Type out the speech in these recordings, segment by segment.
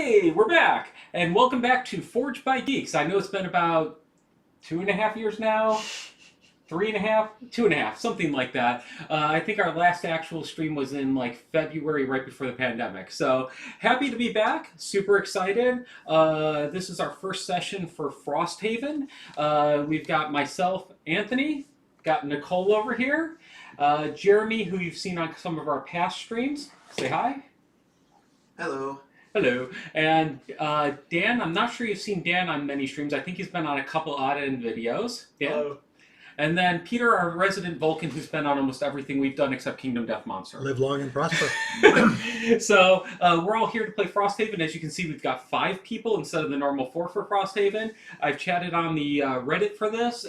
Hey, we're back, and welcome back to Forged by Geeks. I know it's been about 2.5 years now, 3.5, 2.5, something like that. I think our last actual stream was in like February, right before the pandemic. So happy to be back, super excited. This is our first session for Frosthaven. We've got myself, Anthony, got Nicole over here, Jeremy, who you've seen on some of our past streams. Say hi. Hello. Hello. And Dan, I'm not sure you've seen Dan on many streams. I think he's been on a couple odd-end videos. Dan? Hello. And then Peter, our resident Vulcan, who's been on almost everything we've done except Kingdom Death Monster. Live long and prosper. So we're all here to play Frosthaven. As you can see, we've got 5 people instead of the normal 4 for Frosthaven. I've chatted on the Reddit for this,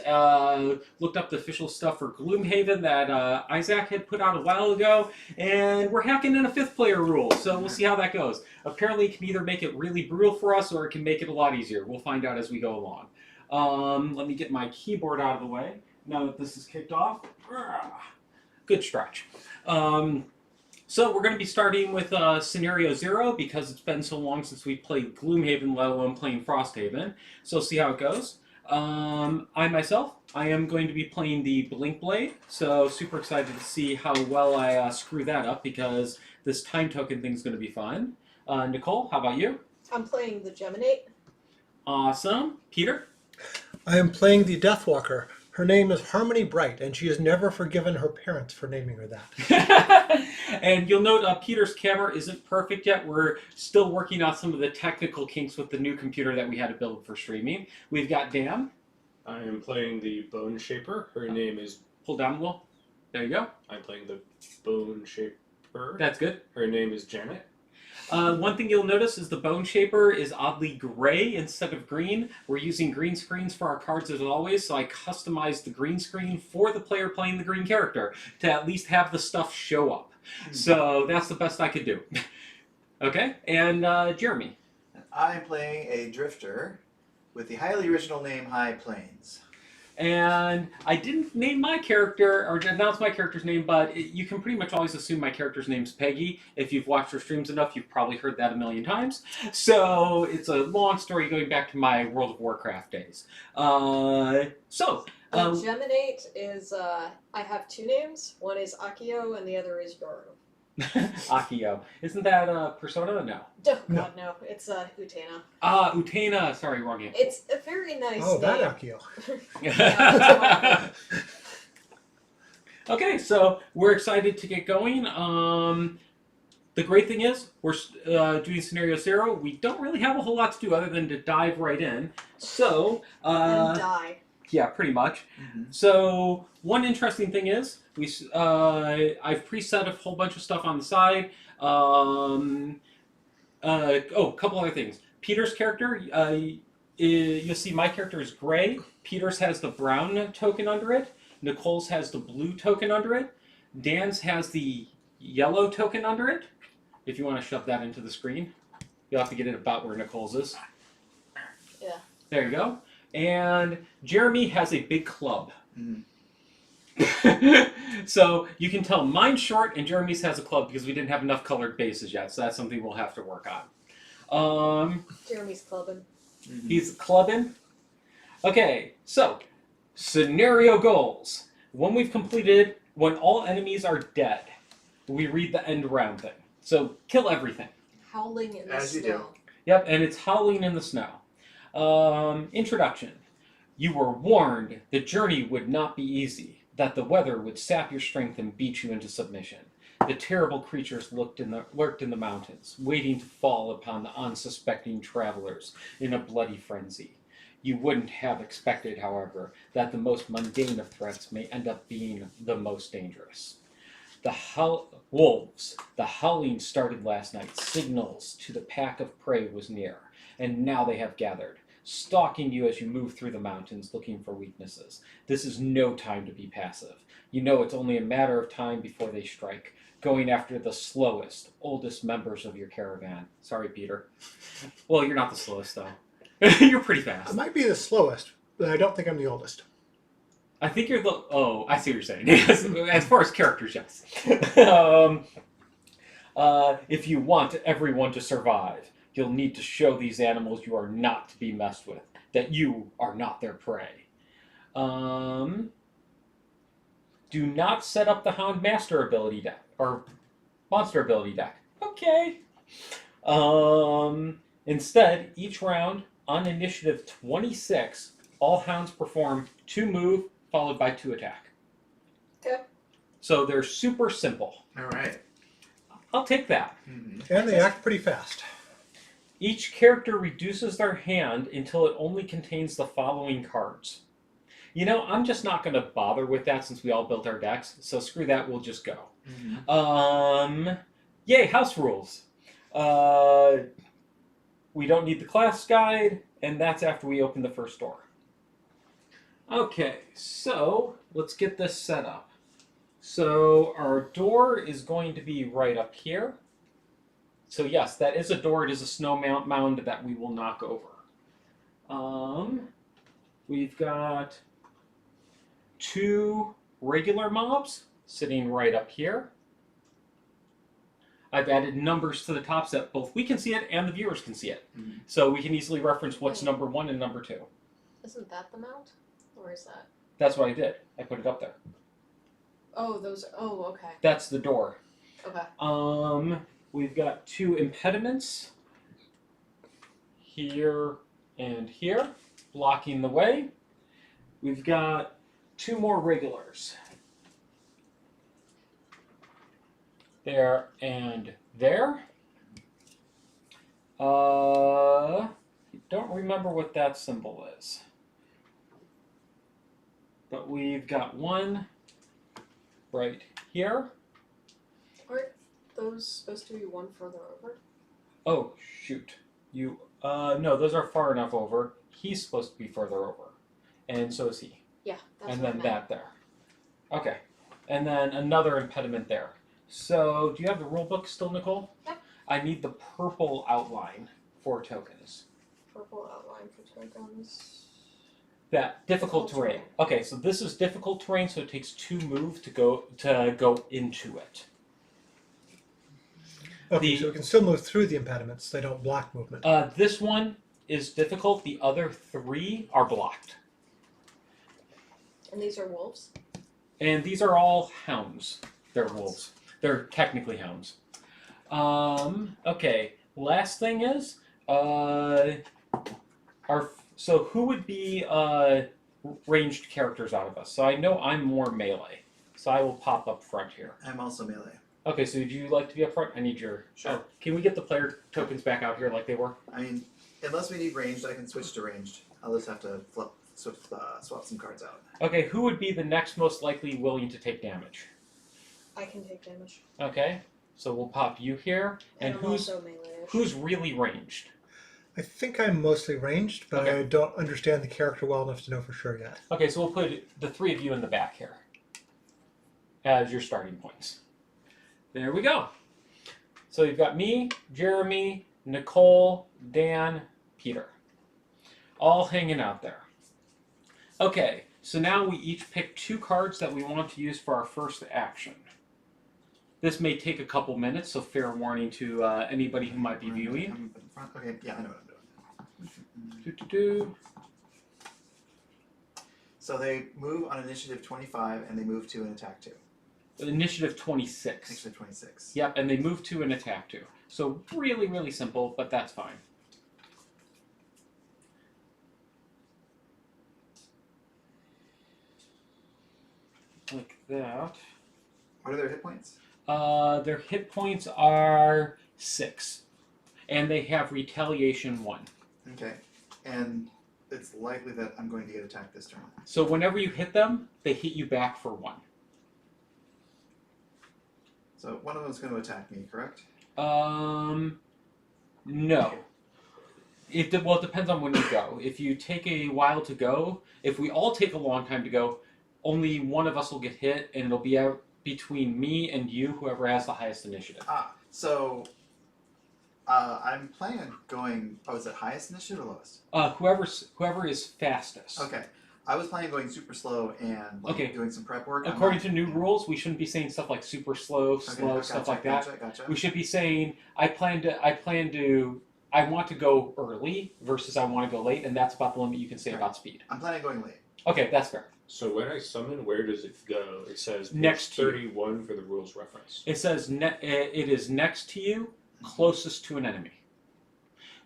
looked up the official stuff for Gloomhaven that Isaac had put out a while ago, and we're hacking in a 5th player rule, so we'll see how that goes. Apparently it can either make it really brutal for us or it can make it a lot easier. We'll find out as we go along. Let me get my keyboard out of the way now that this is kicked off. Good stretch. So we're going to be starting with Scenario 0 because it's been so long since we played Gloomhaven, let alone playing Frosthaven. So see how it goes. I myself, I am going to be playing the Blink Blade, so super excited to see how well I screw that up because this time token thing's going to be fun. Nicole, how about you? I'm playing the Geminate. Awesome. Peter? I am playing the Deathwalker. Her name is Harmony Bright, and she has never forgiven her parents for naming her that. And you'll note Peter's camera isn't perfect yet. We're still working out some of the technical kinks with the new computer that we had to build for streaming. We've got Dan. I am playing the Bone Shaper. Her name is... Pull down a little. There you go. I'm playing the Bone Shaper. That's good. Her name is Janet. One thing you'll notice is the Bone Shaper is oddly gray instead of green. We're using green screens for our cards as always, so I customized the green screen for the player playing the green character to at least have the stuff show up. So that's the best I could do. Okay, and Jeremy. I'm playing a drifter with the highly original name High Plains. And I didn't name my character, or announce my character's name, but you can pretty much always assume my character's name's Peggy. If you've watched her streams enough, you've probably heard that a million times. So it's a long story going back to my World of Warcraft days. Geminate is, I have 2 names. One is Akio and the other is Yoru. Akio. Isn't that Persona? No. Oh, God, no. It's Utena. Ah, Utena. Sorry, wrong name. It's a very nice Oh, name. that Akio. Yeah, Okay, so we're excited to get going. The great thing is, we're doing Scenario 0. We don't really have a whole lot to do other than to dive right in. So, and die. yeah, pretty much. Mm-hmm. So, one interesting thing is, I've preset a whole bunch of stuff on the side. A couple other things. Peter's character, you'll see my character is gray. Peter's has the brown token under it. Nicole's has the blue token under it. Dan's has the yellow token under it. If you want to shove that into the screen, you'll have to get it about where Nicole's is. Yeah. There you go. And Jeremy has a big club. Mm-hmm. So you can tell mine's short and Jeremy's has a club because we didn't have enough colored bases yet. So that's something we'll have to work on. Jeremy's clubbing. Mm-hmm. He's clubbing. Okay, so scenario goals. When we've completed, when all enemies are dead, we read the end round thing. So kill everything. Howling in the As you do. snow. Yep, and it's howling in the snow. Introduction. You were warned the journey would not be easy, that the weather would sap your strength and beat you into submission. The terrible creatures lurked in the mountains, waiting to fall upon the unsuspecting travelers in a bloody frenzy. You wouldn't have expected, however, that the most mundane of threats may end up being the most dangerous. The wolves. The howling started last night. Signals to the pack of prey was near, and now they have gathered, stalking you as you move through the mountains looking for weaknesses. This is no time to be passive. You know it's only a matter of time before they strike, going after the slowest, oldest members of your caravan. Sorry, Peter. Well, you're not the slowest, though. You're pretty I fast. might be the slowest, but I don't think I'm the oldest. I think you're the... Oh, I see what you're saying. As far as characters, yes. If you want everyone to survive, You'll need to show these animals you are not to be messed with, that you are not their prey. Do not set up the Hound Master ability deck, or Monster ability deck. Okay. Instead, each round, on initiative 26, all hounds perform 2 move, followed by 2 attack. Okay. So they're super simple. All right. I'll take that. Mm-hmm. And they act pretty fast. Each character reduces their hand until it only contains the following cards. You know, I'm just not going to bother with that since we all built our decks, so screw that, we'll just go. Mm-hmm. Yay, house rules. We don't need the class guide, and that's after we open the first door. Okay, so let's get this set up. So our door is going to be right up here. So yes, that is a door. It is a snow mound that we will knock over. We've got 2 regular mobs sitting right up here. I've added numbers to the top so that both we can see it and the viewers can see it. Mm-hmm. So we can easily reference what's number 1 and number 2. Isn't that the mount? Or is that? That's what I did. I put it up there. Oh, those. Oh, okay. That's the door. Okay. We've got 2 impediments here and here, blocking the way. We've got 2 more regulars. There and there. I don't remember what that symbol is. But we've got 1 right here. Aren't those supposed to be one further over? Oh, shoot. No, those are far enough over. He's supposed to be further over. And so is he. Yeah, that's And what I then meant. that there. Okay. And then another impediment there. So, do you have the rule book still, Nicole? Yeah. I need the purple outline for tokens. Purple outline for tokens. That difficult Difficult terrain. terrain. Okay, so this is difficult terrain, so it takes 2 move to go into it. Okay, so we can still move through the impediments. They don't block movement. This one is difficult. The other 3 are blocked. And these are wolves? And these are all hounds. They're wolves. They're technically hounds. Okay. Last thing is, so who would be ranged characters out of us? So I know I'm more melee, so I will pop up front here. I'm also melee. Okay, so would you like to be up front? I need your. Sure. Oh, can we get the player tokens back out here like they were? I mean, unless we need ranged, I can switch to ranged. I'll just have to swap some cards out. Okay, who would be the next most likely willing to take damage? I can take damage. Okay, so we'll pop you here. And I'm who's also melee-ish. who's really ranged? I think I'm mostly ranged, but Okay. I don't understand the character well enough to know for sure yet. Okay, so we'll put the 3 of you in the back here as your starting points. There we go. So you've got me, Jeremy, Nicole, Dan, Peter. All hanging out there. Okay, so now we each pick 2 cards that we want to use for our first action. This may take a couple minutes, so fair warning to anybody who might be viewing. Come in front. Okay, yeah, I know what I'm doing. Doo-doo-doo. So they move on initiative 25, and they move to an attack 2. Initiative 26. Initiative 26. Yep, and they move to an attack 2. So really, really simple, but that's fine. Like that. What are their hit points? Their hit points are 6. And they have retaliation 1. Okay, and it's likely that I'm going to get attacked this turn. So whenever you hit them, they hit you back for 1. So one of them is going to attack me, correct? No. It depends on when you go. If you take a while to go, if we all take a long time to go, only one of us will get hit, and it'll be out between me and you, whoever has the highest initiative. So I'm planning on going. Oh, is it highest initiative or lowest? Whoever is fastest. Okay, I was planning on going super slow and doing some prep work. According to new rules, we shouldn't be saying stuff like super slow, Okay, stuff like that. Gotcha. We should be saying, I plan to I want to go early versus I want to go late, and that's about the limit you can say about speed. I'm planning on going late. Okay, that's fair. So when I summon, where does it go? It says page Next to you. 31 for the rules reference. It says it is next to you, closest to an enemy.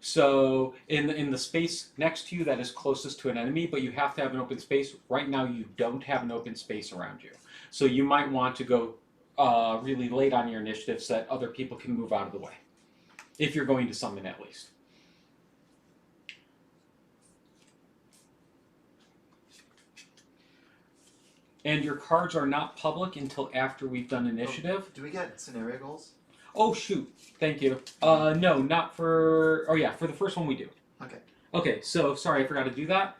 So in the space next to you, that is closest to an enemy, but you have to have an open space. Right now, you don't have an open space around you. So you might want to go really late on your initiative so that other people can move out of the way. If you're going to summon, at least. And your cards are not public until after we've done initiative. Do we get scenario goals? Oh, shoot. Thank you. No, not for... Oh, yeah, for the first one we do. Okay. Okay, so, sorry, I forgot to do that.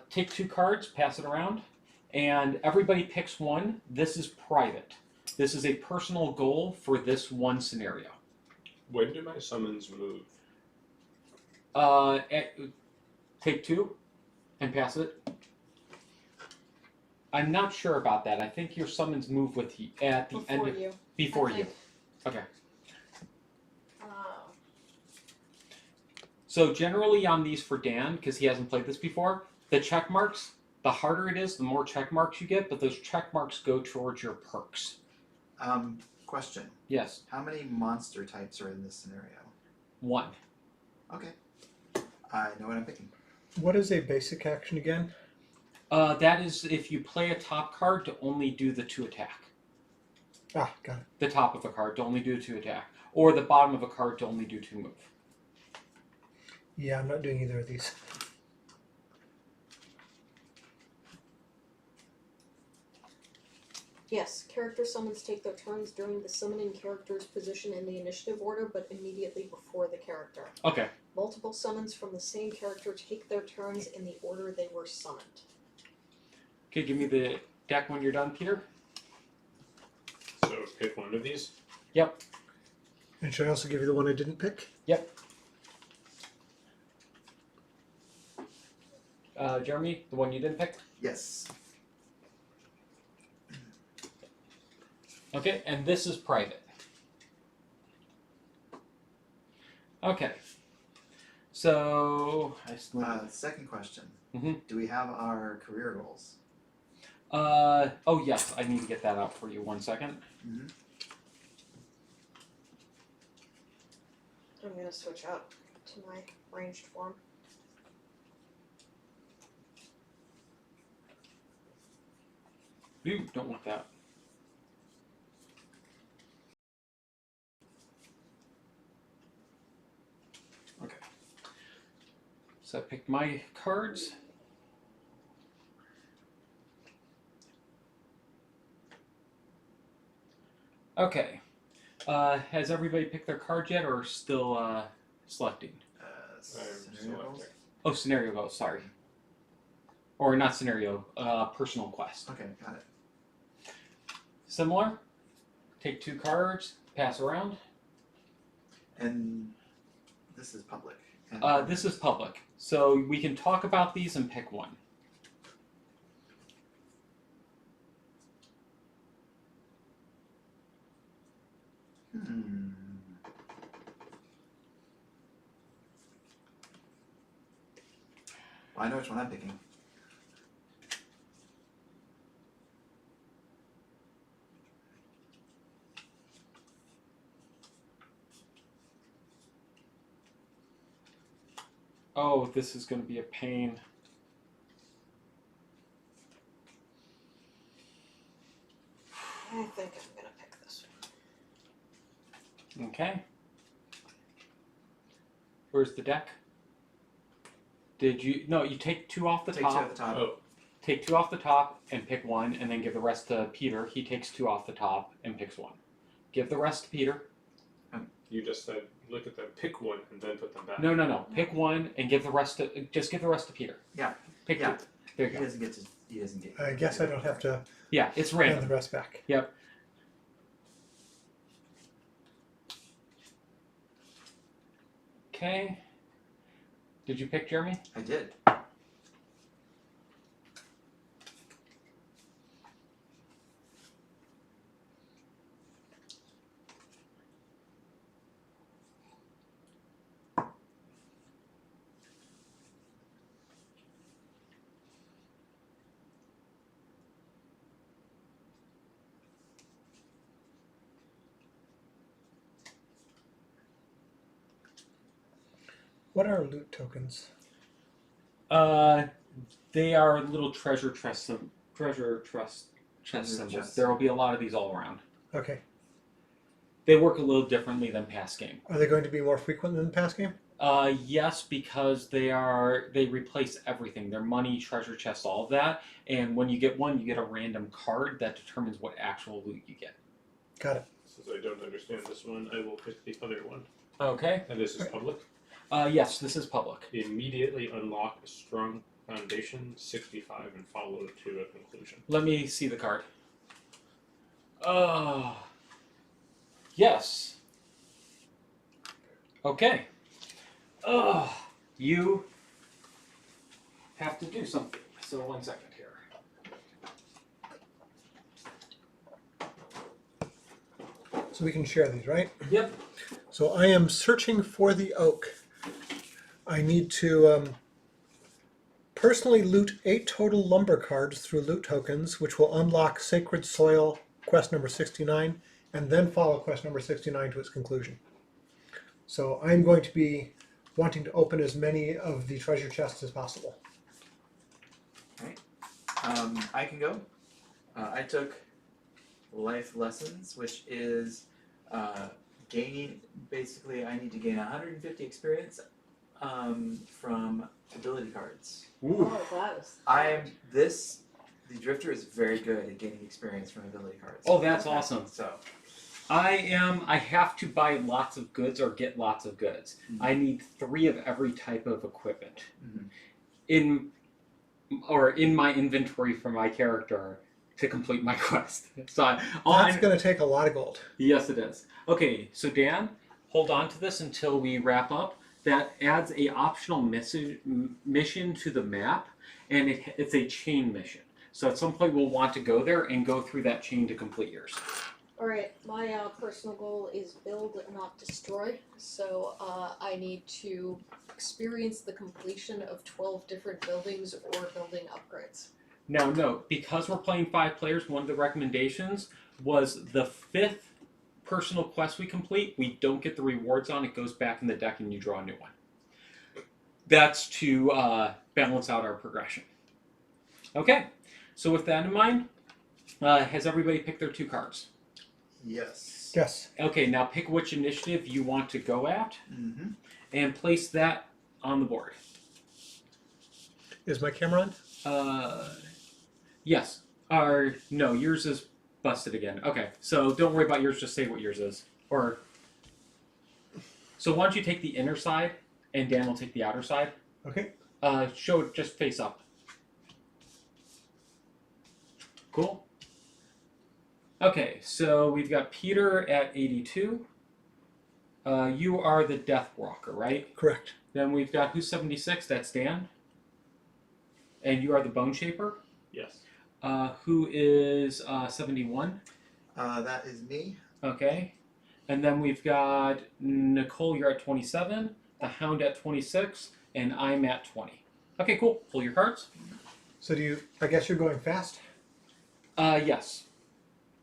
Take 2 cards, pass it around, and everybody picks one. This is private. This is a personal goal for this one scenario. When do my summons move? Take 2 and pass it. I'm not sure about that. I think your summons move with you at the end of... you. Before I you. think. Okay. Oh. So generally on these for Dan, because he hasn't played this before, the check marks, the harder it is, the more check marks you get, but those check marks go towards your perks. Question. Yes. How many monster types are in this scenario? 1. Okay. I know what I'm picking. What is a basic action again? That is if you play a top card to only do the 2 attack. Ah, got it. The top of a card to only do 2 attack. Or the bottom of a card to only do 2 move. Yeah, I'm not doing either of these. Yes, character summons take their turns during the summoning character's position in the initiative order, but immediately before the character. Okay. Multiple summons from the same character take their turns in the order they were summoned. Okay, give me the deck when you're done, Peter. So pick one of these. Yep. And should I also give you the one I didn't pick? Yep. Jeremy, the one you didn't pick? Yes. Okay, and this is private. Okay. So, Second question. Mhm. Do we have our career goals? oh yes, I need to get that out for you 1 second. Mm-hmm. I'm gonna switch out to my ranged form. Ooh, don't want that. Okay. So I picked my cards. Okay. Has everybody picked their card yet, or still selecting? Scenario goals? selecting. Oh, scenario goals. Sorry. Or not scenario. Personal quest. Okay, got it. Similar. Take 2 cards. Pass around. And this is public. And This is public, so we can talk about these and pick one. Well, I know which one I'm picking. Oh, this is going to be a pain. I think I'm gonna pick this one. Okay. Where's the deck? Did you... No, you take 2 off the Take top. 2 at the top. Oh, Take 2 off the top and pick 1, and then give the rest to Peter. He takes 2 off the top and picks 1. Give the rest to Peter. you just said look at them, pick one, and then put them back. No, no, no. Pick 1 and give the rest to... Just give the rest to Peter. Yeah. Pick Yeah. 2. There you He go. doesn't get to. He doesn't get. I guess I don't have to Yeah, it's hand the random. rest back. Yep. Okay. Did you pick Jeremy? I did. What are loot tokens? They are little treasure chest symbols. Chest. There will be a lot of these all around. Okay. They work a little differently than past game. Are they going to be more frequent than the past game? Yes, because they replace everything. They're money, treasure chests, all of that. And when you get one, you get a random card that determines what actual loot you get. Got it. Since I don't understand this one, I will pick the other one. Okay. And this is public. Yes, this is public. Immediately unlock a strong foundation, 65, and follow to a conclusion. Let me see the card. Yes. Okay. You have to do something. So 1 second here. So we can share these, right? Yep. So I am searching for the oak. I need to personally loot 8 total lumber cards through loot tokens, which will unlock Sacred Soil quest number 69, and then follow quest number 69 to its conclusion. So I'm going to be wanting to open as many of the treasure chests as possible. I can go. I took life lessons, which is gaining. Basically, I need to gain 150 experience from ability cards. Ooh. Oh, that was. The drifter is very good at gaining experience from ability cards. Oh, that's awesome. So I have to buy lots of goods or get lots of goods. Mhm. I need 3 of every type of equipment. Mhm. In my inventory for my character to complete my quest. So That's going to take a lot of gold. Yes, it is. Okay, so Dan, hold on to this until we wrap up. That adds a optional mission to the map, and it's a chain mission. So at some point we'll want to go there and go through that chain to complete yours. Alright, my personal goal is build, not destroy. So I need to experience the completion of 12 different buildings or building upgrades. Now note, because we're playing 5 players, one of the recommendations was the 5th personal quest we complete, we don't get the rewards on, it goes back in the deck and you draw a new one. That's to balance out our progression. Okay, so with that in mind, has everybody picked their 2 cards? yes. Yes. Okay, now pick which initiative you want to go at Mm-hmm. and place that on the board. Is my camera on? Yes. Or no, yours is busted again. Okay, so don't worry about yours, just say what yours is. So why don't you take the inner side and Dan will take the outer side. Okay. Show it just face up. Cool. Okay, so we've got Peter at 82. You are the Death Walker, right? Correct. Then we've got who's 76? That's Dan. And you are the Bone Shaper. Yes. Who is 71? That is me. Okay. And then we've got Nicole, you're at 27. The Hound at 26. And I'm at 20. Okay, cool. Pull your cards. So I guess you're going fast? Yes.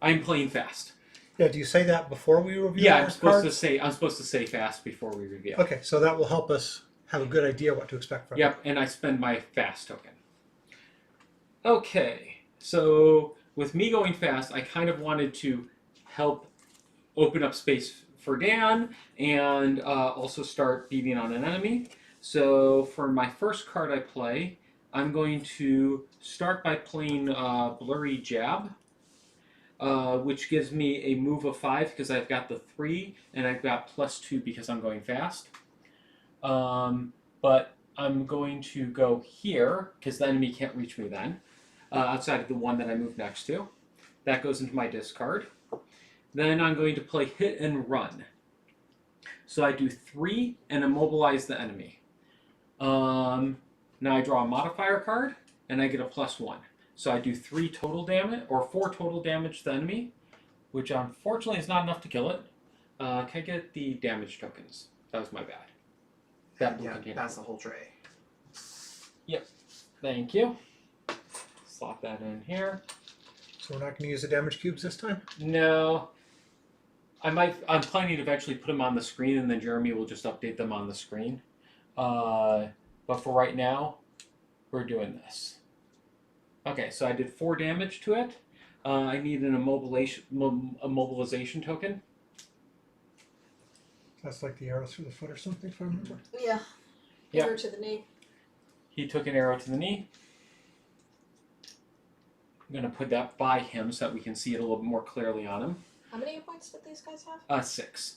I'm playing fast. Yeah, do you say that before we review Yeah, our I'm supposed cards? to say fast before we review. Okay, so that will help us have a good idea what to expect from Yep, and I spend my fast token. Okay, so with me going fast, I kind of wanted to help open up space for Dan and also start beating on an enemy. So for my first card I play, I'm going to start by playing Blurry Jab, which gives me a move of 5 because I've got the 3, and I've got +2 because I'm going fast. But I'm going to go here because the enemy can't reach me then, outside of the one that I moved next to. That goes into my discard. Then I'm going to play Hit and Run. So I do 3 and immobilize the enemy. Now I draw a modifier card, and I get a +1. So I do 3 total damage, or 4 total damage to the enemy, which unfortunately is not enough to kill it. Can I get the damage tokens? That was my bad. That blue Yeah, container. that's the whole tray. Thank you. Slot that in here. So we're not going to use the damage cubes this time? No. I'm planning to eventually put them on the screen, and then Jeremy will just update them on the screen. But for right now, we're doing this. Okay, so I did 4 damage to it. I need an immobilization token. That's like the arrow through the foot or something, if I remember. Yeah. Yeah. Arrow to the knee. He took an arrow to the knee. I'm going to put that by him so that we can see it a little bit more clearly on him. How many points did these guys have? 6.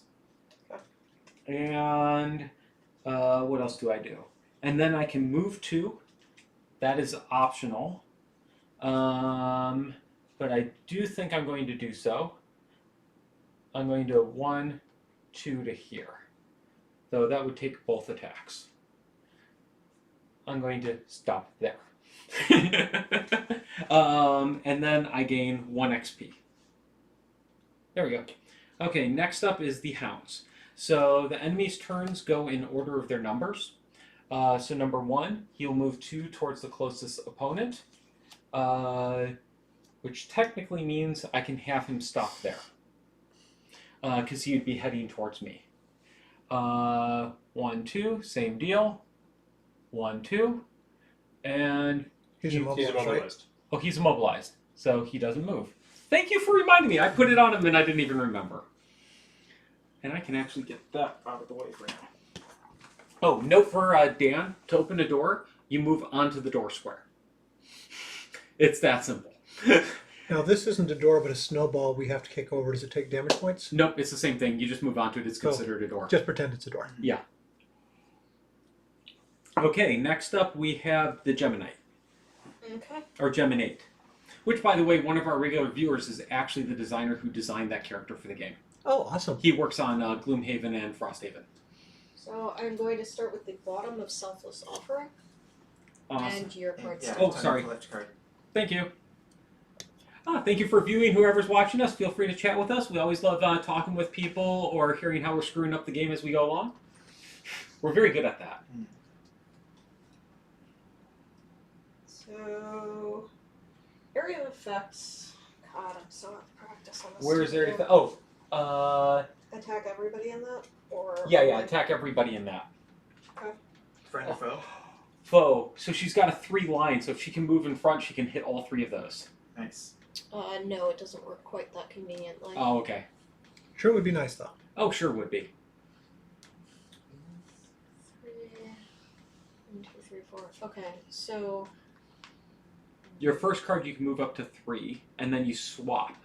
Okay. And what else do I do? And then I can move 2. That is optional. But I do think I'm going to do so. I'm going to 1, 2 to here. Though that would take both attacks. I'm going to stop there. And then I gain 1 XP. There we go. Okay, next up is the hounds. So the enemy's turns go in order of their numbers. So number 1, he'll move 2 towards the closest opponent, which technically means I can have him stop there, because he would be heading towards me. 1, 2, same deal. 1, 2, and He's He's immobilized, right? immobilized. oh, he's immobilized, so he doesn't move. Thank you for reminding me. I put it on him and I didn't even remember. And I can actually get that out of the way for now. Oh, note for Dan, to open a door, you move onto the door square. It's that simple. Now, this isn't a door, but a snowball we have to kick over. Does it take damage points? Nope, it's the same thing. You just move onto it. It's So, considered a door. Just pretend it's a door. Yeah. Okay, next up we have the Geminite. Okay. Or Geminate. Which, by the way, one of our regular viewers is actually the designer who designed that character for the game. Oh, awesome. He works on Gloomhaven and Frosthaven. So I'm going to start with the bottom of Selfless Offering. Awesome. And your card Yeah, Oh, time to sorry. collect a card. Thank you. Thank you for viewing. Whoever's watching us, feel free to chat with us. We always love talking with people or hearing how we're screwing up the game as we go along. We're very good at that. So, area of effects. God, I'm so out of practice on this. Where is there? stupid Oh, game. Attack everybody in that? Or yeah. Attack everybody in that. Friend or foe? Foe. So she's got a 3 line. So if she can move in front, she can hit all 3 of those. Nice. No, it doesn't work quite that conveniently. Oh, okay. Sure would be nice, though. Oh, sure would be. 3, 1, 2, 3, 4. Okay, so Your first card you can move up to 3, and then you swap.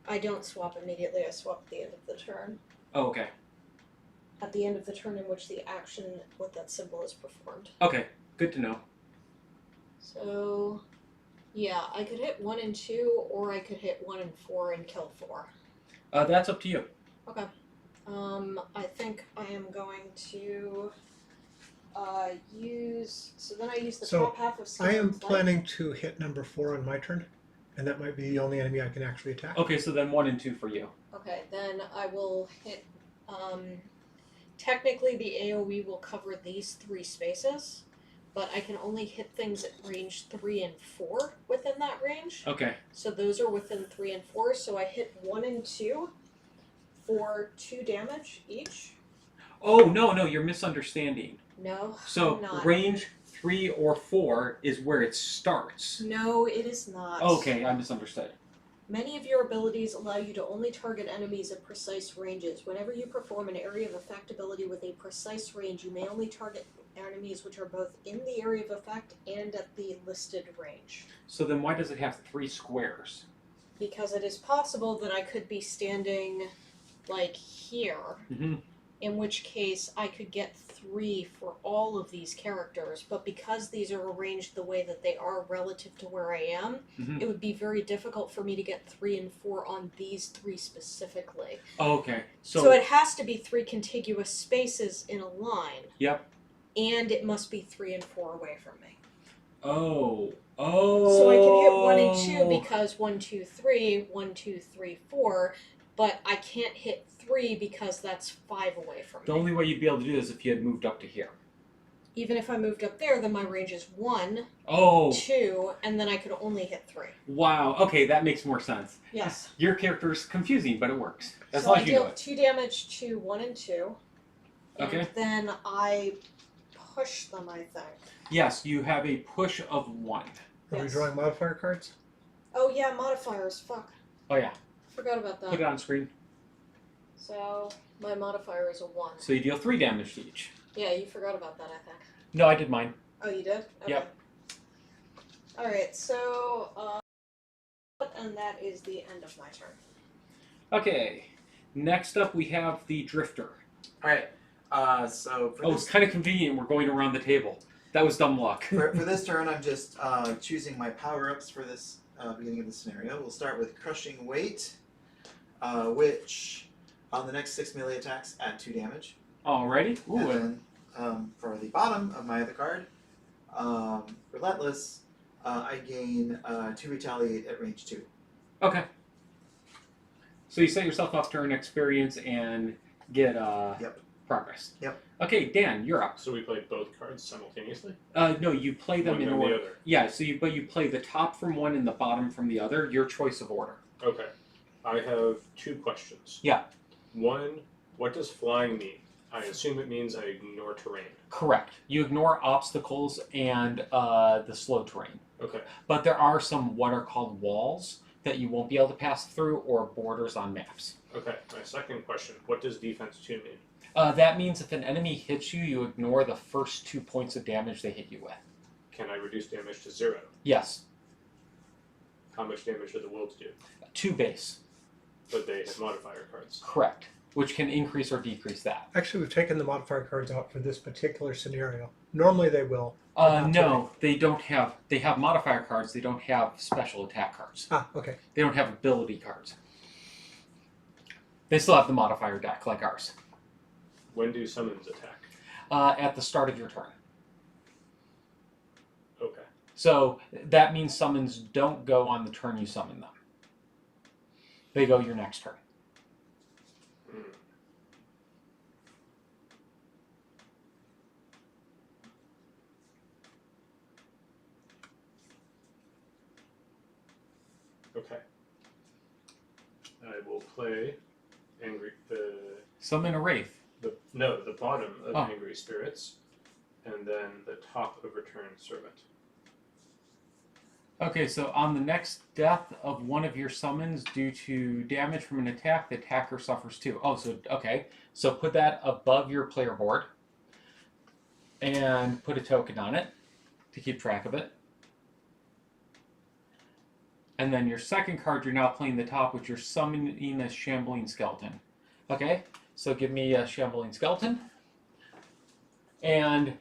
I don't swap immediately. I swap at the end of the turn. Oh, okay. At the end of the turn in which the action with that symbol is performed. Okay, good to know. So, yeah, I could hit 1 and 2, or I could hit 1 and 4 and kill 4. That's up to you. Okay. I think I am going to use. So then I use the So, top half of. I am Scanlan's Light. planning to hit number 4 on my turn, and that might be the only enemy I can actually attack. Okay, so then 1 and 2 for you. Okay, then I will hit. Technically, the AOE will cover these 3 spaces, but I can only hit things at range 3 and 4 within that range. Okay. So those are within 3 and 4. So I hit 1 and 2 for 2 damage each. Oh, no, you're misunderstanding. No, So I'm not. range 3 or 4 is where it starts. No, it is not. Okay, I misunderstood. Many of your abilities allow you to only target enemies at precise ranges. Whenever you perform an area of effect ability with a precise range, you may only target enemies which are both in the area of effect and at the listed range. So then why does it have 3 squares? Because it is possible that I could be standing like here, Mm-hmm. in which case I could get 3 for all of these characters, but because these are arranged the way that they are relative to where I am, Mhm. it would be very difficult for me to get 3 and 4 on these 3 specifically. Oh, okay. So it has to be 3 contiguous spaces in a line. Yep. And it must be 3 and 4 away from me. Oh. So I can hit 1 and 2 because 1, 2, 3, 1, 2, 3, 4, but I can't hit 3 because that's 5 away from The me. only way you'd be able to do this is if you had moved up to here. Even if I moved up there, then my range is 1, Oh, 2, and then I could only hit 3. wow. Okay, that makes more sense. Yes. Your character's confusing, but it works. As So long I as you know deal it. 2 damage to 1 and 2. And Okay. then I push them, I think. Yes, you have a push of 1. Are we Yes. drawing modifier cards? Oh yeah, modifiers. Fuck. Oh yeah, Forgot about that. put it on screen. So my modifier is a 1. So you deal 3 damage to each. Yeah, you forgot about that, I think. No, I did mine. Oh, you did? Okay. Yep. Alright, so, and that is the end of my turn. Okay, next up we have the Drifter. Alright, so for Oh, this it's kind of convenient we're going around the table. That was dumb luck. For this turn, I'm just choosing my power-ups for this beginning of the scenario. We'll start with Crushing Weight, which on the next 6 melee attacks add 2 damage. Alrighty. Ooh, And then for the bottom of my other card, Relentless, I gain 2 Retaliate at range 2. okay. So you set yourself up to earn experience and get Yep. progress. Yep. Okay, Dan, you're up. So we played both cards simultaneously? No, you play them One in then order. the other. Yeah, so you play the top from one and the bottom from the other. Your choice of order. Okay. I have 2 questions. Yeah. One, what does flying mean? I assume it means I ignore terrain. Correct. You ignore obstacles and the slow terrain. Okay. But there are some what are called walls that you won't be able to pass through or borders on maps. Okay. My second question, what does defense 2 mean? That means if an enemy hits you, you ignore the first 2 points of damage they hit you with. Can I reduce damage to 0? Yes. How much damage do the wolves do? 2 base. But they have modifier cards. Correct. Which can increase or decrease that. Actually, we've taken the modifier cards out for this particular scenario. Normally they will. Not No, they don't have. They have modifier cards. They don't have special attack cards. Ah, okay. They don't have ability cards. They still have the modifier deck like ours. When do summons attack? At the start of your turn. Okay. So that means summons don't go on the turn you summon them. They go your next turn. Hmm. Okay. I will play the Summon a wraith. the bottom of Oh. Angry Spirits, and then the top of Returned Servant. Okay, so on the next death of one of your summons due to damage from an attack, the attacker suffers 2. Oh, so okay. So put that above your player board and put a token on it to keep track of it. And then your second card, you're now playing the top, which you're summoning a shambling skeleton. Okay, so give me a shambling skeleton. And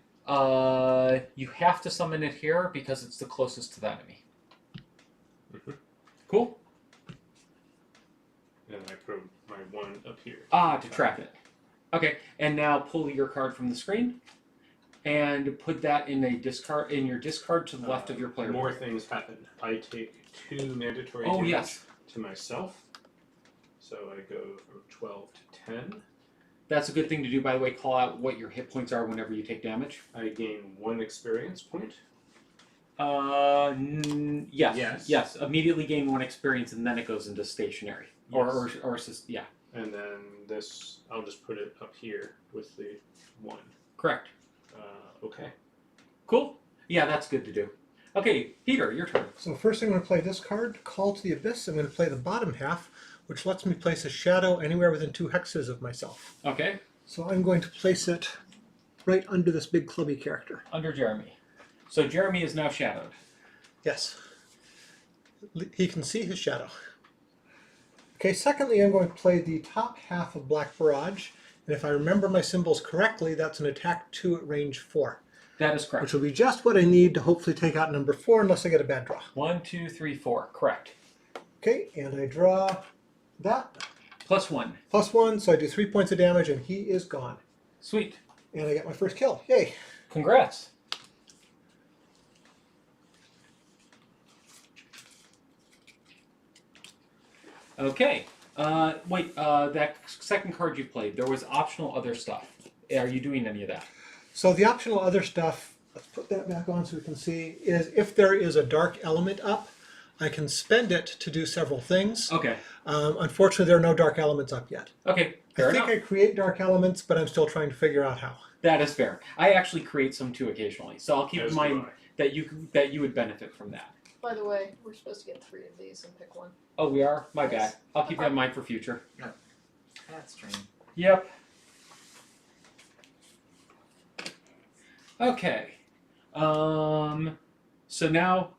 you have to summon it here because it's the closest to the enemy. Mm-hmm. Cool. And I put my 1 up here. To trap it. Okay, and now pull your card from the screen and put that in your discard to the left of your player More board. things happen. I take 2 mandatory Oh, damage yes. to myself. So I go from 12 to 10. That's a good thing to do, by the way. Call out what your hit points are whenever you take damage. I gain 1 experience point. Yes. Yes. Immediately gain 1 experience, and then it goes into stationary. Yes. Or yeah. And then this, I'll just put it up here with the 1. Correct. Okay. Cool. Yeah, that's good to do. Okay, Peter, your turn. So first I'm going to play this card, Call to the Abyss. I'm going to play the bottom half, which lets me place a shadow anywhere within 2 hexes of myself. Okay, So I'm going to place it right under this big clubby character. under Jeremy. So Jeremy is now shadowed. Yes. He can see his shadow. Okay, secondly, I'm going to play the top half of Black Barrage. And if I remember my symbols correctly, that's an attack 2 at range 4. That is correct. Which will be just what I need to hopefully take out number 4 unless I get a bad draw. 1, 2, 3, 4. Correct. Okay, and I draw that. +1. +1, so I do 3 points of damage and he is gone. Sweet. And I get my first kill. Yay! Congrats. Okay. Wait, that second card you played, there was optional other stuff. Are you doing any of that? So the optional other stuff, let's put that back on so we can see, is if there is a dark element up, I can spend it to do several things. Okay. Unfortunately, there are no dark elements up yet. Okay. Fair I think enough. I create dark elements, but I'm still trying to figure out how. That is fair. I actually create some too occasionally, so I'll keep As in do mind I. that you would benefit from that. By the way, we're supposed to get 3 of these and pick one. Oh, we are? My bad. Yes. I'll keep that in mind for future. That's strange. Yep. Okay. So now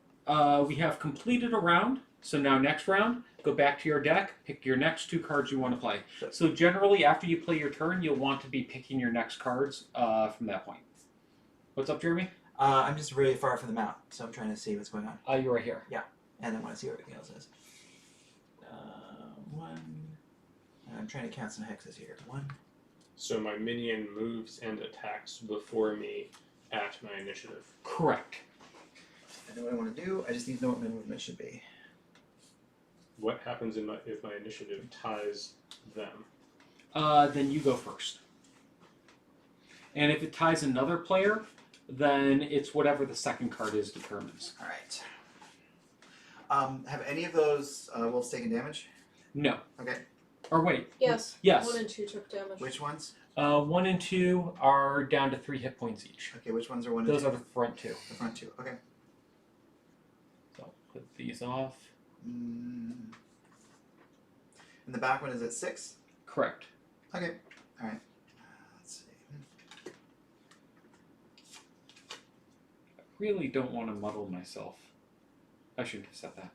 we have completed a round. So now next round, go back to your deck, pick your next 2 cards you want to play. Sure. So generally, after you play your turn, you'll want to be picking your next cards from that point. What's up, Jeremy? I'm just really far from the map, so I'm trying to see what's going on. You're right here. And I want to see what everything else is. 1. I'm trying to count some hexes here. 1. So my minion moves and attacks before me at my initiative. Correct. I know what I want to do. I just need to know what my movement should be. What happens if my initiative ties them? Then you go first. And if it ties another player, then it's whatever the second card is determines. All right. Have any of those wolves taken damage? No. Okay. Or wait. Yes. Yes. 1 and 2 took damage. Which ones? 1 and 2 are down to 3 hit points each. Okay, which ones are 1 and Those 2? are the front 2. The front 2. Okay. So put these off. And the back one is at 6? Correct. Okay. Alright. Let's see. I really don't want to muddle myself. I shouldn't have said that.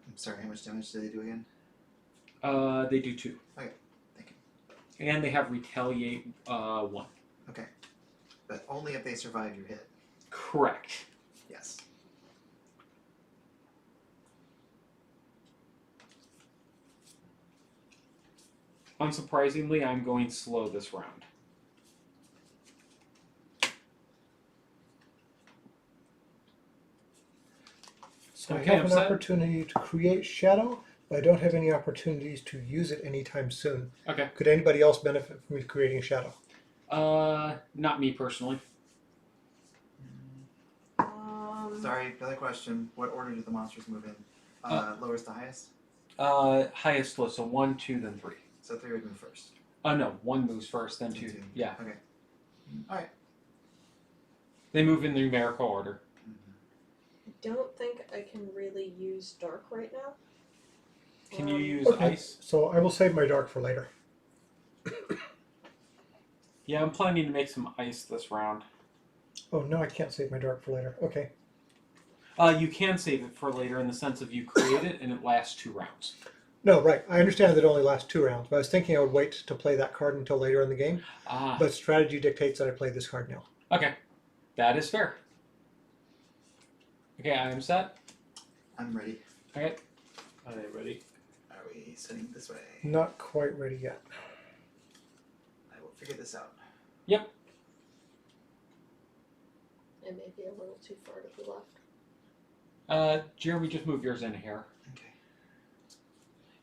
I'm sorry, how much damage do they do again? They do 2. Okay, thank you. And they have retaliate 1. Okay. But only if they survive your hit. Correct. Yes. Unsurprisingly, I'm going slow this round. So Okay, I have I'm an set. opportunity to create shadow, but I don't have any opportunities to use it anytime soon. Okay. Could anybody else benefit from me creating shadow? Not me personally. Sorry, another question. What order do the monsters move in? Lowest to highest? Highest list, so 1, 2, then 3. So 3 would move first. No, 1 moves first, then 2. Two. Yeah. Okay. Alright. They move in numerical order. I don't think I can really use dark right now. Can you use Okay. ice? So I will save my dark for later. Yeah, I'm planning to make some ice this round. Oh, no, I can't save my dark for later. Okay. You can save it for later in the sense of you create it and it lasts 2 rounds. No, right. I understand that it only lasts 2 rounds, but I was thinking I would wait to play that card until later in the game. Ah, But strategy dictates that I play this card now. okay. That is fair. Okay, I am set. I'm ready. Okay. Are they ready? Are we sitting this way? Not quite ready yet. I will figure this out. It may be a little too far to the left. Jeremy, just move yours in here. Okay.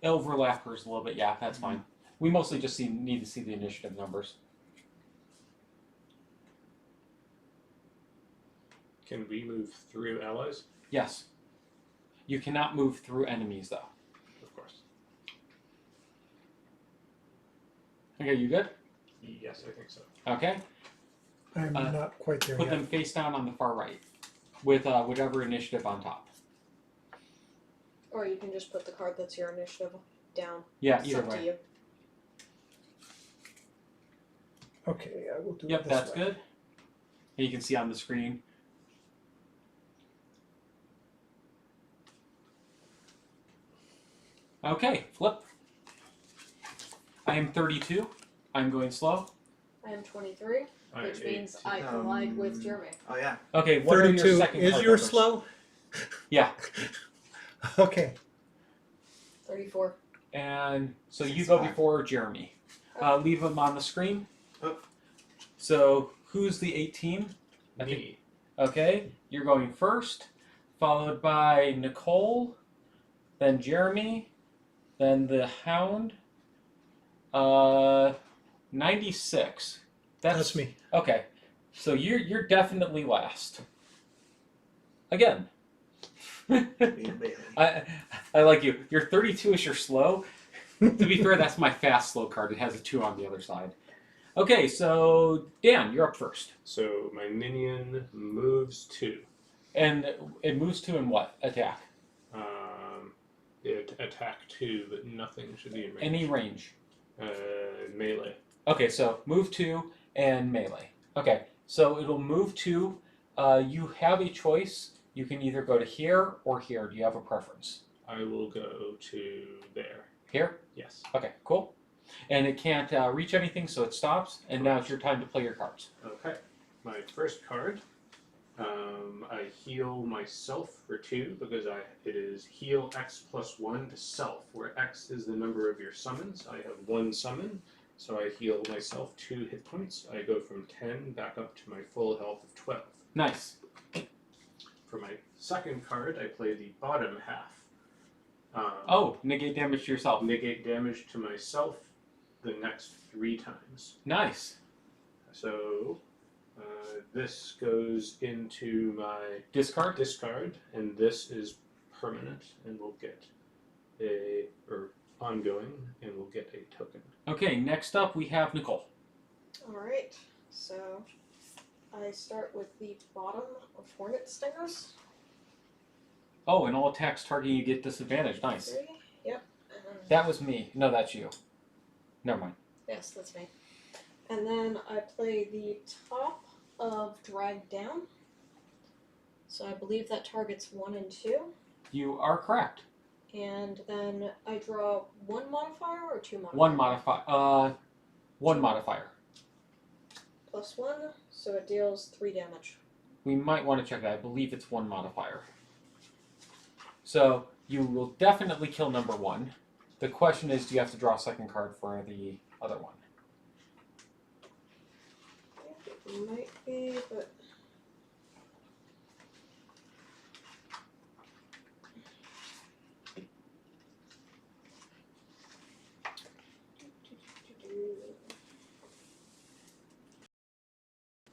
It'll overlap hers a little bit. Yeah, that's fine. We mostly just need to see the initiative numbers. Can we move through allies? Yes. You cannot move through enemies, though. Of course. Okay, you good? Yes, I think so. Okay. I'm not quite there Put yet. them face down on the far right, with whatever initiative on top. Or you can just put the card that's your initiative down. Yeah, It's either up to way. you. Okay, I will do Yep, it this that's way. good. And you can see on the screen. Okay, flip. I am 32. I'm going slow. I am 23, I am which means 18. I collide with Jeremy. Oh yeah. Okay, what are your 32 second is card your numbers? slow? Yeah. Okay. 34. And so you go 65. before Jeremy. Leave them on the screen. Oh. So who's the 18? I think- Me. Okay, you're going first, followed by Nicole, then Jeremy, then the Hound. 96. That's me. Okay, so you're definitely last. Again. Bailey. I like you. Your 32 is your slow. To be fair, that's my fast slow card. It has a 2 on the other side. Okay, so Dan, you're up first. So my minion moves 2. And it moves to in what? Attack. It attack 2, but nothing should be in range. Any range. Melee. Okay, so move 2 and melee. Okay, so it'll move 2. You have a choice. You can either go to here or here. Do you have a preference? I will go to there. Here? Yes. Okay, cool. And it can't reach anything, so it stops. And now it's your time to play your cards. Okay. My first card. I heal myself for 2 because it is heal X plus 1 to self, where X is the number of your summons. I have 1 summon, so I heal myself 2 hit points. I go from 10 back up to my full health of 12. Nice. For my second card, I play the bottom half. Oh, negate damage to yourself. Negate damage to myself the next 3 times. Nice. So this goes into my Discard? discard, and this is permanent, and we'll get or ongoing, and we'll get a token. Okay, next up we have Nicole. Alright, so I start with the bottom of Hornet Stingers. Oh, and all attacks targeting you get disadvantage. Nice. 3. Yep. And then, That was me. No, that's you. Never mind. yes, that's me. And then I play the top of Drag Down. So I believe that targets 1 and 2. You are correct. And then I draw 1 modifier or 2 modifiers? One modifier. Plus 1, so it deals 3 damage. We might want to check that. I believe it's 1 modifier. So you will definitely kill number 1. The question is, do you have to draw a second card for the other one? I think it might be, but...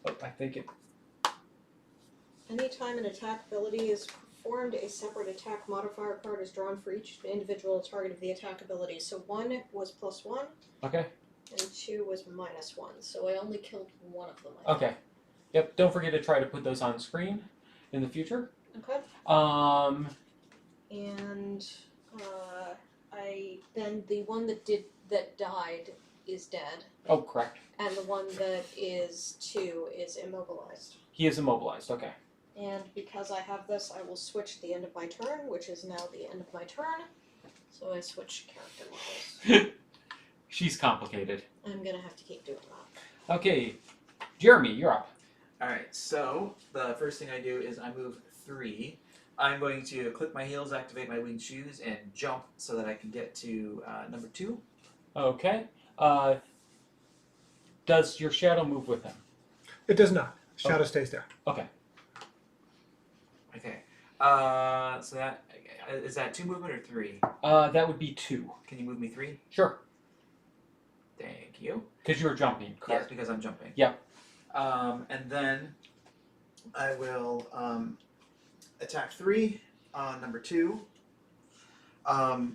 Oh, I think it. Anytime an attack ability is performed, a separate attack modifier card is drawn for each individual target of the attack ability. So 1 was plus 1, Okay. and 2 was minus 1. So I only killed 1 of them, I think. Okay. Yep. Don't forget to try to put those on screen in the future. Okay. And then the one that died is dead, Oh, correct. and the one that is 2 is immobilized. He is immobilized. Okay. And because I have this, I will switch the end of my turn, which is now the end of my turn. So I switch character models. She's complicated. I'm gonna have to keep doing that. Okay, Jeremy, you're up. Alright, so the first thing I do is I move 3. I'm going to click my heels, activate my winged shoes, and jump so that I can get to number 2. Okay. Does your shadow move with him? It does not. Shadow stays there. Okay. Okay. So that is that 2 movement or 3? That would be 2. Can you move me 3? Sure. Thank you. Because you were jumping, Yes, correct? because I'm jumping. Yep. And then I will attack 3 on number 2.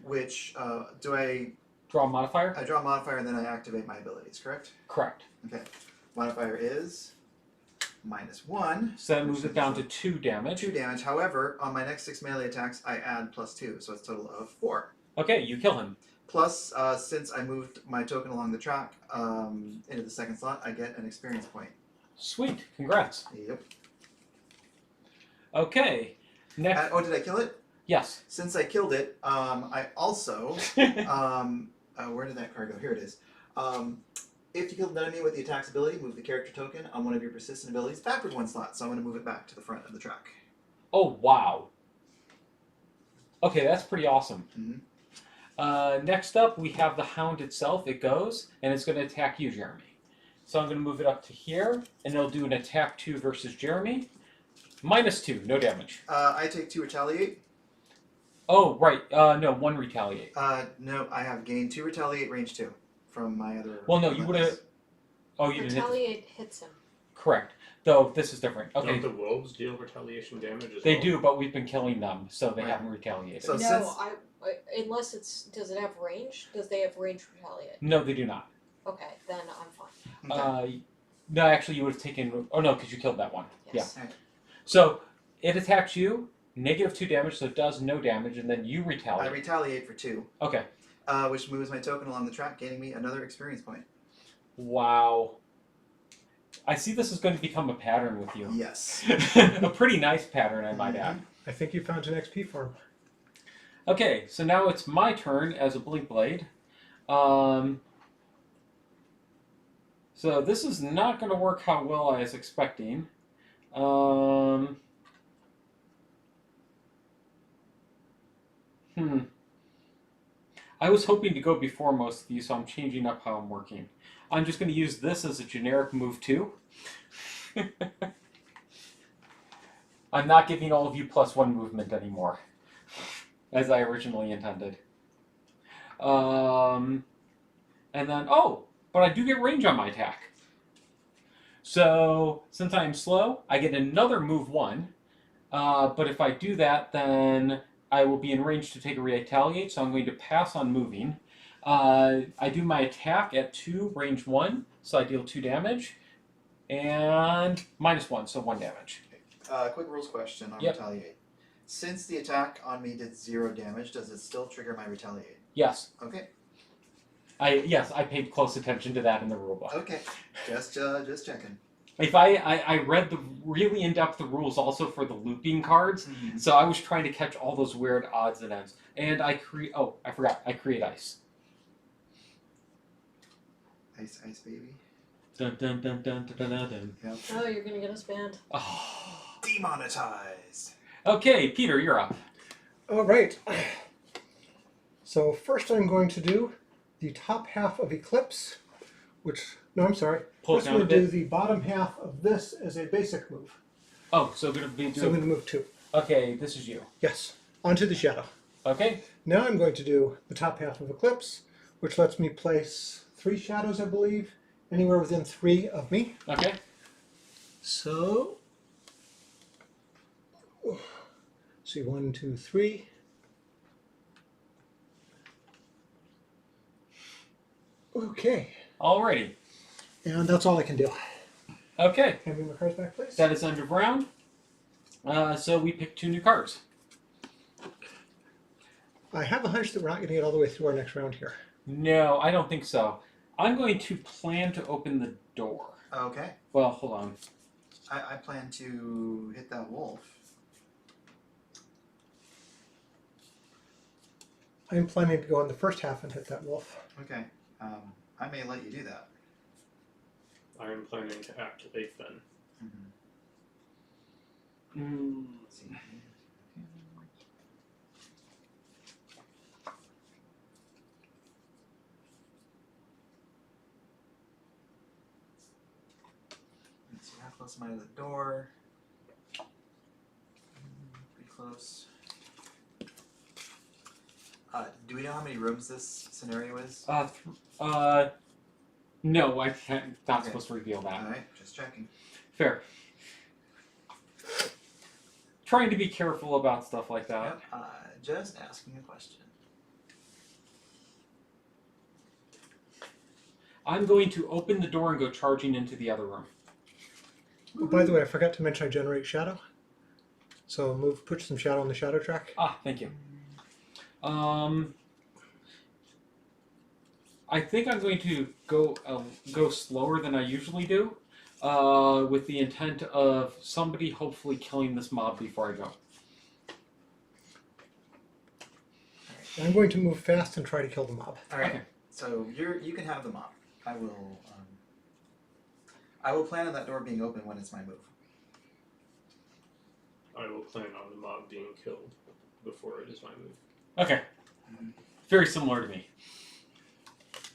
Which do I Draw a modifier? I draw a modifier and then I activate my abilities, correct? Correct. Okay. Modifier is -1. So that moves it down to 2 damage. 2 damage. However, on my next 6 melee attacks, I add +2, so it's a total of 4. Okay, you kill him. Plus, since I moved my token along the track into the second slot, I get an experience point. Sweet. Congrats. Yep. Okay. Next. Oh, did I kill it? Yes. Since I killed it, I also where did that card go? Here it is. if you killed an enemy with the attack's ability, move the character token on one of your persistent abilities backward 1 slot. So I'm going to move it back to the front of the track. Oh, wow. Okay, that's pretty awesome. Mhm. Next up, we have the Hound itself. It goes, and it's going to attack you, Jeremy. So I'm going to move it up to here, and it'll do an attack 2 versus Jeremy. -2, no damage. I take 2 retaliate. Oh, right. No, 1 retaliate. No, I have gained 2 retaliate, range 2 from my other. Well, no, you would have. Oh, you didn't hit. Retaliate hits him. Correct. Though this is different. Okay. Don't the wolves deal retaliation damage as They well? do, but we've been killing them, so they Right. haven't retaliated. So No, since- unless it's, does it have range? Does they have range retaliate? No, they do not. Okay, then I'm fine. Okay. No, actually, you would have taken. Oh no, because you killed that one. Yes. Yeah. So it attacks you, -2 damage, so it does no damage, and then you I retaliate. retaliate for 2, Okay. which moves my token along the track, gaining me another experience point. Wow. I see this is going to become a pattern with you. Yes. A pretty nice pattern, I might add. I think you found an XP farm. Okay, so now it's my turn as a Blink Blade. So this is not going to work how well I was expecting. I was hoping to go before most of you, so I'm changing up how I'm working. I'm just going to use this as a generic move too. I'm not giving all of you +1 movement anymore, as I originally intended. And then, oh, but I do get range on my attack. So, since I'm slow, I get another move 1. But if I do that, then I will be in range to take a retaliate, so I'm going to pass on moving. I do my attack at 2, range 1, so I deal 2 damage. And -1, so 1 damage. Quick rules question on Yep. retaliate. Since the attack on me did 0 damage, does it still trigger my retaliate? Yes. Okay. Yes, I paid close attention to that in the rulebook. Okay. Just checking. If I read the really in-depth rules also for the looping cards, so I was trying to catch all those weird odds and ends. And I create. Oh, I forgot. I create ice. Ice, baby. Dun dun dun dun dun dun dun. dun. Yep. Oh, you're gonna get us banned. Oh. Demonetized. Okay, Peter, you're up. All right. So first I'm going to do the top half of Eclipse, which, no, I'm sorry. Pull it First down I'm a going to bit. do the bottom half of this as a basic move. Oh, so gonna be So I'm doing. going to move 2. Okay, this is you. Yes, onto the shadow. Okay. Now I'm going to do the top half of Eclipse, which lets me place 3 shadows, I believe, anywhere within 3 of me. Okay. So, see, 1, 2, 3. Okay, Alrighty. and that's all I can do. Okay. Hand me my cards back, please. That is underground. So we pick 2 new cards. I have a hunch that we're not going to get all the way through our next round here. No, I don't think so. I'm going to plan to open the door. Okay. Well, hold on. I plan to hit that wolf. I'm planning to go in the first half and hit that wolf. Okay. I may let you do that. I am planning to activate then. Let's see. Let's see how close am I to the door? Pretty close. Do we know how many rooms this scenario is? No, I can't. Not Okay. supposed to reveal that. Alright, just checking. Fair. Trying to be careful about stuff like that. Yep, just asking a question. I'm going to open the door and go charging into the other room. Oh, by the way, I forgot to mention I generate shadow. So put some shadow on the shadow track. Ah, thank you. I think I'm going to go slower than I usually do, with the intent of somebody hopefully killing this mob before I go. I'm going to move fast and try to kill the mob. Alright, Okay. so you can have the mob. I will I will plan on that door being open when it's my move. I will plan on the mob being killed before it is my move. Okay. Very similar to me.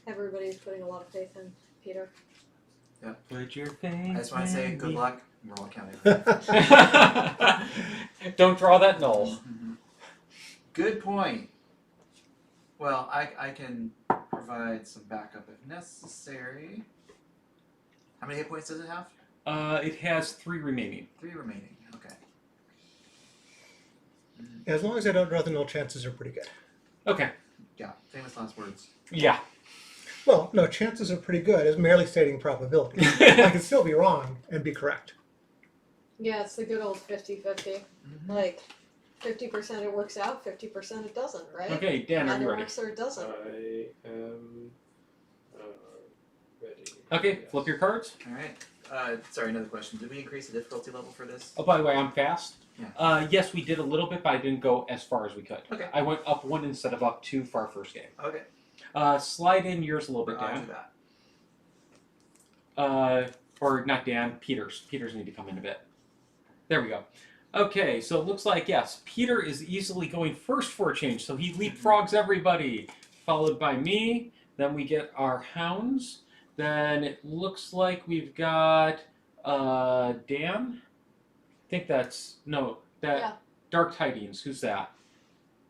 Everybody's putting a lot of faith in Peter. Put your faith. I just want to say in good me. luck. We're all counting. Don't draw that null. Good point. Well, I can provide some backup if necessary. How many hit points does it have? It has 3 remaining. 3 remaining. Okay. As long as I don't draw the null, chances are pretty good. Okay. Yeah. Famous last words. Yeah. Well, no, chances are pretty good. It's merely stating probability. I can still be wrong and be correct. Yeah, it's the good old 50-50. Like, 50% it works out, 50% it doesn't, right? Okay, Dan, are Either you ready? works or it doesn't. I am ready. Okay, Yes. flip your cards. All right. Sorry, another question. Did we increase the difficulty level for this? Oh, by the way, I'm fast. Yeah. Yes, we did a little bit, but I didn't go as far as we could. Okay. I went up 1 instead of up 2 for our first game. Okay. Slide in yours a little bit, I'll Dan. do that. Or not Dan, Peter's. Peter's need to come in a bit. There we go. Okay, so it looks like, yes, Peter is easily going first for a change, so he leapfrogs everybody, followed by me. Then we get our hounds. Then it looks like we've got Dan. I think that's, no, that Yeah. Dark Tidings. Who's that?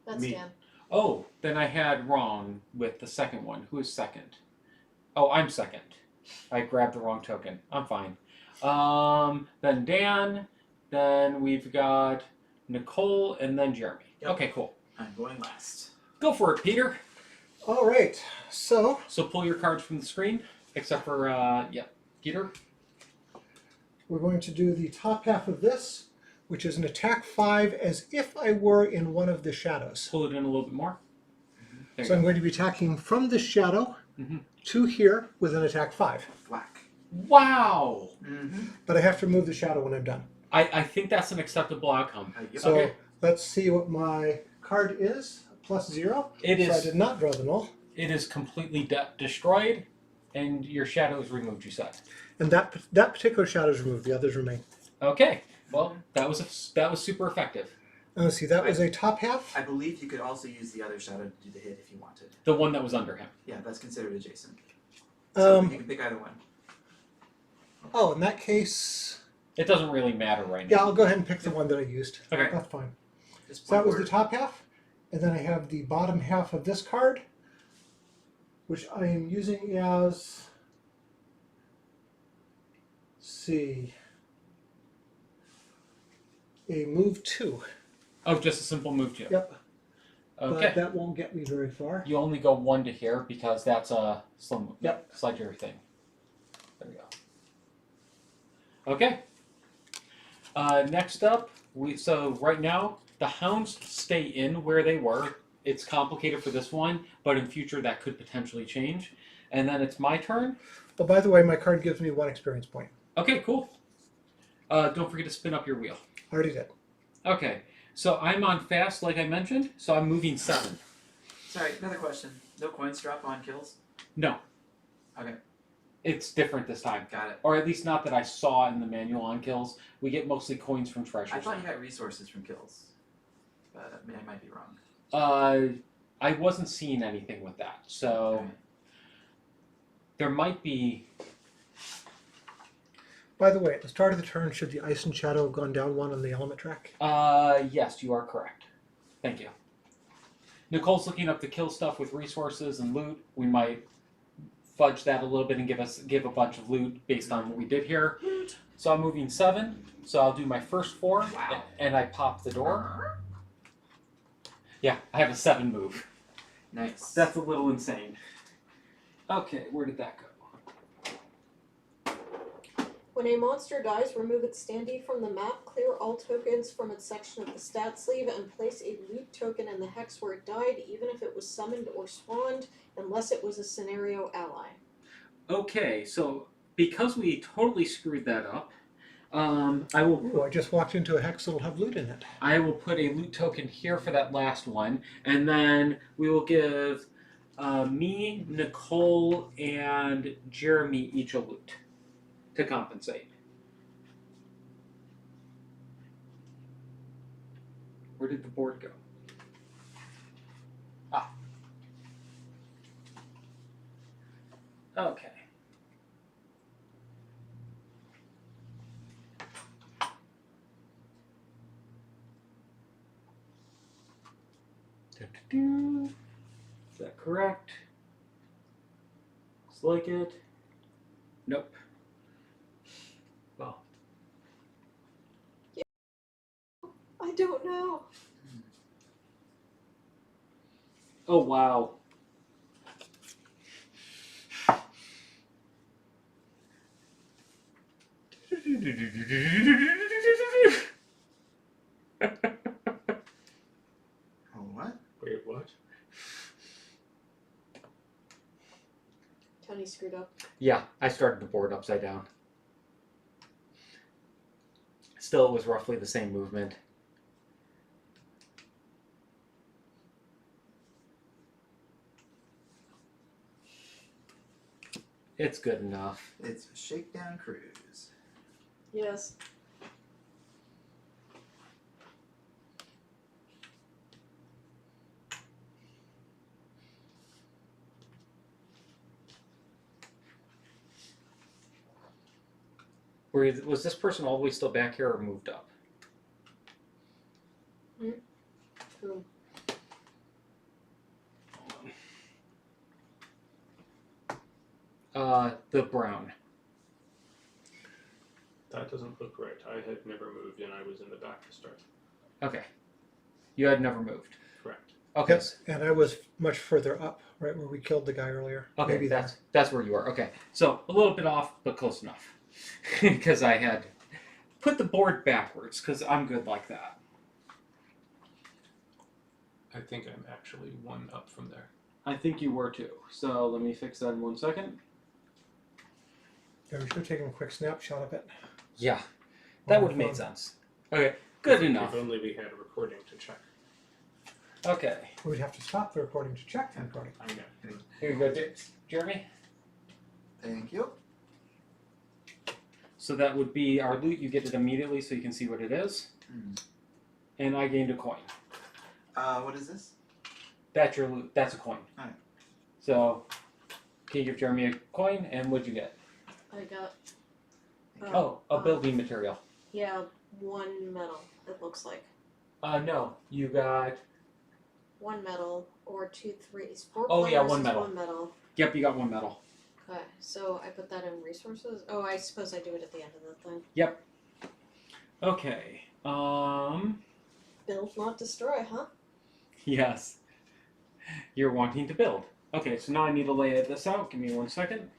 That's Me. Dan. Oh, then I had wrong with the second one. Who is second? Oh, I'm second. I grabbed the wrong token. I'm fine. Then Dan. Then we've got Nicole, and then Jeremy. Yep. Okay, cool. I'm going last. Go for it, Peter. All right, so So pull your cards from the screen, except for, Peter. we're going to do the top half of this, which is an attack 5 as if I were in one of the shadows. Pull it in a little bit more. There So you I'm go. going to be attacking from the shadow Mhm. to here with an attack 5. Whack. Wow! But I have to remove the shadow when I'm done. I think that's an acceptable outcome. Yep. So Okay. let's see what my card is. +0. It So I is. did not draw the null. It is completely destroyed, and your shadow is removed. You said. And that particular shadow is removed. The others remain. Okay. Well, that was super effective. And let's see, that was a top half. I believe you could also use the other shadow to do the hit if you wanted. The one that was under him. Yeah, that's considered adjacent. So Um, you can pick either one. Oh, in that case, It doesn't really matter right yeah, now. I'll go ahead and pick the one that I used. Okay. That's fine. Just So that was one the top half. And then I have the bottom half of this card, which I am using as, let's see, a move 2. Oh, just a simple move too. Yep. Okay. But that won't get me very far. You only go 1 to here because that's a slow move. Yep. Slide your thing. There we go. Okay. Next up, so right now the hounds stay in where they were. It's complicated for this one, but in future that could potentially change. And then it's my turn. Oh, by the way, my card gives me 1 experience point. Okay, cool. Don't forget to spin up your wheel. I already did. Okay, so I'm on fast, like I mentioned, so I'm moving 7. Sorry, another question. No coins drop on kills? No. Okay. It's different this time. Got it. Or at least not that I saw in the manual on kills. We get mostly coins from treasures. I thought you got resources from kills. But I might be wrong. I wasn't seeing anything with that. So Okay. there might be. By the way, at the start of the turn, should the ice and shadow have gone down 1 on the element track? Yes, you are correct. Thank you. Nicole's looking up the kill stuff with resources and loot. We might fudge that a little bit and give a bunch of loot based on what we did here. So I'm moving 7. So I'll do my first 4, Wow. and I pop the door. Yeah, I have a 7 move. Nice. That's a little insane. Okay, where did that go? When a monster dies, remove its standee from the map, clear all tokens from its section of the stat sleeve, and place a loot token in the hex where it died, even if it was summoned or spawned, unless it was a scenario ally. Okay, so because we totally screwed that up, I will Ooh, I just walked into a hex that'll have loot in it. put a loot token here for that last one, and then we will give me, Nicole, and Jeremy each a loot. to compensate. Where did the board go? Ah. Okay. Is that correct? Looks like it. Nope. Well. I don't know. Oh, wow. Oh, what? Wait, what? Tony screwed up. Yeah, I started the board upside down. Still, it was roughly the same movement. It's good enough. It's a shakedown cruise. Yes. Was this person all the way still back here or moved up? Who? The brown. That doesn't look right. I had never moved and I was in the back to start. Okay. You had never moved. Correct. Okay. Yes, and I was much further up, right where we killed the guy earlier. Okay, Maybe that's where you are. Okay, so a little bit off, but close enough. Because I had put the board backwards, because I'm good like that. I think I'm actually one up from there. I think you were too. So let me fix that in 1 second. Yeah, we should have taken a quick snapshot of it. Yeah, that On would the have made phone. sense. Okay, good If enough. only we had a recording to check. Okay, We'd have to stop the recording to check the recording. I know. here you go, Jeremy. Thank you. So that would be our loot. You get it immediately so you can see what it is. And I gained a coin. What is this? That's your loot. That's a coin. Alright. So, can you give Jeremy a coin? And what'd you get? I got. Oh, a building material. Yeah, 1 metal. It looks like No, you got. 1 metal or 2 threes. 4 Oh, yeah, players 1 is metal. 1 metal. Yep, you got 1 metal. Okay, so I put that in resources. Oh, I suppose I do it at the end of the thing. Yep. Okay. Build, not destroy, huh? Yes. You're wanting to build. Okay, so now I need to lay this out. Give me 1 second.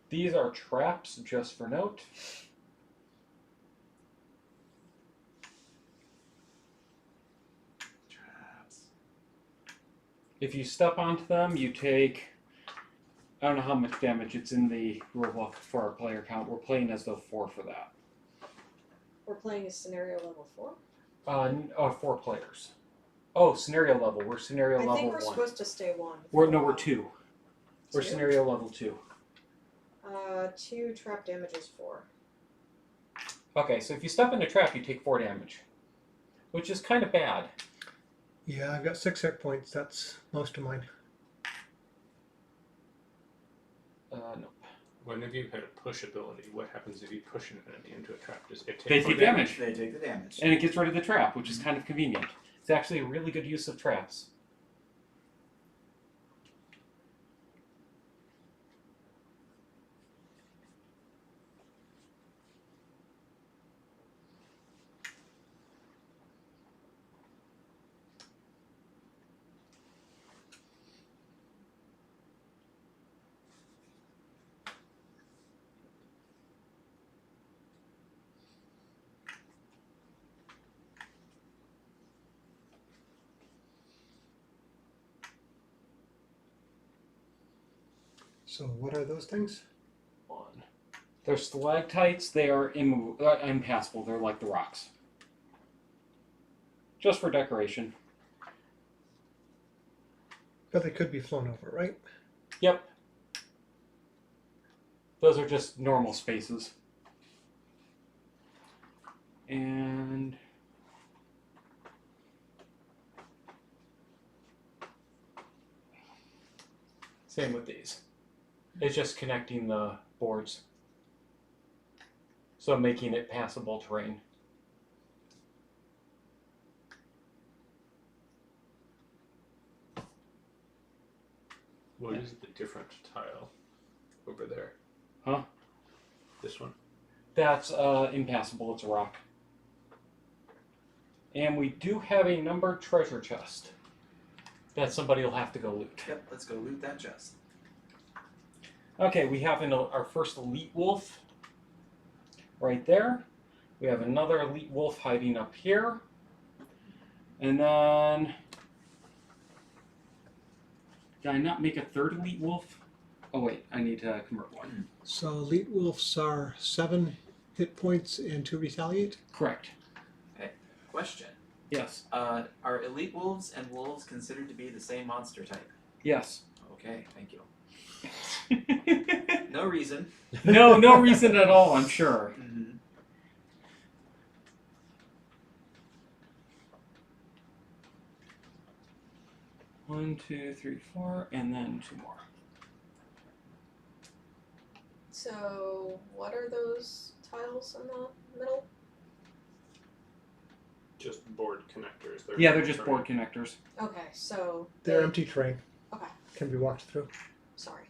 These are traps, just for note. Traps. If you step onto them, you take. I don't know how much damage it's in the rulebook for our player count. We're playing as though 4 for that. We're playing a scenario level 4. 4 players. Oh, scenario level. We're scenario I level think we're 1. supposed to stay 1. We're 2. We're 2? scenario level 2. 2 trap damage is 4. Okay, so if you step in a trap, you take 4 damage, which is kind of bad. Yeah, I've got 6 hit points. That's most of mine. Nope. When have you had a push ability? What happens if you push an enemy into a trap? Does it take They full take damage. They take the damage. And it gets rid of the trap, which is kind of convenient. It's actually a really good use of traps. So what are those things? One. They're stalactites. They are impassable. They're like the rocks. Just for decoration. But they could be flown over, right? Yep. Those are just normal spaces. And same with these. It's just connecting the boards. So making it passable terrain. What is the different tile over there? Huh? This one. That's impassable. It's a rock. And we do have a numbered treasure chest that somebody will have to go loot. Yep, let's go loot that chest. Okay, we have our first elite wolf right there. We have another elite wolf hiding up here. And then... Did I not make a third elite wolf? Oh wait, I need to convert one. So elite wolves are 7 hit points and 2 retaliate? Correct. Question. Yes. Are elite wolves and wolves considered to be the same monster type? Yes. Okay, thank you. No reason. No reason at all, I'm sure. Mm-hmm. One, two, three, four, and then 2 more. So, what are those tiles in the middle? Just board connectors. Yeah, they're just board connectors. Okay, so They're empty terrain. Okay, Can be walked through. sorry.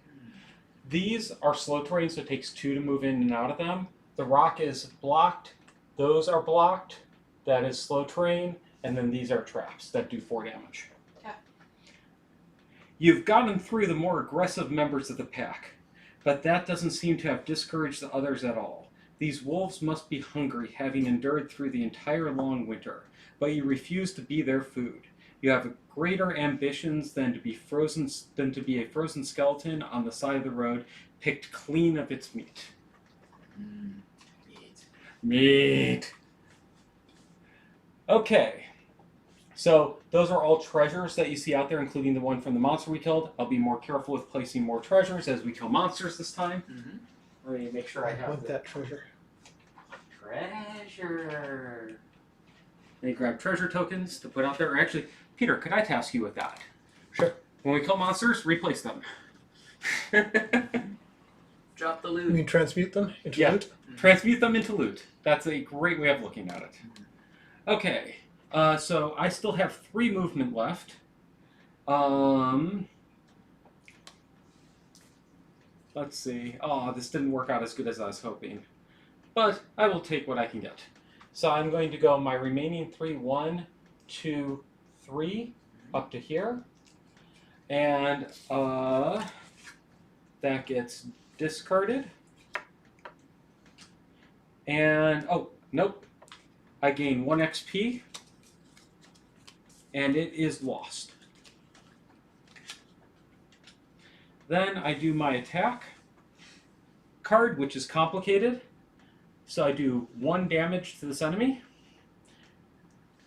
These are slow terrain, so it takes 2 to move in and out of them. The rock is blocked. Those are blocked. That is slow terrain. And then these are traps that do 4 damage. Okay. You've gotten through the more aggressive members of the pack, but that doesn't seem to have discouraged the others at all. These wolves must be hungry, having endured through the entire long winter, but you refuse to be their food. You have greater ambitions than to be a frozen skeleton on the side of the road, picked clean of its meat. Neat. Meat. Okay. So those are all treasures that you see out there, including the one from the monster we killed. I'll be more careful with placing more treasures as we kill monsters this time. Mm-hmm. Let me make sure I have Want the that treasure. treasure. They grab treasure tokens to put out there. Actually, Peter, could I task you with that? Sure. When we kill monsters, replace them. Drop the You loot. mean transmute them into Yeah. loot? Transmute them into loot. That's a great way of looking at it. Okay, so I still have 3 movement left. Let's see. Oh, this didn't work out as good as I was hoping. But I will take what I can get. So I'm going to go my remaining 3, 1, 2, 3, up to here. And that gets discarded. And, oh, nope. I gain 1 XP. And it is lost. Then I do my attack card, which is complicated. So I do 1 damage to this enemy.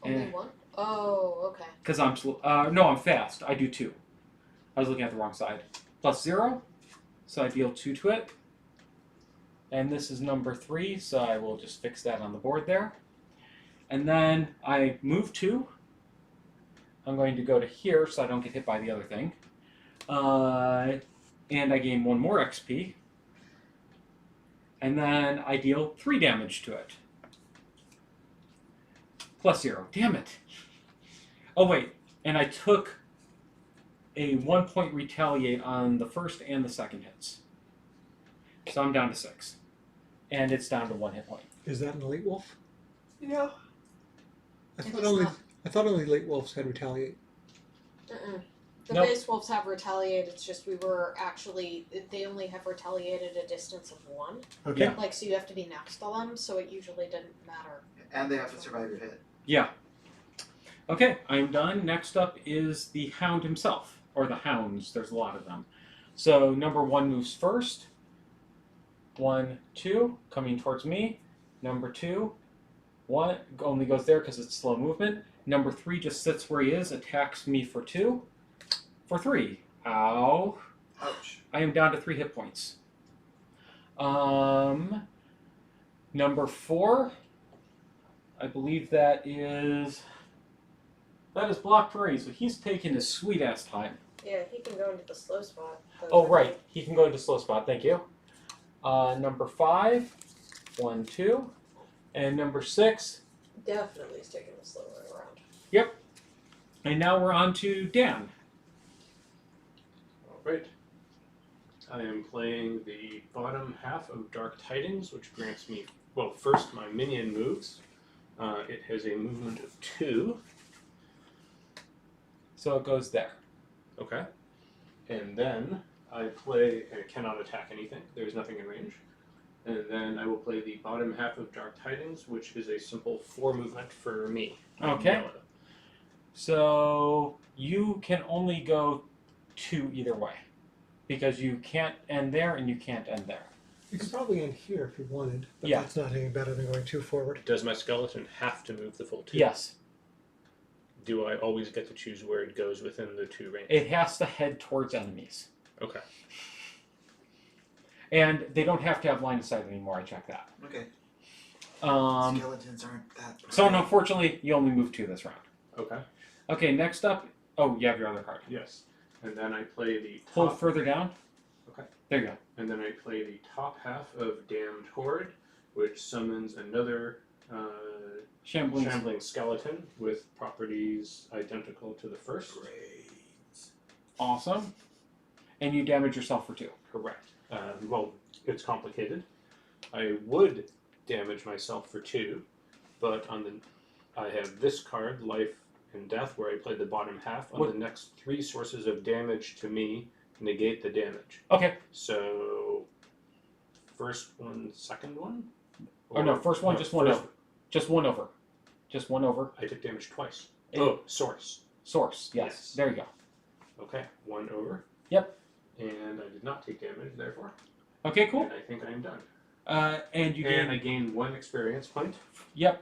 Only one? Oh, okay. Because I'm slow. No, I'm fast. I do 2. I was looking at the wrong side. Plus 0. So I deal 2 to it. And this is number 3, so I will just fix that on the board there. And then I move 2. I'm going to go to here so I don't get hit by the other thing. And I gain 1 more XP. And then I deal 3 damage to it. Plus 0. Damn it. Oh, wait. And I took a 1 point retaliate on the first and the second hits. So I'm down to 6. And it's down to 1 hit point. Is that an elite wolf? Yeah. I It thought is only not. I thought only elite wolves had retaliate. The Nope. base wolves have retaliate, it's just they only have retaliated a distance of 1. Okay. Yeah. Like, so you have to be next to them, so it usually didn't matter. And they have to survive your hit. Yeah. Okay, I'm done. Next up is the Hound himself. Or the Hounds. There's a lot of them. So number 1 moves first. 1, 2, coming towards me. Number 2, 1 only goes there because it's slow movement. Number 3 just sits where he is, attacks me for 2. For 3. Ow. Ouch. I am down to 3 hit points. Number 4, I believe that is block parade, so he's taking his sweet ass time. Yeah, he can go into the slow spot. Oh right, he can go into slow spot. Thank you. Number 5, 1, 2, and number 6. Definitely is taking the slow way around. Yep. And now we're on to Dan. Alright. I am playing the bottom half of Dark Tidings, which grants me, well, first my minion moves. It has a movement of 2. So it goes there. Okay. And then I play, and it cannot attack anything. There's nothing in range. And then I will play the bottom half of Dark Tidings, which is a simple 4 movement for me. Okay. Yellow. So you can only go 2 either way. Because you can't end there and you can't end there. You could probably end here if you wanted, but Yeah. that's not any better than going 2 forward. Does my skeleton have to move the full 2? Yes. Do I always get to choose where it goes within the 2 range? It has to head towards enemies. Okay. And they don't have to have line of sight anymore, I checked that. Okay. Um, Skeletons aren't that. so great. unfortunately, you only move 2 this round. Okay. Okay, next up. Oh, you have your other card. Yes. And then I play the Pull top. further down. Okay. There you go. And then I play the top half of Damned Horde, which summons another shambling skeleton with properties identical to the first. Great. Awesome. And you damage yourself for 2. Correct. Well, it's complicated. I would damage myself for 2, but I have this card, Life and Death, where I play the bottom half. On the next 3 sources of damage to me, negate the damage. Okay. So, first one, second one? Oh no, first one, just one first- over. Just one over. Just one over. I took damage twice. It- Oh, source. Source. Yes. Yes. There you go. Okay, 1 over. Yep. And I did not take damage, therefore. Okay, cool. And I think I am done. And you And gain. I gain 1 experience point. Yep.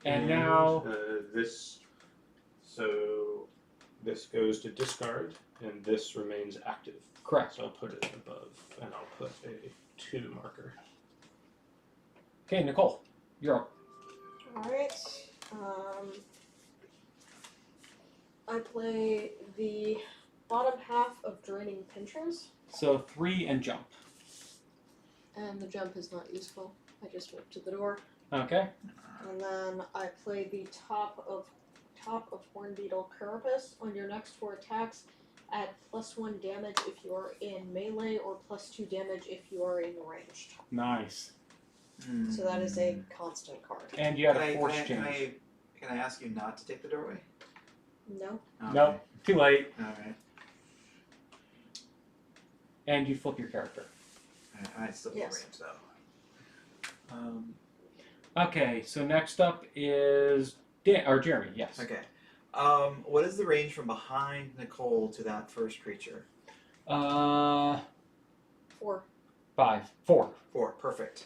And now. This goes to discard, and this remains active. Correct. So I'll put it above, and I'll put a 2 marker. Okay, Nicole, you're up. Alright. I play the bottom half of Draining Pinchers, So 3 and jump. and the jump is not useful. I just went to the door. Okay. And then I play the top of Hornbeetle Carapace. On your next 4 attacks, add +1 damage if you are in melee, or +2 damage if you are in ranged. Nice. So that is a constant card. And you had Can a I, force can, I, change. can I ask you not to take the doorway? No. Okay. No, too late. Alright. And you flip your character. I still have Yes. range though. Okay, so next up is Jeremy. Yes. Okay. What is the range from behind Nicole to that first creature? 4. 5, 4. 4. Perfect.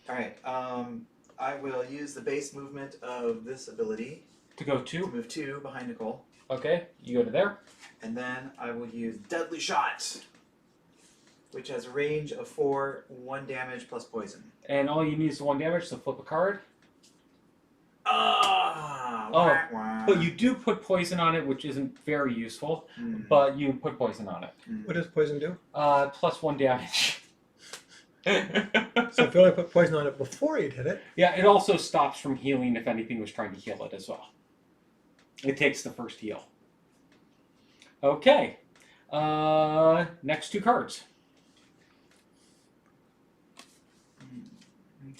Alright. I will use the base movement of this ability To go to 2. move 2 behind Nicole. Okay, you go to there. And then I will use Deadly Shot, which has a range of 4, 1 damage plus poison. And all you need is 1 damage, so flip a card. Ah! Oh, wah, wah. But you do put poison on it, which isn't very useful, Mm, but you put poison on it. mm. What does poison do? +1 damage. So if you only put poison on it before you'd hit it, Yeah, it also stops from healing if anything was trying to heal it as well. It takes the first heal. Okay. Next 2 cards.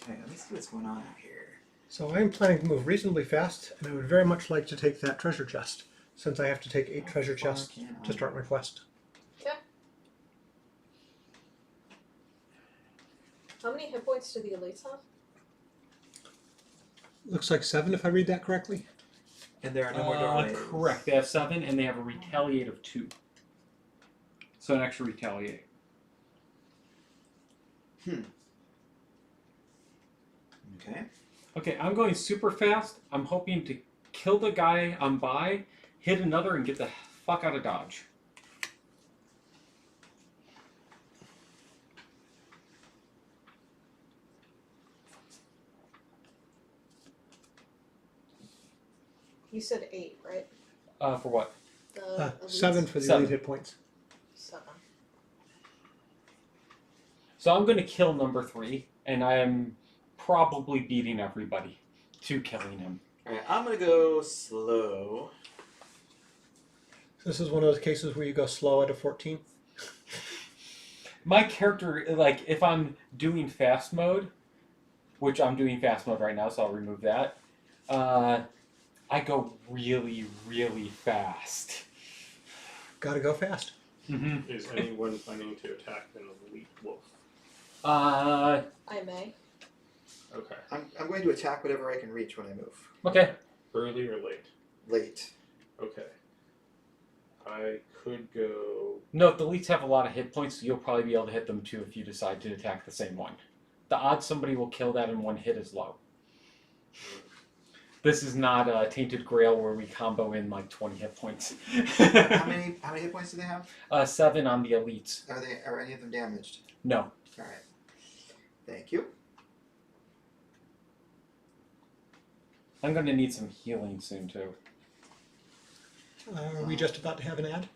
Okay, let me see what's going on out here. so I'm planning to move reasonably fast, and I would very much like to take that treasure chest, since I have to take 8 treasure chests to start my quest. How many hit points do the elites have? Looks like 7 if I read that correctly. And there are no more doorways. Correct. They have 7, and they have a retaliate of 2. So an extra retaliate. Okay. Okay, I'm going super fast. I'm hoping to kill the guy I'm by, hit another, and get the fuck out of Dodge. You said 8, right? For what? The 7 for the 7. elite hit points. 7. So I'm going to kill number 3, and I am probably beating everybody to killing him. Alright, I'm gonna go slow. This is one of those cases where you go slow at a 14. My character, like, if I'm doing fast mode, which I'm doing fast mode right now, so I'll remove that, I go really, really fast. Gotta go fast. Mm-hmm. Is anyone planning to attack an elite wolf? I may. Okay. I'm going to attack whatever I can reach when I move. Okay. Early or late? Late. Okay. I could go. No, the elites have a lot of hit points, so you'll probably be able to hit them too if you decide to attack the same one. The odds somebody will kill that in one hit is low. This is not a Tainted Grail where we combo in like 20 hit points. How many hit points do they have? 7 on the elites. Are any of them damaged? No. Alright. Thank you. I'm going to need some healing soon too. Are we just about to have an ad?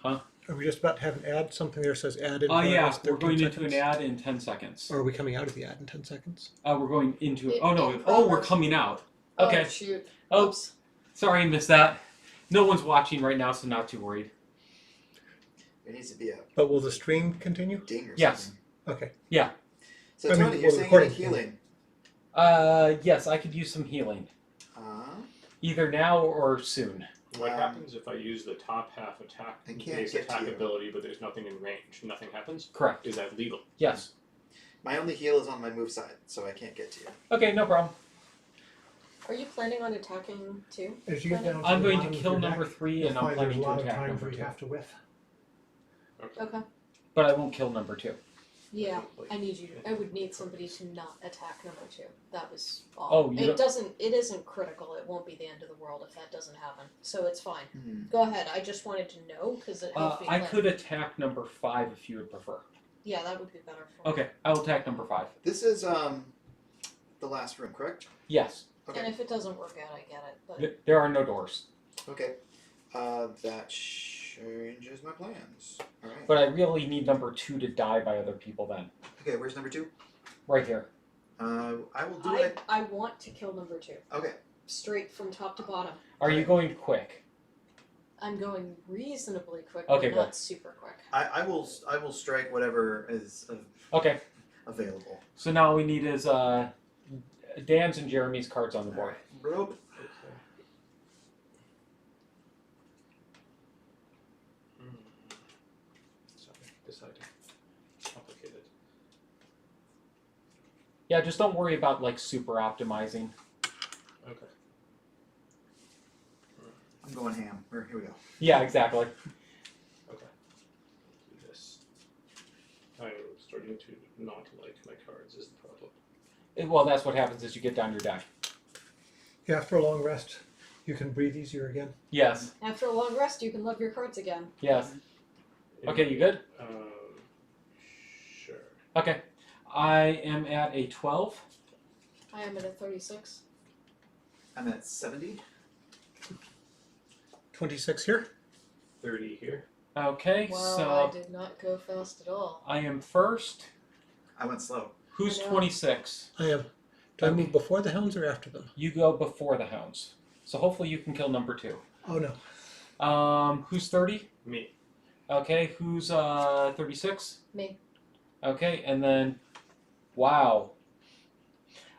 Huh? Are we just about to have an ad? Something there says ad in Oh yeah, progress, we're 13 going into seconds? an ad in 10 seconds. Or are we coming out of the ad in 10 seconds? We're going into it. In- Oh no, in oh we're progress. coming out. Okay. Oh, shoot. Oh, Oops. sorry I missed that. No one's watching right now, so not too worried. There needs to be a But will the stream continue? ding or Yes. something. Okay. So I mean, Tony, you're well, saying you need recording. healing. Yes, I could use some healing. Either now or soon. What Um, happens if I use the top half attack I can't base get to attack you. ability, but there's nothing in range? Nothing happens? Correct. Is that legal? Yes. My only heal is on my move side, so I can't get to you. Okay, no problem. Are you planning on attacking too? As you get down I'm the going to bottom of kill your number deck, 3, you'll and I'm find there's planning a to lot of attack times number where you 2. have to whiff. Okay. But I won't kill number 2. Yeah, I need you. I would need somebody to not attack number 2. That was all. Oh, you it doesn't. It isn't critical. It won't be the end of the world if that doesn't happen. So it's fine. Go ahead. I just wanted to know because it helps me I plan. could attack number 5 if you would prefer. Yeah, that would be better for me. Okay, I will attack number 5. This is the last room, correct? Yes. And Okay. if it doesn't work out, I get it. But There are no doors. Okay. That changes my plans. Alright. But I really need number 2 to die by other people then. Okay, where's number 2? Right here. I will do I it. I want to kill number 2 Okay. straight from top to bottom. Are you going quick? I'm going reasonably quick, Okay, but not super quick. I will strike whatever is Okay. available. So now all we need is Dan's and Jeremy's cards on the board. Rope. Okay. Sorry, decided. Complicated. Yeah, just don't worry about like super optimizing. Okay. I'm going ham. Here we go. Yeah, exactly. Okay. Do this. I'm starting to not like my cards is the problem. Well, that's what happens as you get down your deck. Yeah, after a long rest, you can breathe easier again. Yes. After a long rest, you can love your cards again. Yes. Okay, you good? Sure. Okay. I am at a 12. I am at a 36. I'm at 70. 26 here. 30 here. Okay, Wow, so I did not go fast at all. I am first. I went slow. Who's I know. 26? I am. Do I move before the hounds or after them? You go before the hounds. So hopefully you can kill number 2. Oh no. Who's 30? Me. Okay, who's 36? Me. Okay, and then wow.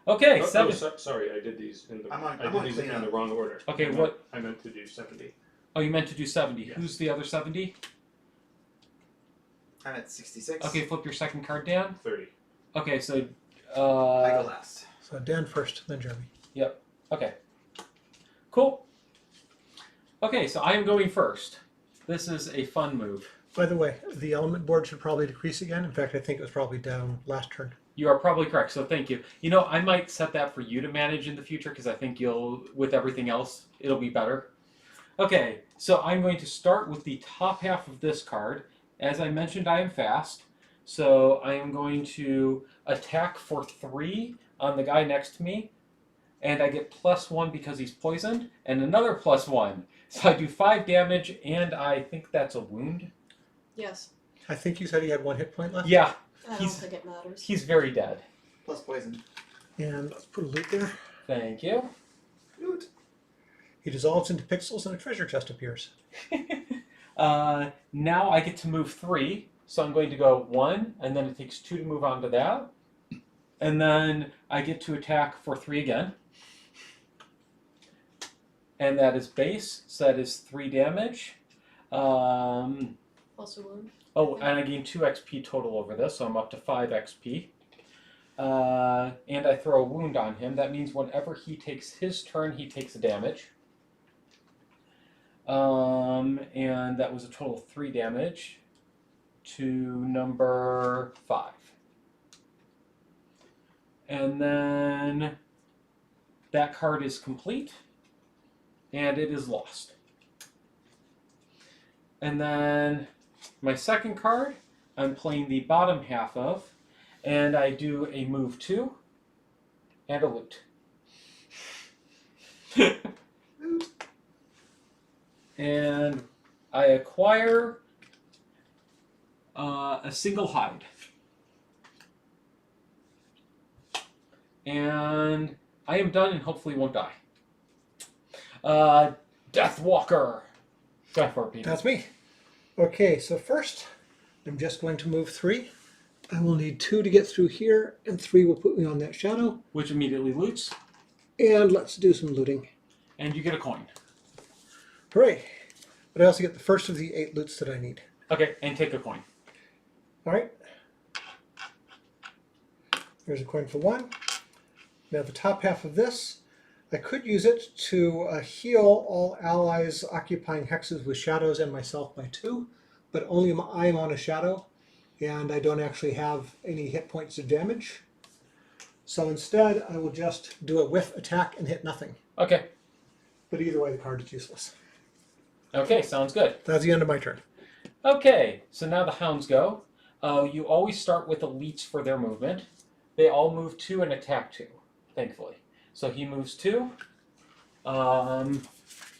Okay, Oh, 7. Sorry, I did these in the. I'm on I did these in cleanup. the wrong order. Okay, I meant- what- I meant to do 70. Oh, you meant to do 70. Yes. Who's the other 70? I'm at 66. Okay, flip your second card down. 30. Okay, so I go last. So Dan first, then Jeremy. okay. Cool. Okay, so I am going first. This is a fun move. By the way, the element board should probably decrease again. In fact, I think it was probably down last turn. You are probably correct, so thank you. You know, I might set that for you to manage in the future because I think you'll, with everything else, it'll be better. Okay, so I'm going to start with the top half of this card. As I mentioned, I am fast, so I am going to attack for 3 on the guy next to me, and I get +1 because he's poisoned, and another +1. So I do 5 damage, and I think that's a wound. Yes. I think you said he had 1 hit point left. Yeah, I don't He's- think it matters. he's very dead. Plus poison. And let's put a loot there. Thank you. Loot. He dissolves into pixels and a treasure chest appears. Now I get to move 3, so I'm going to go 1, and then it takes 2 to move on to that. And then I get to attack for 3 again. And that is base, so that is 3 damage. Also wound. Oh, and I gain 2 XP total over this, so I'm up to 5 XP. And I throw a wound on him. That means whenever he takes his turn, he takes a damage. And that was a total of 3 damage to number 5. And then that card is complete, and it is lost. And then my second card, I'm playing the bottom half of, and I do a move 2 and a loot. And I acquire a single hide. And I am done and hopefully won't die. Deathwalker. Go for it, Peter. That's me. Okay, so first, I'm just going to move 3. I will need 2 to get through here, and 3 will put me on that shadow. Which immediately loots, And let's do some looting. and you get a coin. Hooray! But I also get the first of the 8 loots that I need. Okay, and take a coin. All right. There's a coin for 1. Now the top half of this, I could use it to heal all allies occupying hexes with shadows and myself by 2, but only I am on a shadow, and I don't actually have any hit points of damage. So instead, I will just do a whiff attack and hit nothing. Okay. But either way, the card is useless. Okay, sounds good. That's the end of my turn. Okay, so now the hounds go. You always start with elites for their movement. They all move 2 and attack 2, thankfully. So he moves 2.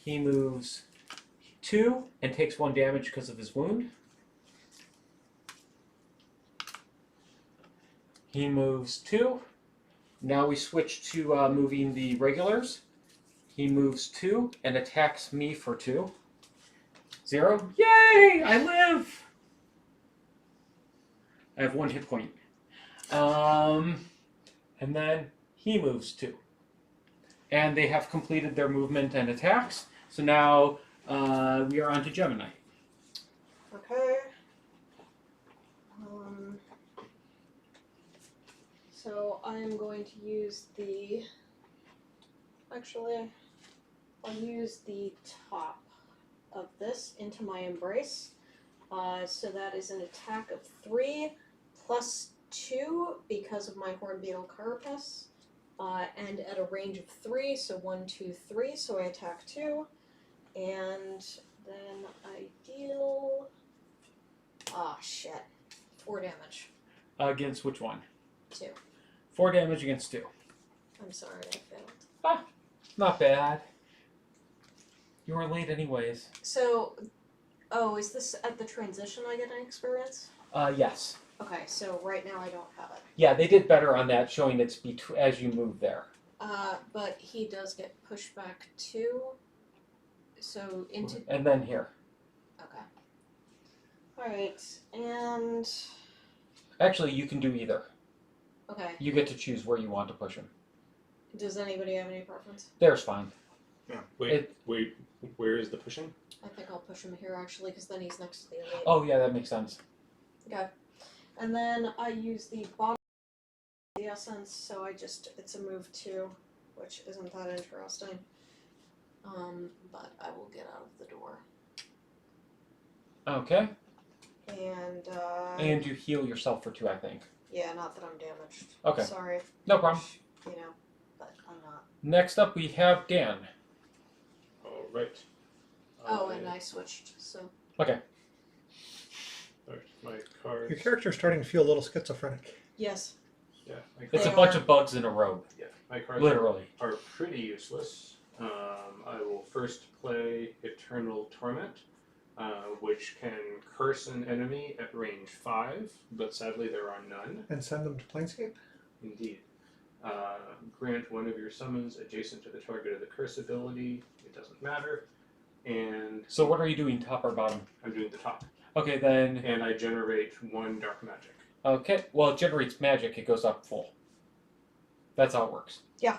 He moves 2 and takes 1 damage because of his wound. He moves 2. Now we switch to moving the regulars. He moves 2 and attacks me for 2. 0. Yay! I live! I have 1 hit point. And then he moves 2. And they have completed their movement and attacks. So now we are on to Gemini. Okay. So I'm going to use the. Actually, I'll use the top of this into my embrace. So that is an attack of 3 plus 2 because of my hornbeetle carapace. And at a range of 3, so 1, 2, 3, so I attack 2. And then I deal. Ah, shit. 4 damage. Against which one? 2. 4 damage against 2. I'm sorry, I failed. Ah, not bad. You were late anyways. So, oh, is this at the transition I get an experience? Yes. Okay, so right now I don't have it. Yeah, they did better on that, showing it's as you move there. But he does get pushed back 2. So into. And then here. Okay. Alright, and. Actually, you can do either. Okay. You get to choose where you want to push him. Does anybody have any preference? There's fine. Wait, where is the pushing? I think I'll push him here actually, because then he's next to the elite. Oh, yeah, that makes sense. Okay. And then I use the bottom of the essence, so it's a move 2, which isn't that interesting. But I will get out of the door. Okay. And You heal yourself for 2, I think. yeah, not that I'm damaged. Okay. Sorry. No problem. You know, but I'm not. Next up, we have Dan. All right. Oh, and I switched. So Okay. Alright, my cards. Your character's starting to feel a little schizophrenic. yes. Yeah, my It's cards. a bunch of bugs in a robe. Yeah, my cards Literally. are pretty useless. I will first play Eternal Torment, which can curse an enemy at range 5, but sadly there are none. And send them to Planescape? Indeed. Grant one of your summons adjacent to the target of the curse ability. It doesn't matter. And So what are you doing, top or bottom? I'm doing the top. Okay, then... And I generate 1 dark magic. Okay, well, it generates magic. It goes up full. That's how it works. Yeah.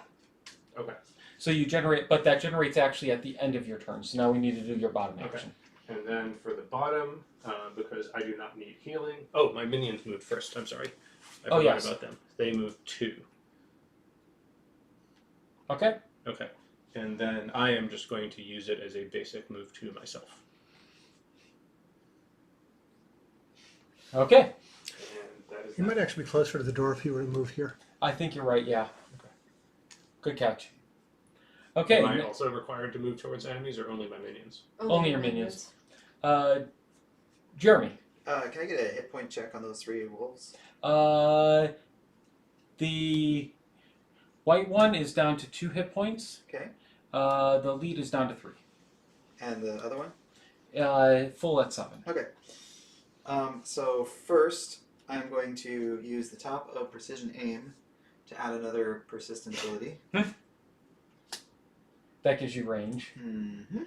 Okay. So you generate... But that generates actually at the end of your turn. So now we need to do your bottom action. And then for the bottom, because I do not need healing... Oh, my minions moved first. I'm sorry. I forgot yes. about them. They moved 2. Okay. Okay. And then I am just going to use it as a basic move 2 myself. Okay. And that is You that. might actually be closer to the door if you were to move here. I think you're right, yeah. Okay. Good catch. Okay. Am I also required to move towards enemies or only my minions? Only your minions. Jeremy. Can I get a hit point check on those 3 wolves? The white one is down to 2 hit points. Okay. The lead is down to 3. And the other one? Full at 7. Okay. So first, I'm going to use the top of Precision Aim to add another persistent ability. That gives you range. Mm-hmm.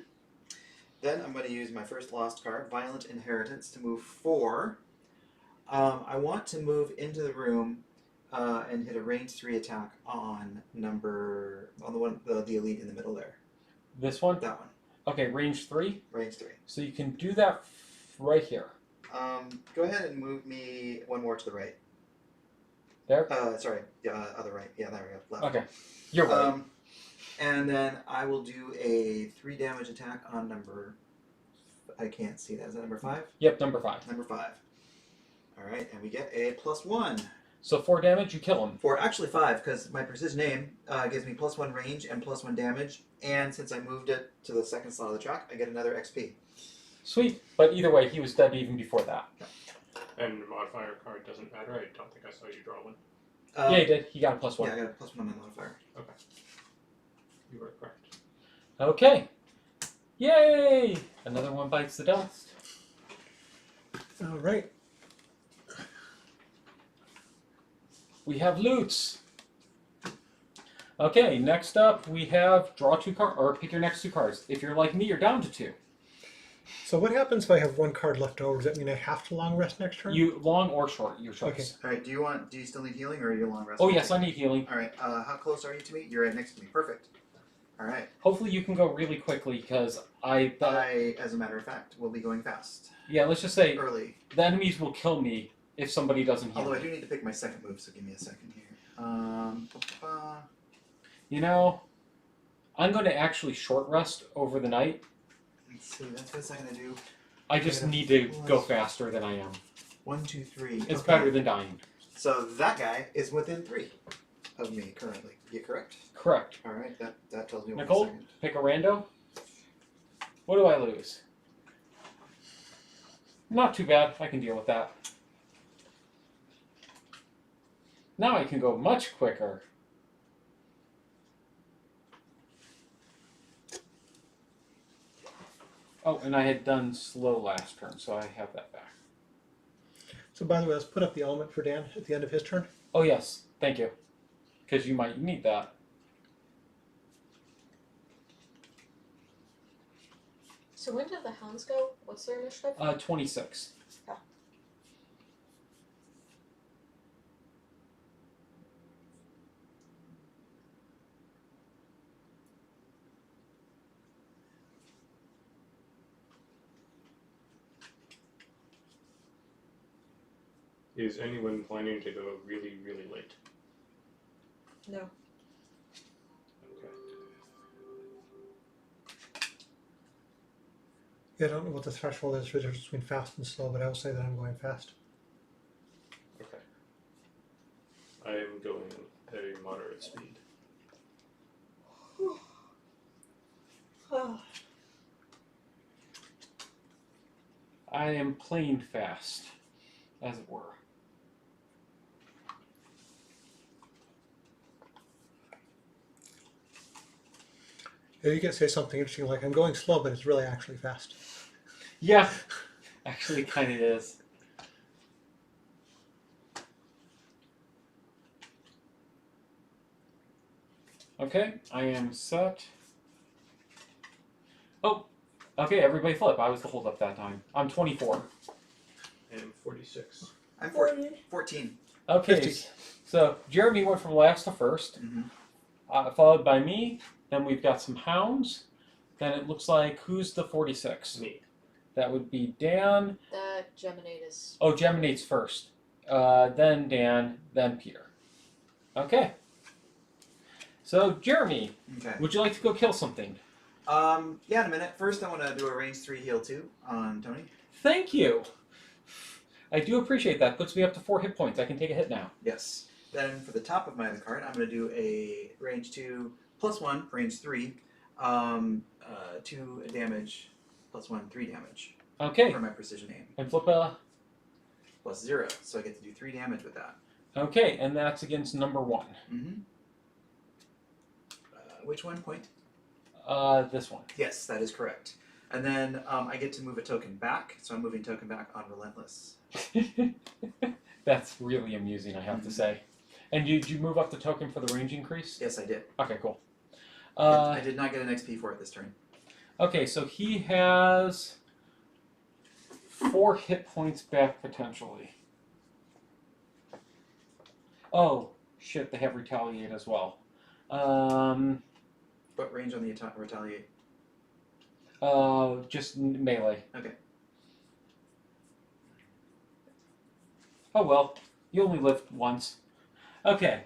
Then I'm going to use my first lost card, Violent Inheritance, to move 4. I want to move into the room and hit a range 3 attack on the elite in the middle there. This one? That one. Okay, range 3. Range 3. So you can do that right here. Go ahead and move me 1 more to the right. There? Sorry, other right. Yeah, there we go. Left. Okay. You're right. And then I will do a 3 damage attack on number... I can't see that. Is that number 5? Yep, number 5. Number 5. Alright, and we get a +1. So 4 damage, you kill him. For actually 5, because my Precision Aim gives me +1 range and +1 damage, and since I moved it to the second slot of the track, I get another XP. Sweet. But either way, he was dead even before that. And modifier card doesn't matter. I don't think I saw you draw one. Yeah, he did. He got a +1. Yeah, I got a +1 on my modifier. Okay. You are correct. Okay. Yay! Another one bites the dust. All right. We have loots. Okay, next up we have draw 2 cards, or pick your next 2 cards. If you're like me, you're down to 2. So what happens if I have 1 card left over? Does that mean I have to long rest next turn? You long or short, your choice. Alright, do you still need healing, or are you long rest? Oh yes, I need healing. Alright, how close are you to me? You're right next to me. Perfect. Alright. Hopefully you can go really quickly because I, as a matter of fact, will be going fast. yeah, let's just say Early. the enemies will kill me if somebody doesn't heal Although I me. do need to pick my second move, so give me a second here. You know, I'm going to actually short rest over the night. Let's see, that's what I'm going to do. I just need to go faster than I am. 1, 2, 3. It's Okay. better than dying. So that guy is within 3 of me currently. You correct? Correct. Alright, that tells me Nicole, 1 second. pick a rando. What do I lose? Not too bad. I can deal with that. Now I can go much quicker. Oh, and I had done slow last turn, so I have that back. So by the way, let's put up the element for Dan at the end of his turn. Oh yes, thank you. Because you might need that. So when did the hounds go? What's their initiative? 26. Yeah. Is anyone planning to go really, really late? No. Okay. Yeah, I don't know what the threshold is for the difference between fast and slow, but I will say that I'm going fast. Okay. I am going at a moderate speed. I am playing fast, as it were. Yeah, you can say something interesting like, I'm going slow, but it's really actually fast. Yeah, actually kind of is. Okay, I am set. Oh, okay, everybody flip. I was the holdup that time. I'm 24. I am 46. I'm 14. Okay, 50. so Jeremy went from last to first, followed by me. Then we've got some hounds. Then it looks like, who's the 46? Me. That would be Dan. That Geminate is. Oh, Geminate's first. Then Dan, then Peter. Okay. So, Jeremy, Okay. would you like to go kill something? Yeah, in a minute. First, I want to do a range 3 heal 2 on Tony. Thank you. I do appreciate that. Puts me up to 4 hit points. I can take a hit now. Yes. Then for the top of my other card, I'm going to do a range 2 +1, range 3, 2 damage +1, 3 damage Okay. for my precision aim. And flip a... +0, so I get to do 3 damage with that. Okay, and that's against number 1. Mm-hmm. Which one? Point? This one. Yes, that is correct. And then I get to move a token back, so I'm moving token back on Relentless. That's really amusing, I have to say. And did you move up the token for the range increase? Yes, I did. Okay, cool. I did not get an XP for it this turn. Okay, so he has 4 hit points back potentially. Oh, shit, they have retaliate as well. What range on the retaliate? Just melee. Okay. Oh well, you only live once. Okay,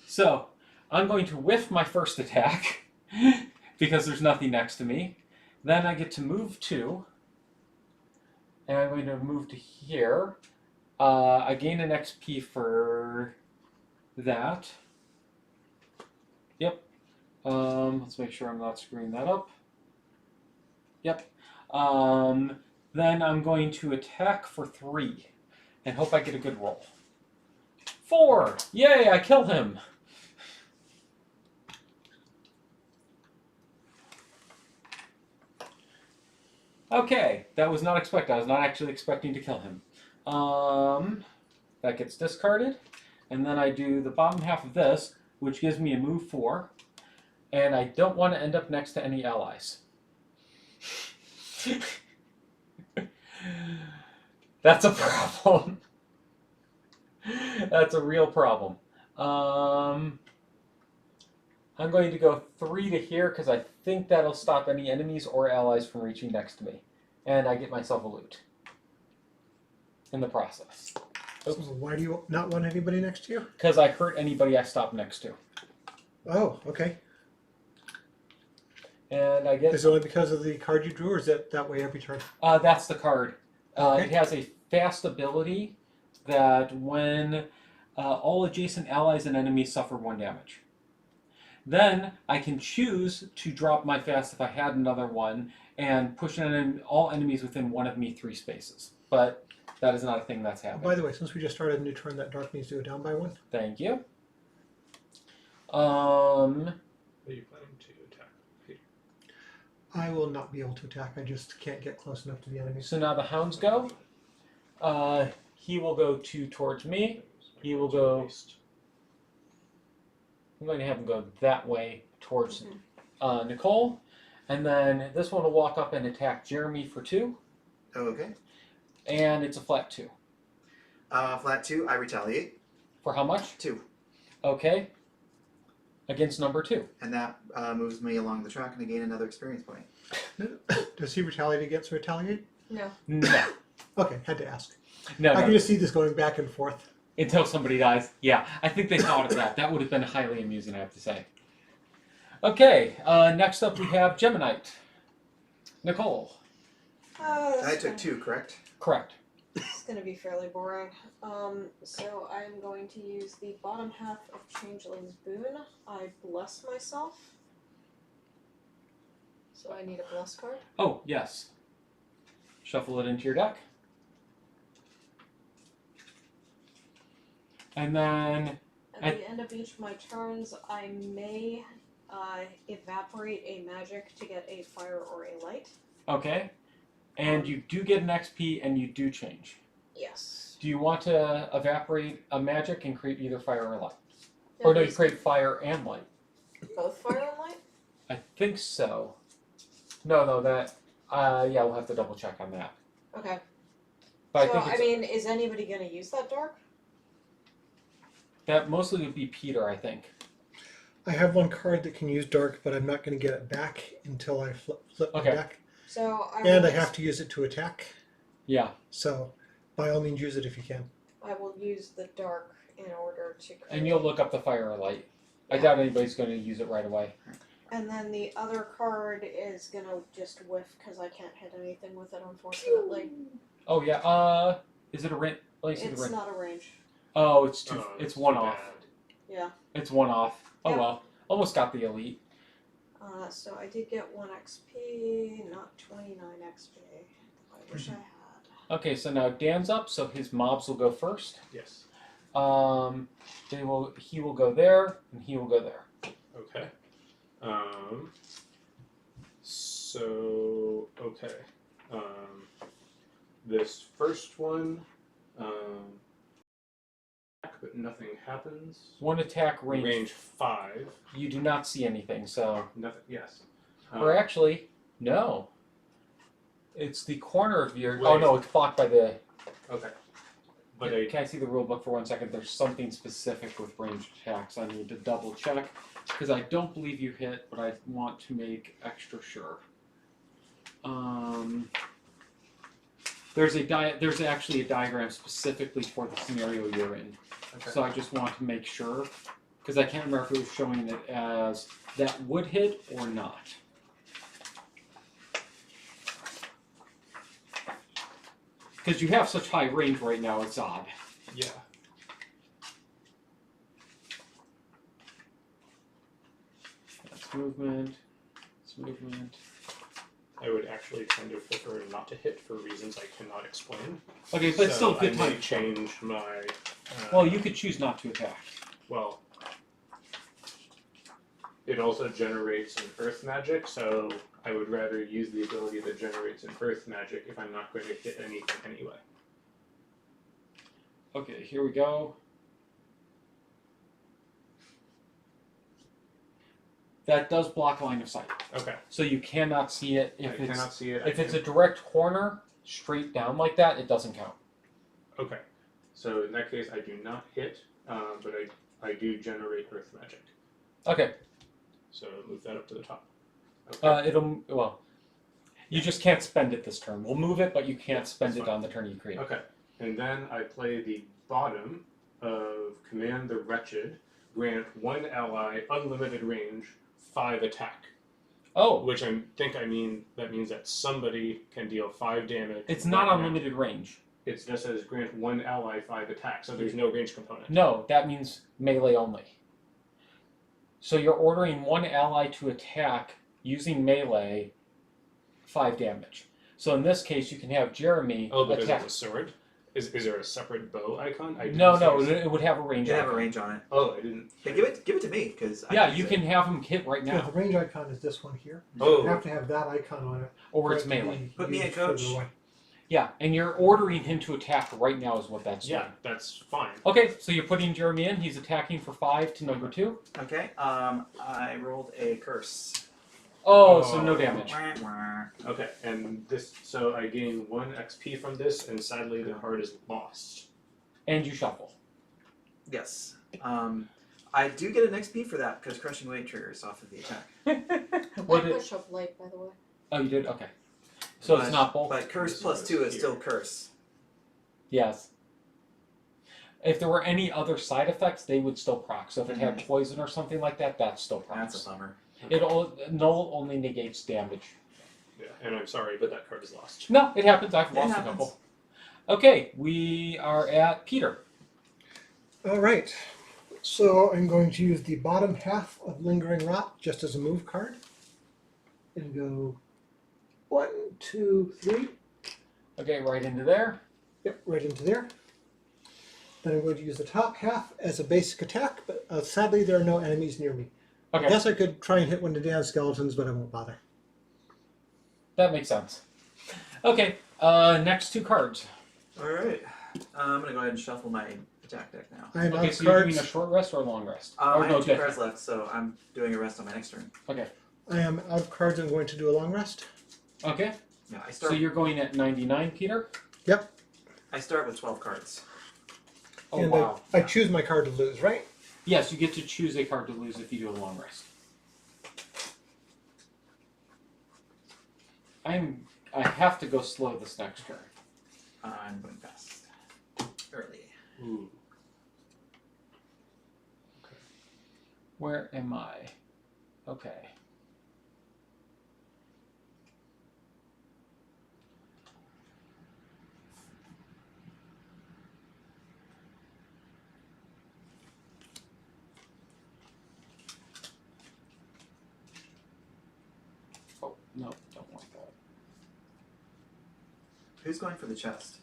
so I'm going to whiff my first attack because there's nothing next to me. Then I get to move 2, and I'm going to move to here. I gain an XP for that. Yep. Let's make sure I'm not screwing that up. Yep. Then I'm going to attack for 3 and hope I get a good roll. 4! Yay, I kill him! Okay, that was not expected. I was not actually expecting to kill him. That gets discarded. And then I do the bottom half of this, which gives me a move 4. And I don't want to end up next to any allies. That's a problem. That's a real problem. I'm going to go 3 to here because I think that'll stop any enemies or allies from reaching next to me. And I get myself a loot in the process. So why do you not want anybody next to you? Because I hurt anybody I stop next to. Oh, okay. And I get... Is it only because of the card you drew, or is that way every turn? That's the card. Okay. It has a fast ability that when all adjacent allies and enemies suffer 1 damage. Then I can choose to drop my fast if I had another one and push all enemies within 1 of me 3 spaces. But that is not a thing that's happening. By the way, since we just started a new turn, that dark needs to go down by 1. Thank you. Are you planning to attack Peter? I will not be able to attack. I just can't get close enough to the enemies. So now the hounds go. He will go towards me. He will go... I'm going to have him go that way towards Nicole. And then this one will walk up and attack Jeremy for 2. Oh, okay. And it's a flat 2. Flat 2, I retaliate. For how much? 2. Okay. Against number 2. And that moves me along the track and I gain another experience point. Does he retaliate against retaliate? No. No. Okay, had to ask. No, I no. can just see this going back and forth. Until somebody dies. Yeah, I think they thought of that. That would have been highly amusing, I have to say. Okay, next up we have Geminite. Nicole. I took 2, correct? Correct. It's gonna be fairly boring. So I'm going to use the bottom half of Changeling's Boon. I bless myself. So I need a bless card. Oh, yes. Shuffle it into your deck. And then, At the end of each of my turns, I may evaporate a magic to get a fire or a light. okay. And you do get an XP and you do change. Yes. Do you want to evaporate a magic and create either fire or light? Or no, you create fire and light. Both fire and light? I think so. No, that, yeah, we'll have to double check on that. Okay. But So, I think it's, is anybody gonna use that dark? that mostly would be Peter, I think. I have one card that can use dark, but I'm not going to get it back until I flip the Okay. deck. So And I have to use it to attack. Yeah. So, by all means, use it if you can. I will use the dark in order to create. And you'll look up the fire or light. I Yeah. doubt anybody's going to use it right away. And then the other card is gonna just whiff because I can't hit anything with it, unfortunately. Oh, yeah. Is it a range? Let me see the It's range. not a range. Oh, it's two. Oh, it's one too off. bad. Yeah. It's one off. Oh, Yeah. well. Almost got the elite. So I did get 1 XP, not 29 XP. I wish I had. Okay, so now Dan's up, so his mobs will go first. Yes. He will go there, and he will go there. Okay. So okay. This first one, but nothing happens. One attack range. Range 5. You do not see anything, so. Nothing. Yes. Or actually, no. It's the corner of your. Wait. Oh no, it's blocked by the. Okay. But I Can I see the rule book for 1 second? There's something specific with ranged attacks. I need to double check because I don't believe you hit, but I want to make extra sure. There's actually a diagram specifically for the scenario you're in. okay. So I just want to make sure because I can't remember if it was showing it as that would hit or not. Because you have such high range right now, it's odd. Yeah. That's movement. It's movement. I would actually kind of prefer not to hit for reasons I cannot explain. Okay, but it's still a good I time might to change. change my. Well, you could choose not to attack. Well, it also generates an earth magic, so I would rather use the ability that generates an earth magic if I'm not going to hit anything anyway. Okay, here we go. That does block line of sight, Okay. so you cannot see it if I it's cannot see it. if it's a direct corner straight down like that. It doesn't count. Okay. So in that case, I do not hit, but I do generate earth magic. Okay, So move that up to the top. Okay. you just can't spend it this turn. We'll move it, but you can't spend that's it fine. on the turn you create. Okay, and then I play the bottom of Command the Wretched, grant one ally unlimited range, 5 attack. Oh, Which that means that somebody can deal 5 damage. it's not right now. unlimited range. It just says grant one ally 5 attack, so there's no range component. No, that means melee only. So you're ordering one ally to attack using melee, 5 damage. So in this case, you can have Jeremy Oh, because attack. it's a sword? Is there a separate bow icon? I didn't No, see it would have a range. You can have a icon. range on it. Oh, I didn't. Yeah, give it to me because Yeah, you can have him hit right Yeah, now, the range icon is this one here. Oh, You have to have that icon on it. or for it's it to melee. be Put me in, used further coach. away. Yeah, and you're ordering him to attack right now is what that's doing. yeah, that's fine. Okay, so you're putting Jeremy in. He's attacking for 5 to number 2. Okay. I rolled a curse. Oh, so no damage. Wah, wah. Okay, and so I gain 1 XP from this, and sadly the card is lost. And you shuffle. Yes. I do get an XP for that because crushing weight triggers off of the attack. What I did, push up light, by the way. oh, you did? Okay. So it's not both? But curse This plus was 2 is here. still curse. Yes. If there were any other side effects, they would still proc. So if it had poison or something like that, that's still proc. That's a bummer. Null only negates damage. Yeah, and I'm sorry, but that card is lost. No, it happens. I've It lost a happens. couple. Okay, we are at Peter. All right. So I'm going to use the bottom half of Lingering Rot just as a move card. And go 1, 2, 3. Okay, right into there. Yep, right into there. Then I'm going to use the top half as a basic attack, but sadly there are no enemies near me. Okay, I guess I could try and hit one of Dan's skeletons, but I won't bother. that makes sense. Okay, next 2 cards. Alright. I'm gonna go ahead and shuffle my attack deck now. I am out Okay, of so you're cards. doing a short rest or a long rest? I Or no, have 2 different. cards left, so I'm doing a rest on my next turn. Okay, I am out of cards. I'm going to do a long rest. okay. Yeah, I So start. you're going at 99, Peter? I start with 12 cards. Oh, and wow. I choose my card to lose, right? Yes, you get to choose a card to lose if you do a long rest. I have to go slow this next turn. I'm going fast. Early. Ooh. Where am I? Okay. Oh, no, don't want that. Who's going for the chest?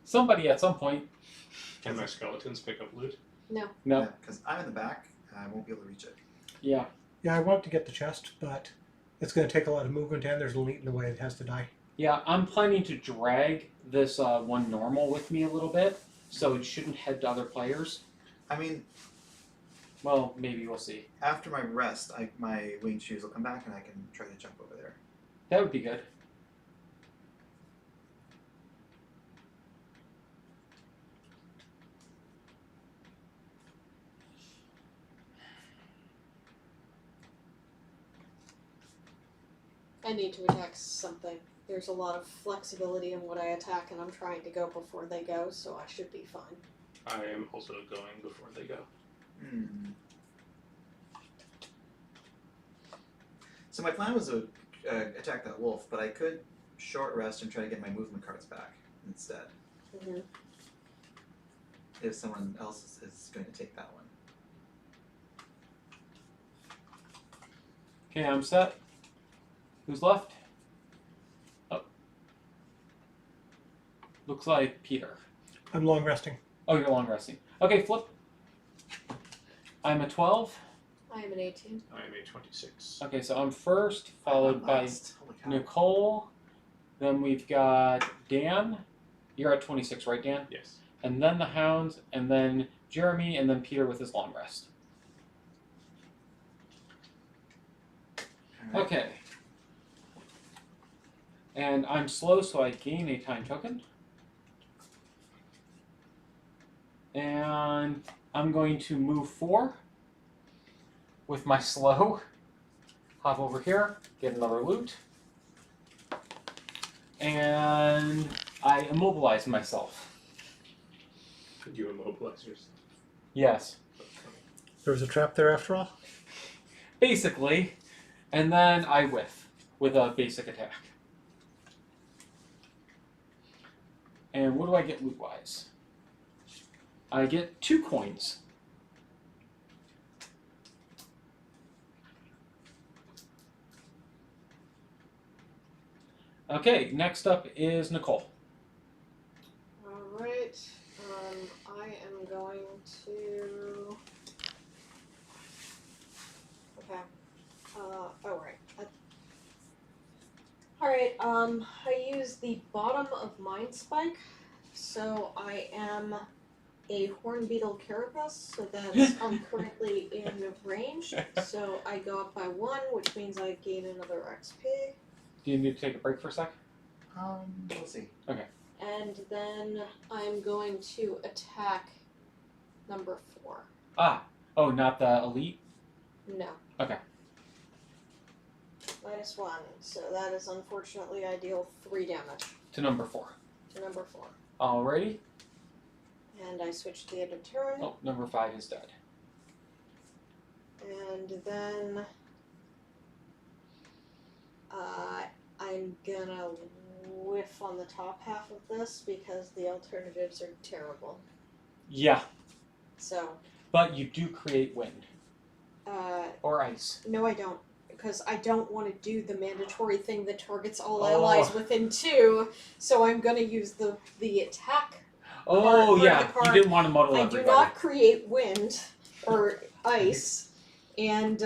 Somebody at some point. Can my skeletons pick up loot? No. Because I'm in the back, and I won't be able to reach it. Yeah. Yeah, I want to get the chest, but it's going to take a lot of movement, and there's an elite in the way that has to die. Yeah, I'm planning to drag this one normal with me a little bit, so it shouldn't head to other players. I mean, Well, maybe we'll see. after my rest, my winged shoes will come back, and I can try to jump over there. That would be good. I need to attack something. There's a lot of flexibility in what I attack, and I'm trying to go before they go, so I should be fine. I am also going before they go. Hmm. So my plan was to attack that wolf, but I could short rest and try to get my movement cards back instead. Mm-hmm. If someone else is going to take that one. Okay, I'm set. Who's left? Oh. Looks like Peter. I'm long resting. Oh, you're long resting. Okay, flip. I'm a 12. I am an 18. I am a 26. Okay, so I'm first, followed I'm by last. Holy cow. Nicole. Then we've got Dan. You're at 26, right, Dan? Yes. And then the Hounds, and then Jeremy, and then Peter with his long rest. Alright. Okay. And I'm slow, so I gain a time token. And I'm going to move 4 with my slow. Hop over here, get another loot. And I immobilize myself. Could you immobilize yourself? Yes. There was a trap there after all? Basically. And then I whiff with a basic attack. And what do I get loot-wise? I get 2 coins. Okay, next up is Nicole. Alright. I am going to... Okay. Alright. Alright, I use the bottom of Mind Spike, so I am a Horn Beetle Carapace, so that's I'm currently in range, so I go up by 1, which means I gain another XP, Do you need to take a break for a sec? We'll see. and then I'm going to attack number 4. Ah. Oh, not the elite? No. Okay. -1, so that is unfortunately I deal 3 damage To number 4. to number 4. Alrighty. And I switch to the end of turn, Oh, number 5 is dead. and then I'm gonna whiff on the top half of this because the alternatives are terrible. Yeah, So, but you do create wind or ice. no, I don't. Because I don't want to do the mandatory thing that targets all Oh. allies within 2, so I'm gonna use the attack. Oh part of yeah, the card. you didn't want to muddle I everybody. do not create wind or ice, and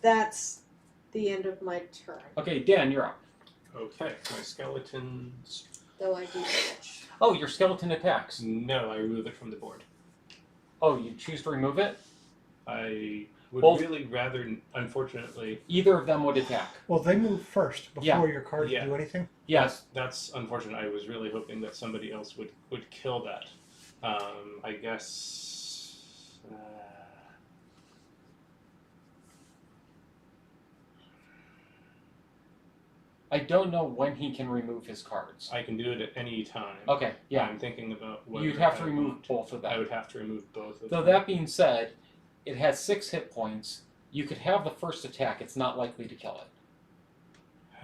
that's the end of my turn. Okay, Dan, you're up. Okay, my skeletons. Though I do damage. Oh, your skeleton attacks. No, I remove it from the board. Oh, you choose to remove it? I would Both- really rather, unfortunately. Either of them would attack. Well, they move first before Yeah. your cards Yeah. do anything. Yes. That's unfortunate. I was really hoping that somebody else would kill that. I guess. I don't know when he can remove his cards. I can do it at any time. Okay, yeah. I'm thinking about whether You'd have to I remove want- both of I them. would have to remove both of Though them. that being said, it has 6 hit points. You could have the first attack. It's not likely to kill it.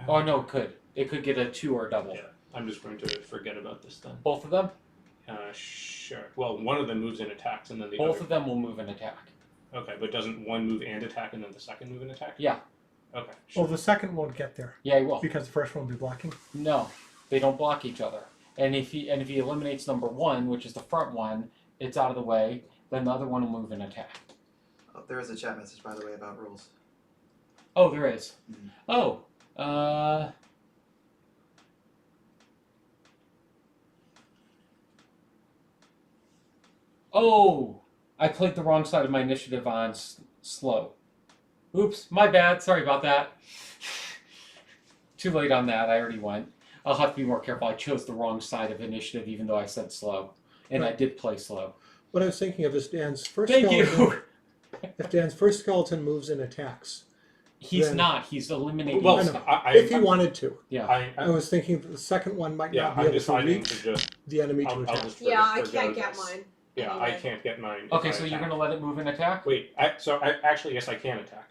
Oh no, it could. It could get a 2 or a double. Yeah, I'm just going to forget about this then. Both of them? Sure. Well, one of them moves and attacks, and then the Both other. of them will move and attack. Okay, but doesn't one move and attack, and then the second move and attack? Yeah. Okay. Well, Sure. the second won't get there Yeah, he will. because the first one will be blocking. No, they don't block each other. And if he eliminates number 1, which is the front one, it's out of the way. Then the other one will move and attack. Oh, there is a chat message, by the way, about rules. Oh, there is. Mhm. Oh, oh, I played the wrong side of my initiative on slow. Oops, my bad. Sorry about that. Too late on that. I already went. I'll have to be more careful. I chose the wrong side of initiative, even though I said slow, and I did play slow. What I was thinking of is Dan's first Thank skeleton. you. If Dan's first skeleton moves and attacks, He's Then- not. He's eliminating. Well, I know. I, if he wanted to, Yeah. I was thinking that the second one might yeah, not be I'm able to deciding reach to just. the enemy to I'll attack. just Yeah, I forget can't get this. mine. Yeah, I anyway. can't get mine. if Okay, I so you're attack. gonna let it move and attack? Wait, actually, yes, I can attack.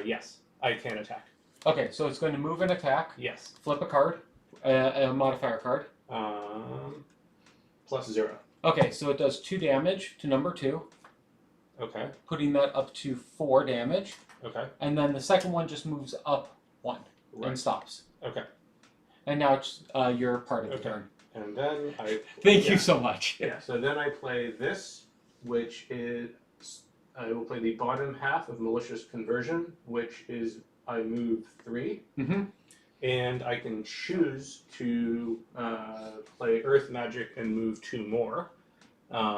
Yes, I can attack. Okay, so it's going to move and attack. Yes. Flip a card, a modifier card. +0. Okay, so it does 2 damage to number 2, Okay. putting that up to 4 damage, Okay. and then the second one just moves up 1 and Right. stops. Okay. And now it's your part of the Okay. turn. And then I. Thank you yeah. so much. Yeah. So then I play this, which is I will play the bottom half of Malicious Conversion, which is I move 3. Mm-hmm. And I can choose to play Earth Magic and move 2 more.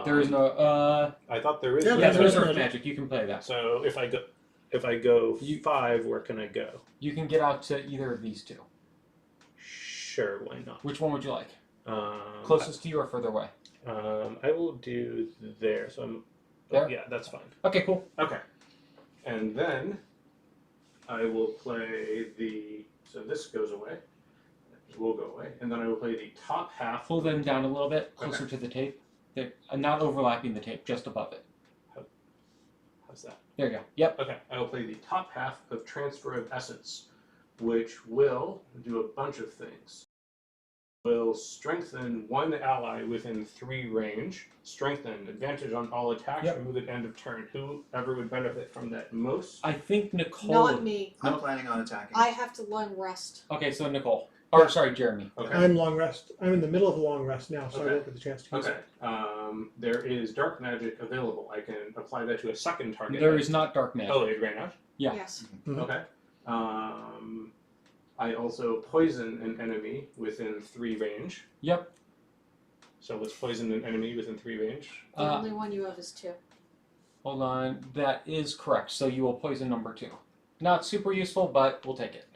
There is no. I thought there is. Yeah, Yeah, there's there's Earth Earth Magic. Magic. You can play that. So if I go You- 5, where can I go? You can get out to either of these 2. Sure, why not? Which one would you like? Um, Closest to you or further away? I will do there. So I'm. There? Yeah, that's fine. Okay, cool. Okay. And then I will play the. So this goes away. It will go away. And then I will play the top half. Pull them down a little bit, closer to the tape. They're not overlapping the tape, just above it. How's that? There you go. Yep. Okay. I will play the top half of Transfer of Essence, which will do a bunch of things. Will strengthen one ally within 3 range. Strengthen advantage on all attacks. Yep. Remove at end of turn. Whoever would benefit from that most? I think Nicole. Not me. I'm Nope. planning on attacking. I have to long rest. Okay, so Nicole. Or sorry, Jeremy. Okay. I'm long rest. I'm in the middle of a long rest now, so Okay. I won't get the chance to use Okay. it. There is dark magic available. I can apply that to a second target. There is not dark magic. Oh, it ran out. Yeah. Yes. Mhm. Okay. I also poison an enemy within 3 range. Yep. So let's poison an enemy within 3 range. The only one you have is 2. Hold on. That is correct. So you will poison number 2. Not super useful, but we'll take it.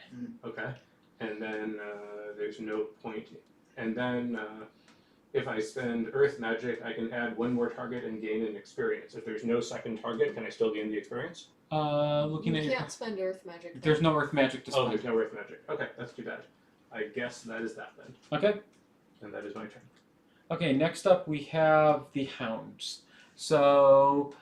Okay. And then there's no point. And then if I spend Earth Magic, I can add 1 more target and gain an experience. If there's no second target, can I still gain the experience? Looking You at your. can't spend Earth Magic. There's no Earth Magic to Oh, spend. there's no Earth Magic. Okay, that's too bad. I guess that is that then. Okay. And that is my turn. Okay, next up we have the Hounds. So,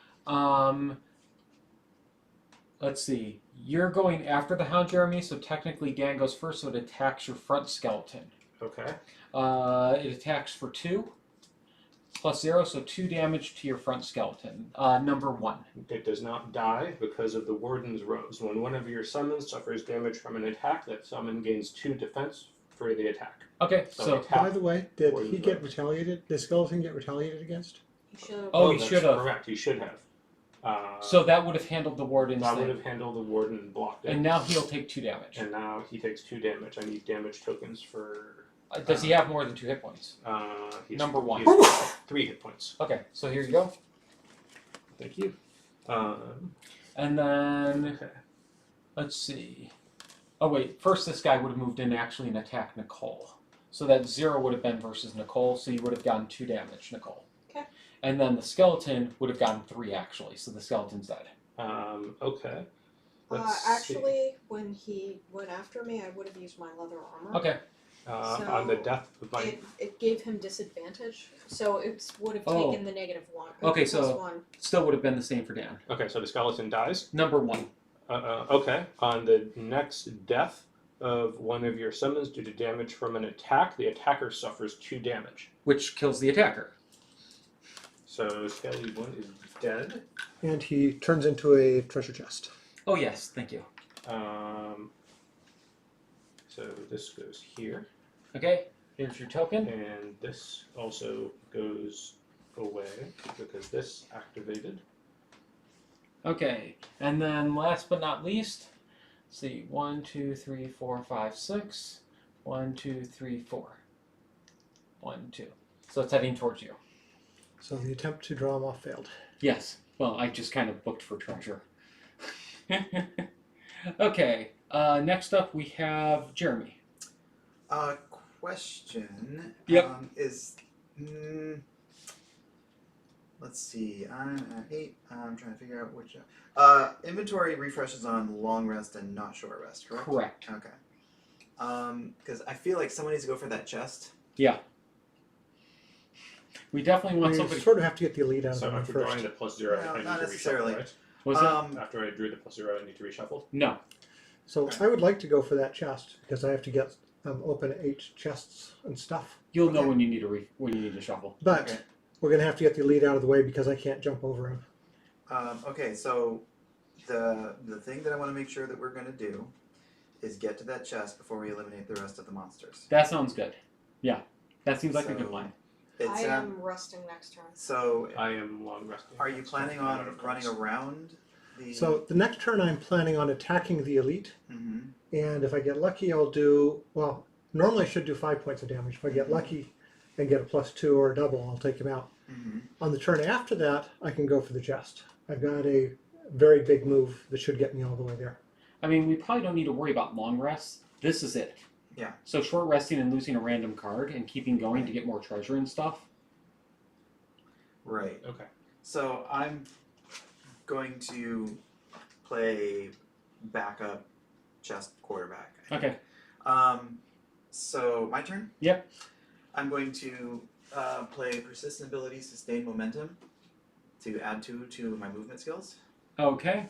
let's see. You're going after the Hound, Jeremy, so technically Dan goes first, so it attacks your front skeleton. Okay. It attacks for 2, plus 0, so 2 damage to your front skeleton. Number 1. It does not die because of the Warden's Rose. When one of your summons suffers damage from an attack, that summon gains 2 defense for the attack. Okay, so attack. By the way, did Or he the get rose. retaliated? Did Skeleton get retaliated against? You should have. Oh, he that's should have. Correct, he should have. So that would have handled the Warden's that would thing. have handled the Warden and blocked it. And now he'll take 2 damage. And now he takes 2 damage. I need damage tokens for. Does he have more than 2 hit points? He's, Number 1. He has 3 hit points. Okay, so here you go. Thank you. And then, Okay. let's see. Oh wait, first this guy would have moved in actually and attacked Nicole. So that 0 would have been versus Nicole, so you would have gotten 2 damage, Nicole. Okay. And then the skeleton would have gotten 3 actually, so the skeleton's dead. Okay. Let's see. Actually, when he went after me, I would have used my leather armor. Okay. On the death of my. It gave him disadvantage, so it would have Oh. taken the -1. Okay, plus so- 1. Still would have been the same for Dan. Okay, so the skeleton dies. Number 1. Okay. On the next death of one of your summons due to damage from an attack, the attacker suffers 2 damage. Which kills the attacker. So Skelly 1 is dead. And he turns into a treasure chest. Oh yes, thank you. So this goes here, Okay, here's your token. and this also goes away because this activated. Okay, and then last but not least, let's see, 1, 2, 3, 4, 5, 6. 1, 2, 3, 4. 1, 2. So it's heading towards you. So the attempt to draw him off failed. Yes. Well, I just kind of booked for treasure. Okay. Next up we have Jeremy. Question. Yep. Let's see. I'm at 8. I'm trying to figure out which. Inventory refreshes on long rest and not short rest, correct? Correct. Okay. Because I feel like someone needs to go for that chest. Yeah. We definitely want You somebody. sort of have to get the elite out of So him after first. drawing the +0, No, I need not to necessarily. reshuffle, right? Was it? After I drew the +0, I need to reshuffle. No. So I would like to go for that chest because I have to get open 8 chests and stuff. You'll know Okay. when you need to when you need to shuffle. But Okay. we're going to have to get the elite out of the way because I can't jump over him. Okay, so the thing that I want to make sure that we're going to do is get to that chest before we eliminate the rest of the monsters. That sounds good. Yeah. That seems like a good So- plan. It's I am resting next turn. so. I am long resting. Are you planning I'm out on of running cards. around the? So the next turn I'm planning on attacking the elite. hmm And if I get lucky, I'll do, well, normally I should do 5 points of damage. If I get lucky and get a +2 or a double, I'll take him out. hmm On the turn after that, I can go for the chest. I've got a very big move that should get me all the way there. I mean, we probably don't need to worry about long rests. This is it. Yeah. So short resting and losing a random card and keeping going to get more treasure and stuff. Right. Okay. So I'm going to play backup chest quarterback. I think. Okay. So my turn? Yep. I'm going to play persistent ability, sustain momentum to add 2 to my movement skills. Okay.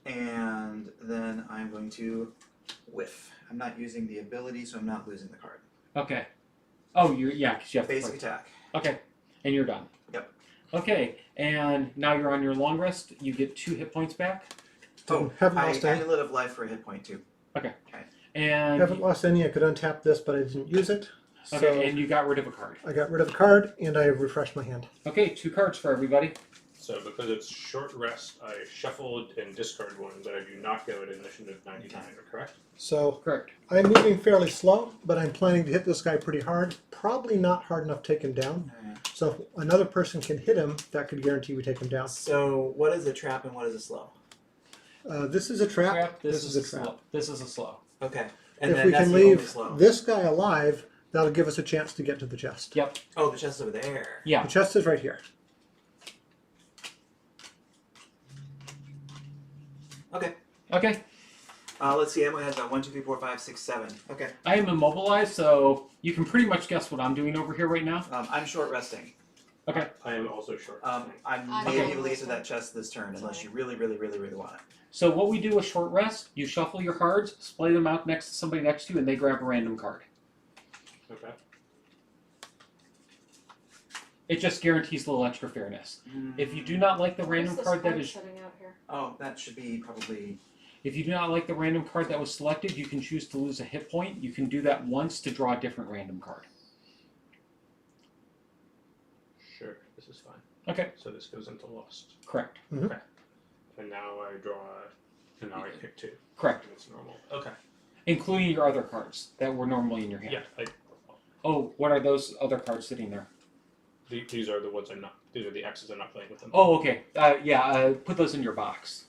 And then I'm going to whiff. I'm not using the ability, so I'm not losing the card. Okay. Oh, yeah, because you have Basic to attack. play. Okay. And you're done. Yep. Okay. And now you're on your long rest. You get 2 hit points back. Haven't I lost any. amulet of life for a hit point too. And Haven't lost any. I could untap this, but I didn't use it. So okay, and you got rid of a card. I got rid of a card and I refreshed my hand. Okay, 2 cards for everybody. So because it's short rest, I shuffled and discard 1, but I do not go at initiative 99, correct? So Correct. I'm moving fairly slow, but I'm planning to hit this guy pretty hard. Probably not hard enough to take him down. So if another person can hit him, that could guarantee we take him down. So what is a trap and what is a slow? This is a trap. This is is a trap. slow. This is a slow. Okay. And If then we that's can the only leave slow. this guy alive, that'll give us a chance to get to the chest. Yep. Oh, the chest over there. Yeah. The chest is right here. Okay. Okay. Let's see. Emily has 1, 2, 3, 4, 5, 6, 7. Okay. I am immobilized, so you can pretty much guess what I'm doing over here right now. I'm short resting. Okay. I am also short. I I'm may be on able to get this to one. that chest this turn unless Sorry. you really, really, really, really want it. So what we do with short rest, you shuffle your cards, splay them out next to somebody next to you, and they grab a random card. Okay. It just guarantees a little extra fairness. If you do not like the What random is this card that is, sitting out here? Oh, that should be probably. if you do not like the random card that was selected, you can choose to lose a hit point. You can do that once to draw a different random card. Sure. This is fine. Okay, So this goes into lost. correct. And now I draw. And now I pick 2. Correct. And it's normal. Okay. Including your other cards that were normally in your hand. Yeah. Oh, what are those other cards sitting there? These are the ones I'm not. These are the X's I'm not playing with them. Oh, okay. Put those in your box.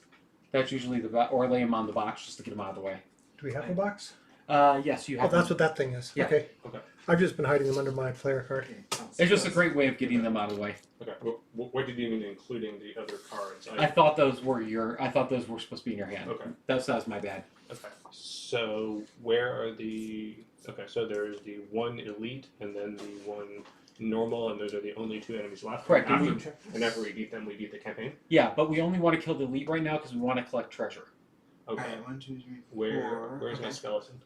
That's usually or lay them on the box just to get them out of the way. Do we have a box? Yes, you Oh, have that's them. what that thing is. Yeah. Okay. Okay. I've just been hiding them under my player card. Okay. It's just a great way of getting them out of the way. Okay. What did you mean including the other cards? I thought those were supposed to be in your hand. Okay. That was my bad. Okay. So where are the? Okay. So there's the 1 elite and then the 1 normal, and those are the only 2 enemies left. Correct, And and after we beat them, we beat the campaign. Yeah, but we only want to kill the elite right now because we want to collect treasure. Okay. Alright, 1, 2, 3, 4. Where's my Okay. skeleton?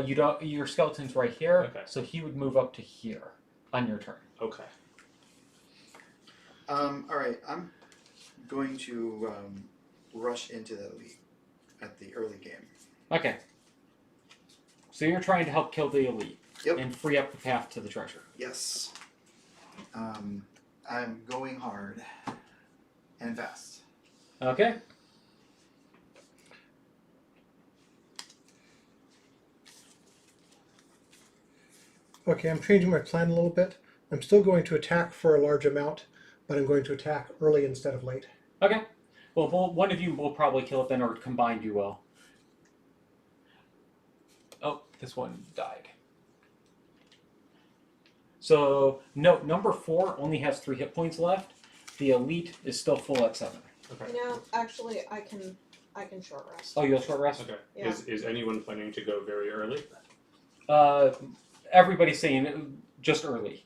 You don't. Your skeleton's right here. Okay. So he would move up to here on your turn. Okay. Alright, I'm going to rush into the elite at the early game. Okay. So you're trying to help kill the elite. Yep. And free up the path to the treasure. Yes. I'm going hard and fast. Okay. Okay, I'm changing my plan a little bit. I'm still going to attack for a large amount, but I'm going to attack early instead of late. Okay. Well, one of you will probably kill it then, or combined you will. Oh, this one died. So, no, number 4 only has 3 hit points left. The elite is still full at 7. Okay. You know, actually, I can short rest. Oh, you'll short rest? Okay. Yeah. Is anyone planning to go very early? Everybody's saying just early.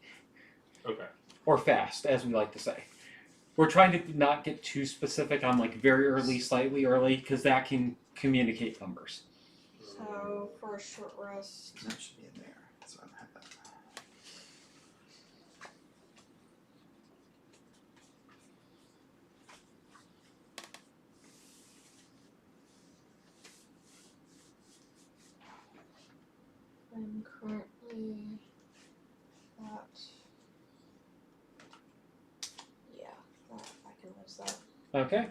Okay. Or fast, as we like to say. We're trying to not get too specific on like very early, slightly early, because that can communicate numbers. So for a short rest, That should be in there. So I don't have that. I'm currently at. Yeah, I can lose that. Okay.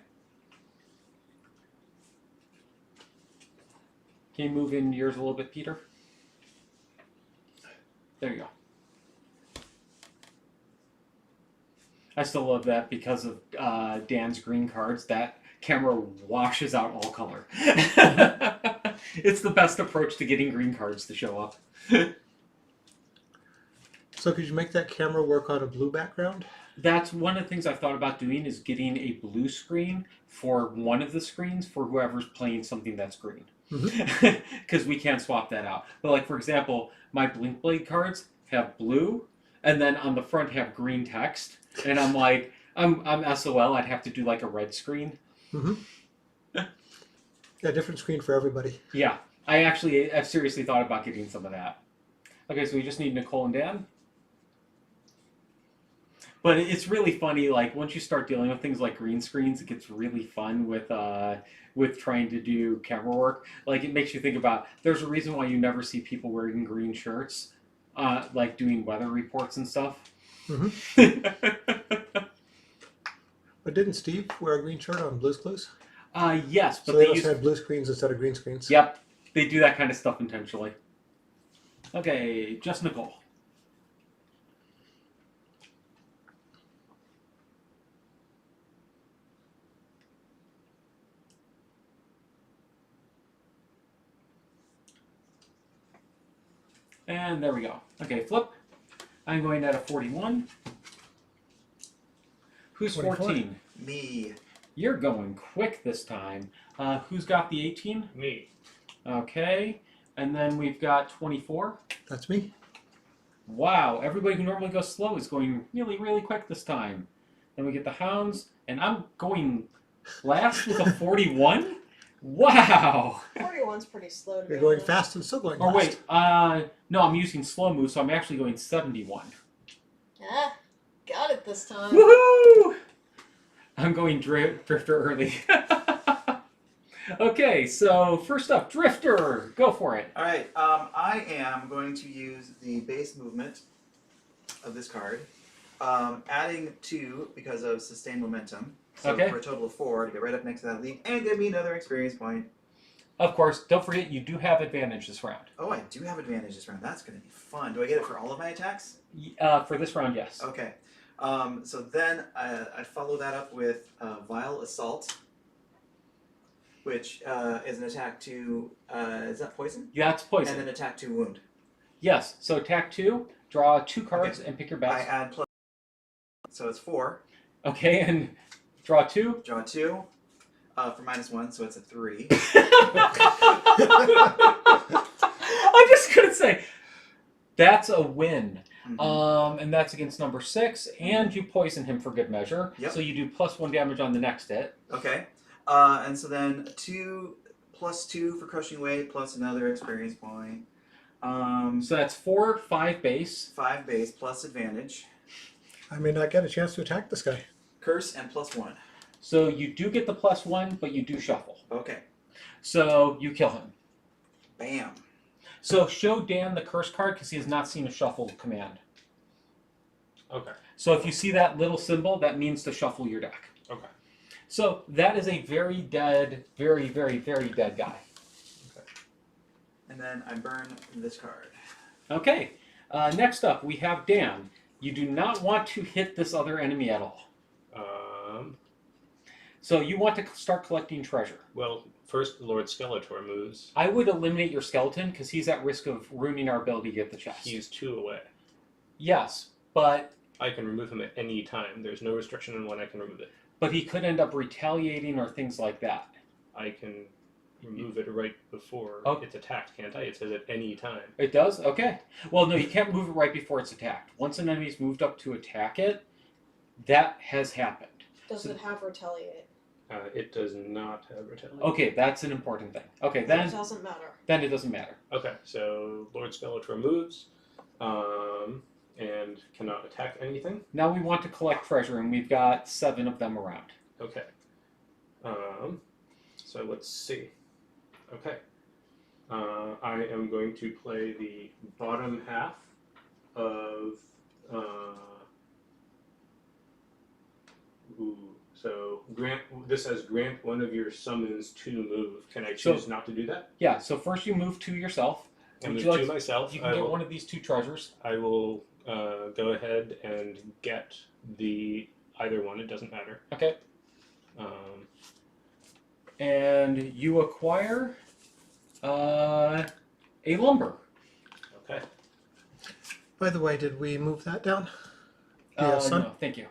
Can you move in yours a little bit, Peter? There you go. I still love that because of Dan's green cards. That camera washes out all color. It's the best approach to getting green cards to show up. So could you make that camera work on a blue background? That's one of the things I've thought about doing is getting a blue screen for one of the screens for whoever's playing something that's green. Because we can't swap that out. But like for example, my Blink Blade cards have blue and then on the front have green text. And I'm like, I'm SOL, I'd have to do like a red screen. Yeah, different screen for everybody. Yeah. I've seriously thought about getting some of that. Okay, so we just need Nicole and Dan. But it's really funny, like once you start dealing with things like green screens, it gets really fun with trying to do camera work. Like it makes you think about, there's a reason why you never see people wearing green shirts, like doing weather reports and stuff. But didn't Steve wear a green shirt on Blue's Clues? Yes, but So they they also had blue screens instead of green screens. Yep, they do that kind of stuff intentionally. Okay, just Nicole. And there we go. Okay, flip. I'm going at a 41. Who's 24. 14? Me. You're going quick this time. Who's got the 18? Me. Okay. And then we've got 24. That's me. Wow, everybody who normally goes slow is going really, really quick this time. Then we get the hounds, and I'm going last with a 41? Wow! 41's pretty slow to You're be going honest. fast and still going Or fast. wait, no, I'm using slow move, so I'm actually going 71. Ah, got it this time. Woohoo! I'm going Drifter early. Okay, so first up, Drifter. Go for it. All right. I am going to use the base movement of this card, adding 2 because of sustained momentum. So Okay. for a total of 4 to get right up next to that lead and give me another experience point. Of course, don't forget you do have advantage this round. Oh, I do have advantage this round. That's going to be fun. Do I get it for all of my attacks? For this round, yes. Okay. So then I'd follow that up with Vile Assault, which is an attack to, is that poison? That's poison. And then attack to wound. Yes, so attack 2, draw 2 cards and pick your I best. add plus, so it's 4. Okay, and draw 2. Draw 2 for -1, so it's a 3. I just couldn't say. That's a win. Mhm. And that's against number 6, and you poison him for good measure. Yep. So you do +1 damage on the next hit. Okay. And so then 2 plus 2 for crushing weight plus another experience point. So that's 4, 5 base. 5 base plus advantage. I may not get a chance to attack this guy. Curse and +1. So you do get the +1, but you do shuffle. Okay. So you kill him. Bam. So show Dan the curse card because he has not seen a shuffle command. Okay. So if you see that little symbol, that means to shuffle your deck. Okay. So that is a very dead, very, very, very dead guy. And then I burn this card. Okay. Next up, we have Dan. You do not want to hit this other enemy at all. So you want to start collecting treasure. Well, first Lord Skeletor moves. I would eliminate your skeleton because he's at risk of ruining our ability to get the chest. He's 2 away. Yes, but I can remove him at any time. There's no restriction on when I can remove it. he could end up retaliating or things like that. I can remove it right before it's attacked, can't I? It says at any time. It does? Okay. Well, no, you can't move it right before it's attacked. Once an enemy's moved up to attack it, that has happened. Does it have retaliate? It does not have retaliation. Okay, that's an important thing. Okay, It then doesn't matter. it doesn't matter. Okay, so Lord Skeletor moves, and cannot attack anything. Now we want to collect treasure, and we've got 7 of them around. Okay. So let's see. Okay. I am going to play the bottom half of. So this says grant one of your summons to move. Can I choose not to do that? Yeah, so first you move 2 yourself. I Would move you like to myself. You can get one of these 2 treasures. I will go ahead and get either one. It doesn't matter. Okay. And you acquire a lumber. Okay. By the way, did we move that down? Yeah, son? No, thank you.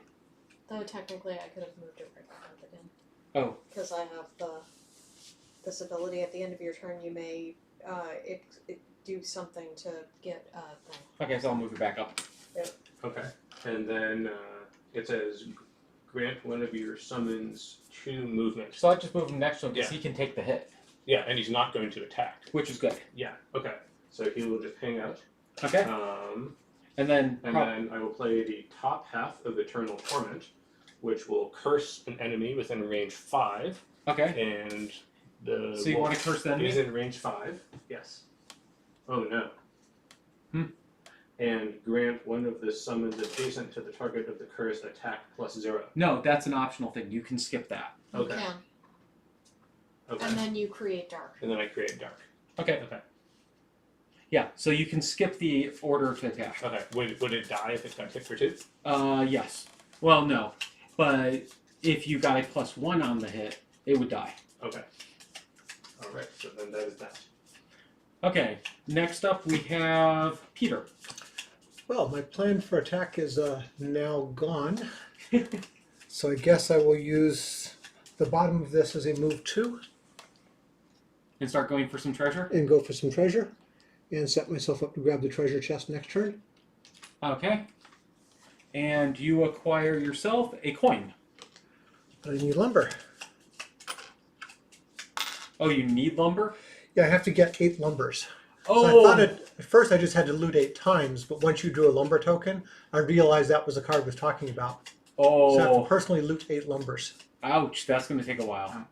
Though technically I could have moved it right back up again. Oh. Because I have this ability at the end of your turn. You may do something to get a thing. Okay, so I'll move it back up. Okay. And then it says grant one of your summons to movement. So I just move him next to him because Yeah. he can take the hit, Yeah, and he's not going to attack. which is good. Yeah. Okay. So he will just hang out. Okay. And then And then I will play the top half of Eternal Torment, which will curse an enemy within range 5. okay. And the So you want to curse the is enemy? in range 5. Yes. Oh no. Hmm. And grant one of the summons adjacent to the target of the curse attack +0. No, that's an optional thing. You can skip that. You Okay. can. Okay. And then you create dark. And then I create dark. Okay. Okay. Yeah, so you can skip the order to attack. Okay. Would it die if it got hit for 2? Yes. Well, no. But if you got a +1 on the hit, it would die. Okay. Alright, so then that is that. Okay, next up we have Peter. Well, my plan for attack is now gone. So I guess I will use the bottom of this as a move 2 And start going for some treasure? and go for some treasure and set myself up to grab the treasure chest next turn. Okay. And you acquire yourself a coin. But I need lumber. Oh, you need lumber? Yeah, I have to get 8 lumbers. Oh, So I thought at first I just had to loot 8 times, but once you drew a lumber token, I realized that was the card I was talking about. So I have to personally loot 8 lumbers. Ouch, that's going to take a while.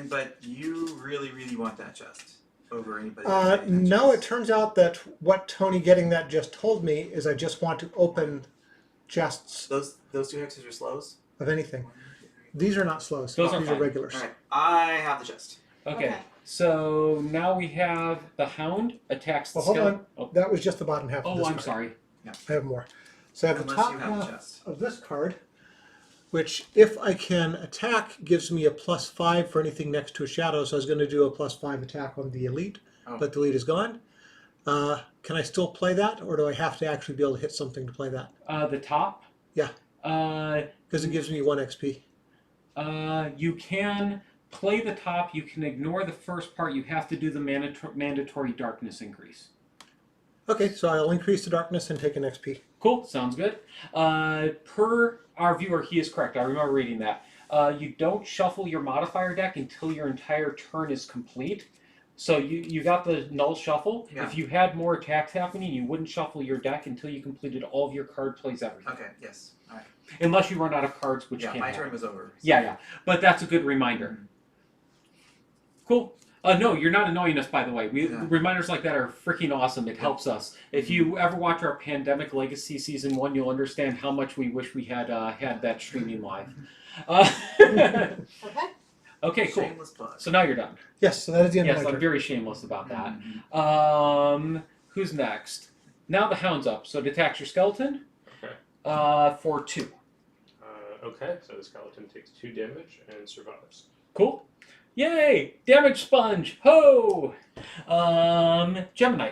But you really, really want that chest over anybody. No, it turns out that what Tony getting that just told me is I just want to open chests Those 2 hexes are slows. of anything. These are not slows. Those are These fine. are regulars. All right, I have the chest. Okay, so now we have the Hound attacks the Well, hold skeleton. on. That was just the bottom half of Oh, this I'm card. sorry. I have more. So I have Unless the top you have the half chest. of this card, which if I can attack gives me a +5 for anything next to a shadow. So I was going to do a +5 attack on the elite, Oh. but the elite is gone. Can I still play that, or do I have to actually be able to hit something to play that? The top? Yeah. Uh, Because it gives me 1 XP. you can play the top. You can ignore the first part. You have to do the mandatory darkness increase. Okay, so I'll increase the darkness and take an XP. Cool, sounds good. Per our viewer, he is correct. I remember reading that. You don't shuffle your modifier deck until your entire turn is complete. So you got the null shuffle. Yeah. If you had more attacks happening, you wouldn't shuffle your deck until you completed all of your card plays, everything. Okay, yes. All right. Unless you run out of cards, which Yeah, can't my happen. turn was over. So. Yeah. But that's a good reminder. Cool. No, you're not annoying us, by the way. Yeah. Reminders like that are freaking awesome. It helps us. If you ever watch our Pandemic Legacy Season 1, you'll understand how much we wish we had had that streaming live. Okay. Okay, cool. Shameless plug. So now you're done. Yes, so that is the end Yes, of my I'm turn. very shameless about that. Mhm. Who's next? Now the Hound's up. So it attacks your skeleton Okay. for 2. Okay, so the skeleton takes 2 damage and survives. Cool. Yay! Damage sponge! Ho! Gemini.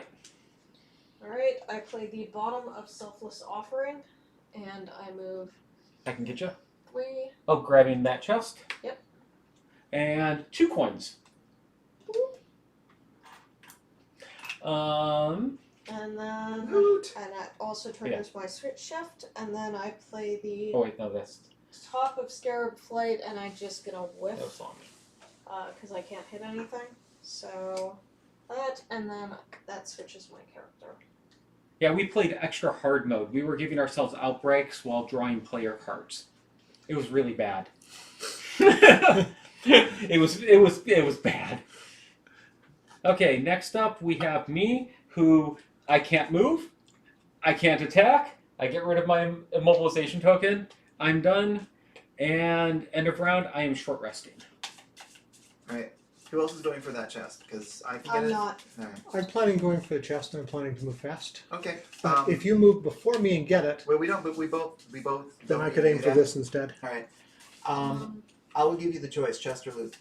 Alright, I play the bottom of Selfless Offering, and I move I can get you. 3. Oh, grabbing that chest. Yep. And 2 coins. And then Loot. and that also triggers my switch shift, and then I play the Oh wait, no, that's top of Scarab Flight, and I'm just gonna whiff that was on me. because I can't hit anything. So that, and then that switches my character. Yeah, we played extra hard mode. We were giving ourselves outbreaks while drawing player cards. It was really bad. it was bad. Okay, next up we have me, who I can't move, I can't attack, I get rid of my immobilization token, I'm done, and end of round, I am short resting. All right. Who else is going for that chest? Because I can get I'm it. not. All right. I'm planning going for the chest, and I'm planning to move fast. Okay. But if you move before me and get it, well, we don't. But we both. then don't I could need aim to for do this instead. that. All right. I will give you the choice, chest or loot.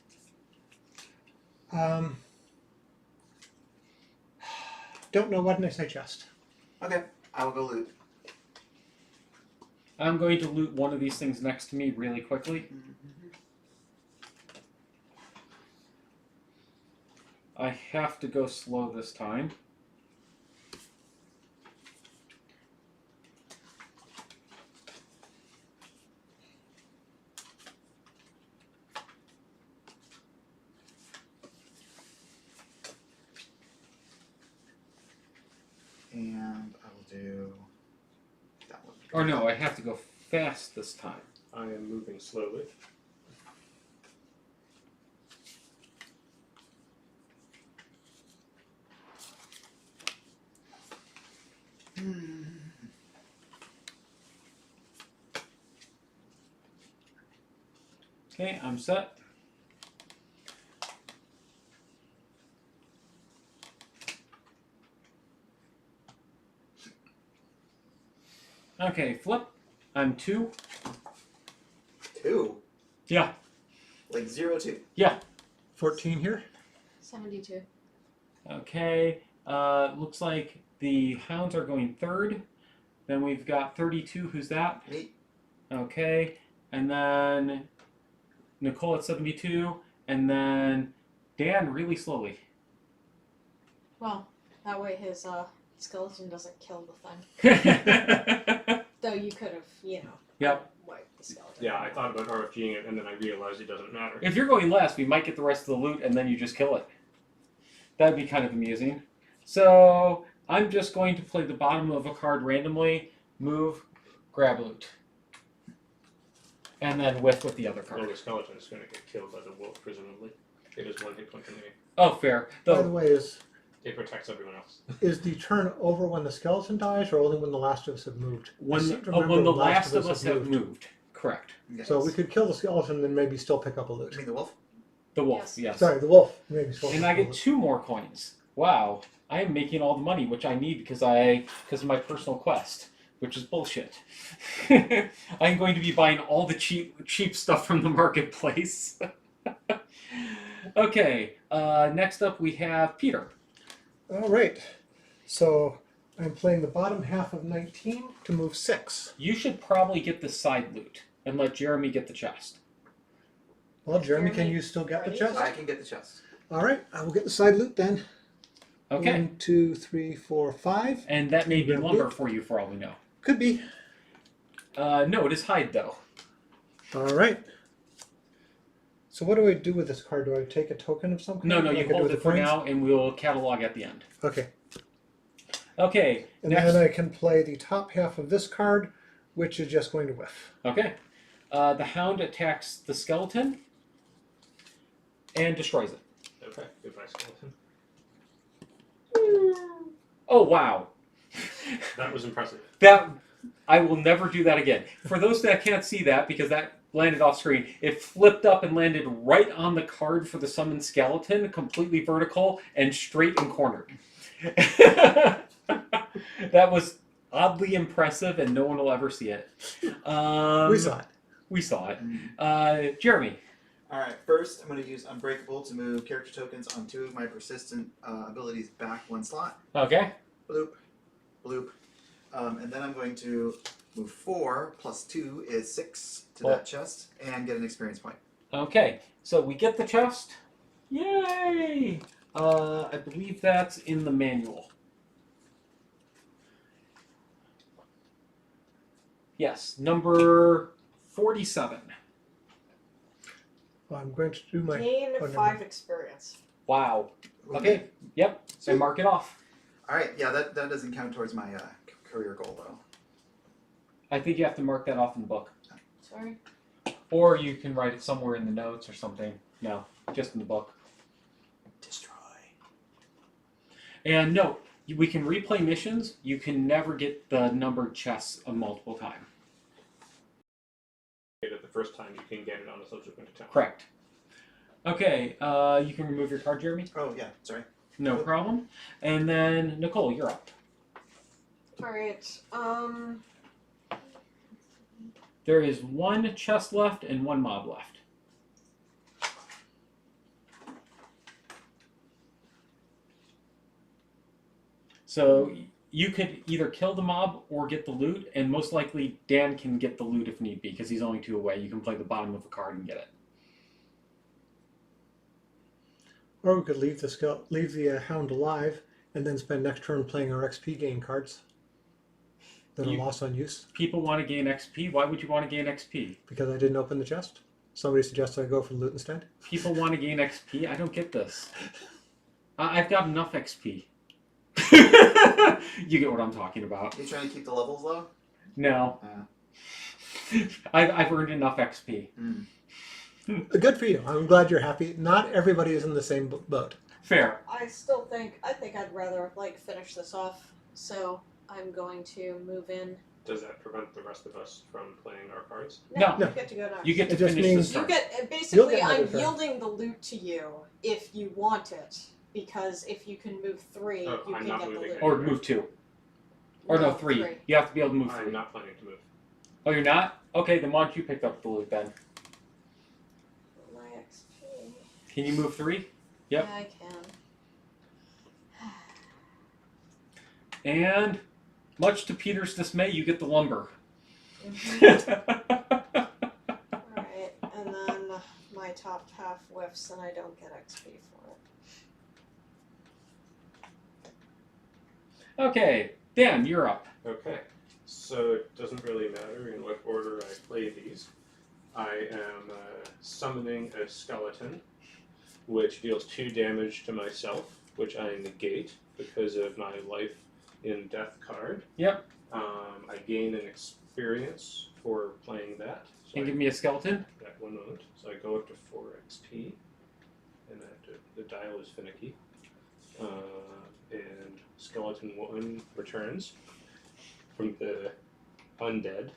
Don't know. Why didn't I say chest? Okay. I will go loot. I'm going to loot one of these things next to me really quickly. I have to go slow this time. And I will do that one. Or no, I have to go fast this time. I am moving slowly. Okay, I'm set. Okay, flip. I'm 2. 2. Yeah. Like 0-2. 14 here. 72. Okay. Looks like the hounds are going 3rd. Then we've got 32. Who's that? Me. Okay. And then Nicole at 72. And then Dan really slowly. Well, that way his Skeleton doesn't kill the thing. Though you could have, Yep. wiped the skeleton. Yeah, I thought about RFGing it, and then I realized it doesn't matter. If you're going last, we might get the rest of the loot, and then you just kill it. That'd be kind of amusing. So I'm just going to play the bottom of a card randomly, move, grab loot, and then whiff with the other Well, card. the skeleton is going to get killed by the wolf, presumably. It is 1 hit point remaining. Oh, fair. By the Though, way, It protects everyone else. is the turn over when the skeleton dies, or only when the last of us have moved? I when, seem to when remember the last of us have moved. moved. Correct. Yes. So we could kill the skeleton and then maybe still pick up a loot. You mean the wolf? The wolf, Yes. yes. Sorry, the wolf. Maybe still And pick I up a get loot. 2 more coins. Wow. I am making all the money, which I need because of my personal quest, which is bullshit. I'm going to be buying all the cheap stuff from the marketplace. Okay, next up we have Peter. All right. So I'm playing the bottom half of 19 to move 6. You should probably get the side loot and let Jeremy get the chest. Well, Jeremy, can Jeremy, you still get the ready? chest? I can get the chest. All right, I will get the side loot then. Okay. 1, 2, 3, 4, 5. And that may be Grab lumber loot. for you for all we know. Could be. No, it is hide though. All right. So what do I do with this card? Do I take a token of some kind? No, like you I do hold with it the for coins? now and we'll catalog at the end. Okay. Okay, And next. then I can play the top half of this card, which is just going to whiff. Okay. The hound attacks the skeleton and destroys it. Okay, goodbye, skeleton. Oh, wow. That was impressive. That I will never do that again. For those that can't see that, because that landed off screen, it flipped up and landed right on the card for the summoned skeleton, completely vertical and straight and cornered. That was oddly impressive, and no one will ever see it. We saw it. We saw it. Jeremy. Alright, first I'm going to use Unbreakable to move character tokens on 2 of my persistent abilities back 1 slot. Okay. Bloop. Bloop. And then I'm going to move 4 plus 2 is 6 to that chest and get an experience point. Okay. So we get the chest. Yay! I believe that's in the manual. Yes, number 47. Well, I'm going to do my. Gain never 5 mind. experience. Wow. Okay. Yep. So Sweet. mark it off. Alright, yeah, that doesn't count towards my career goal though. I think you have to mark that off in the book. Sorry. Or you can write it somewhere in the notes or something. No, just in the book. Destroy. And no, we can replay missions. You can never get the numbered chests a multiple time. The first time you can get it on a subsequent attempt. Correct. Okay, you can remove your card, Jeremy. Oh yeah, sorry. No problem. And then, Nicole, you're up. Alright, There is 1 chest left and 1 mob left. So you could either kill the mob or get the loot, and most likely Dan can get the loot if need be, because he's only 2 away. You can play the bottom of a card and get it. Or we could leave the hound alive and then spend next turn playing our XP gain cards that are lost on use. People want to gain XP. Why would you want to gain XP? Because I didn't open the chest. Somebody suggested I go for the loot instead. People want to gain XP? I don't get this. I've got enough XP. You get what I'm talking about. You trying to keep the levels low? No. I've earned enough XP. Mm. Good for you. I'm glad you're happy. Not everybody is in the same boat. Fair. I think I'd rather, finish this off. So, I'm going to move in. Does that prevent the rest of us from playing our cards? No. You get to go next. You get to It just finish means- this You turn. get, basically, You'll get another I'm turn. yielding the loot to you if you want it. Because if you can move 3, Oh, you I'm can not get the moving loot. Or move 2. Or no, 3. You have to be able to move 3. I'm not planning to move. Oh, you're not? Okay, then why don't you pick up the loot then? My XP. Can you move 3? Yep. Yeah, I can. And, much to Peter's dismay, you get the lumber. Alright, and then my top half whiffs and I don't get XP for it. Okay, Dan, you're up. Okay, so it doesn't really matter in what order I play these. I am summoning a skeleton, which deals 2 damage to myself, which I negate because of my life in death card. Yep. I gain an experience for playing that. So And give me a skeleton. that 1 moment. So I go up to 4 XP, and the dial is finicky. And skeleton 1 returns from the undead.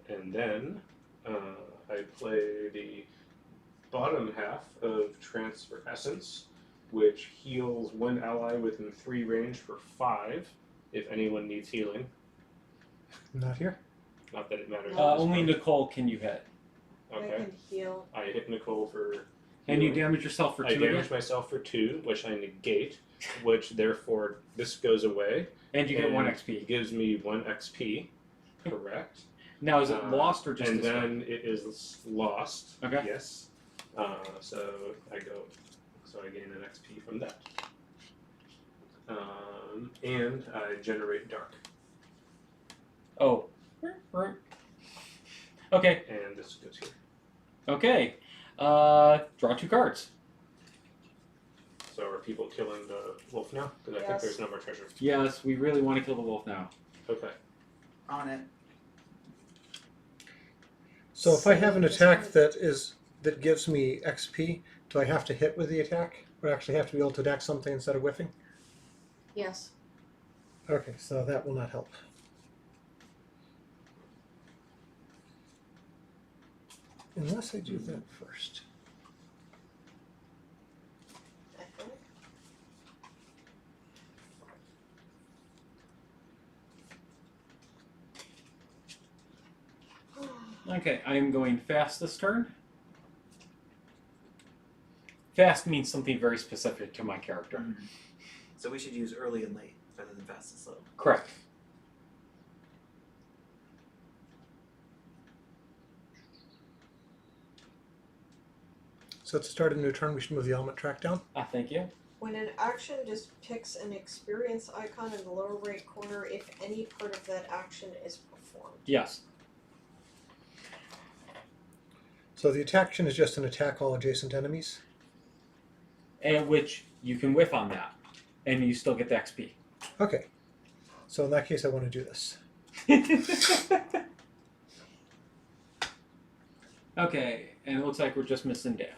And then I play the bottom half of Transfer Essence, which heals 1 ally within 3 range for 5, if anyone needs healing. Not here. Not that it matters. at this Only point. Nicole can you hit. I Okay. can heal. I hit Nicole for And you healing. damage yourself for 2 I again. damage myself for 2, which I negate, which therefore this goes away. And you get 1 and XP. It gives me 1 XP, correct. Now, is it lost or just And destroyed? then it is lost. Okay. Yes. So I gain an XP from that. And I generate dark. Oh. Okay. And this goes here. Okay. Draw 2 cards. So are people killing the wolf now? Because I think Yes. there's no more treasure. Yes, we really want to kill the wolf now. Okay. On it. So if I have an attack that gives me XP, do I have to hit with the attack? Or actually have to be able to attack something instead of whiffing? Yes. Okay, so that will not help. Unless I do that first. I think. Okay, I am going fast this turn. Fast means something very specific to my character. So we should use early and late rather than fast and slow. Correct. So to start a new turn, we should move the element track down. Thank you. When an action just picks an experience icon in the lower right corner if any part of that action is performed. Yes. So the action is just an attack all adjacent enemies. And which you can whiff on that. And you still get the XP. Okay. So in that case, I want to do this. Okay, and it looks like we're just missing Dan.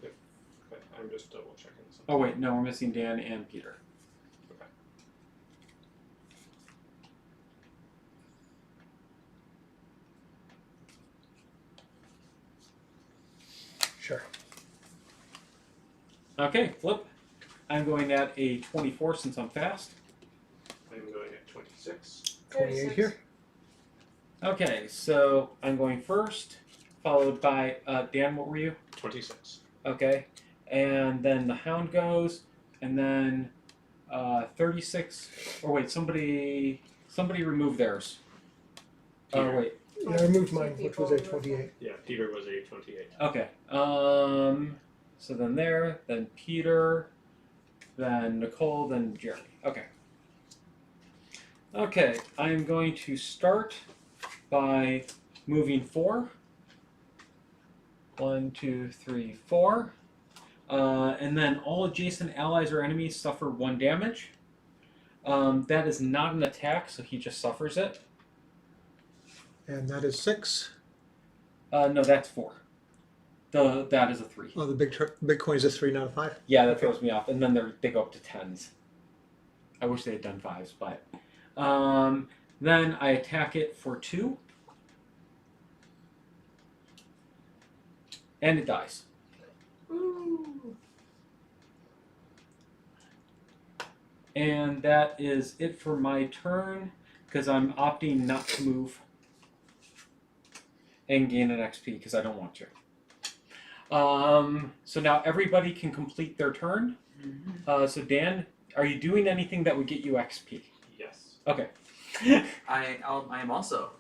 Okay. I'm just double checking something. Oh wait, no, we're missing Dan and Peter. Okay. Sure. Okay, flip. I'm going at a 24 since I'm fast. I'm going at 26. 28 36. here. Okay, so I'm going first, followed by Dan. What were you? 26. Okay, and then the Hound goes, and then 36. Or wait, somebody remove theirs. Oh Peter. wait. Yeah, I removed mine, Two which people was a removed 28. Yeah, Peter was a 28. Okay. So then there, then Peter, then Nicole, then Jeremy. Okay. Okay, I'm going to start by moving 4. 1, 2, 3, 4. And then all adjacent allies or enemies suffer 1 damage. That is not an attack, so he just suffers it. And that is 6. No, that's 4. That is a 3. Oh, the big coin is a 3, not a 5. Yeah, that throws me off. And then they go up to 10s. I wish they had done 5s, but... then I attack it for 2. And it dies. Ooh. And that is it for my turn, because I'm opting not to move and gain an XP, because I don't want to. So now everybody can complete their turn. So Dan, are you doing anything that would get you XP? Yes. Okay. I am also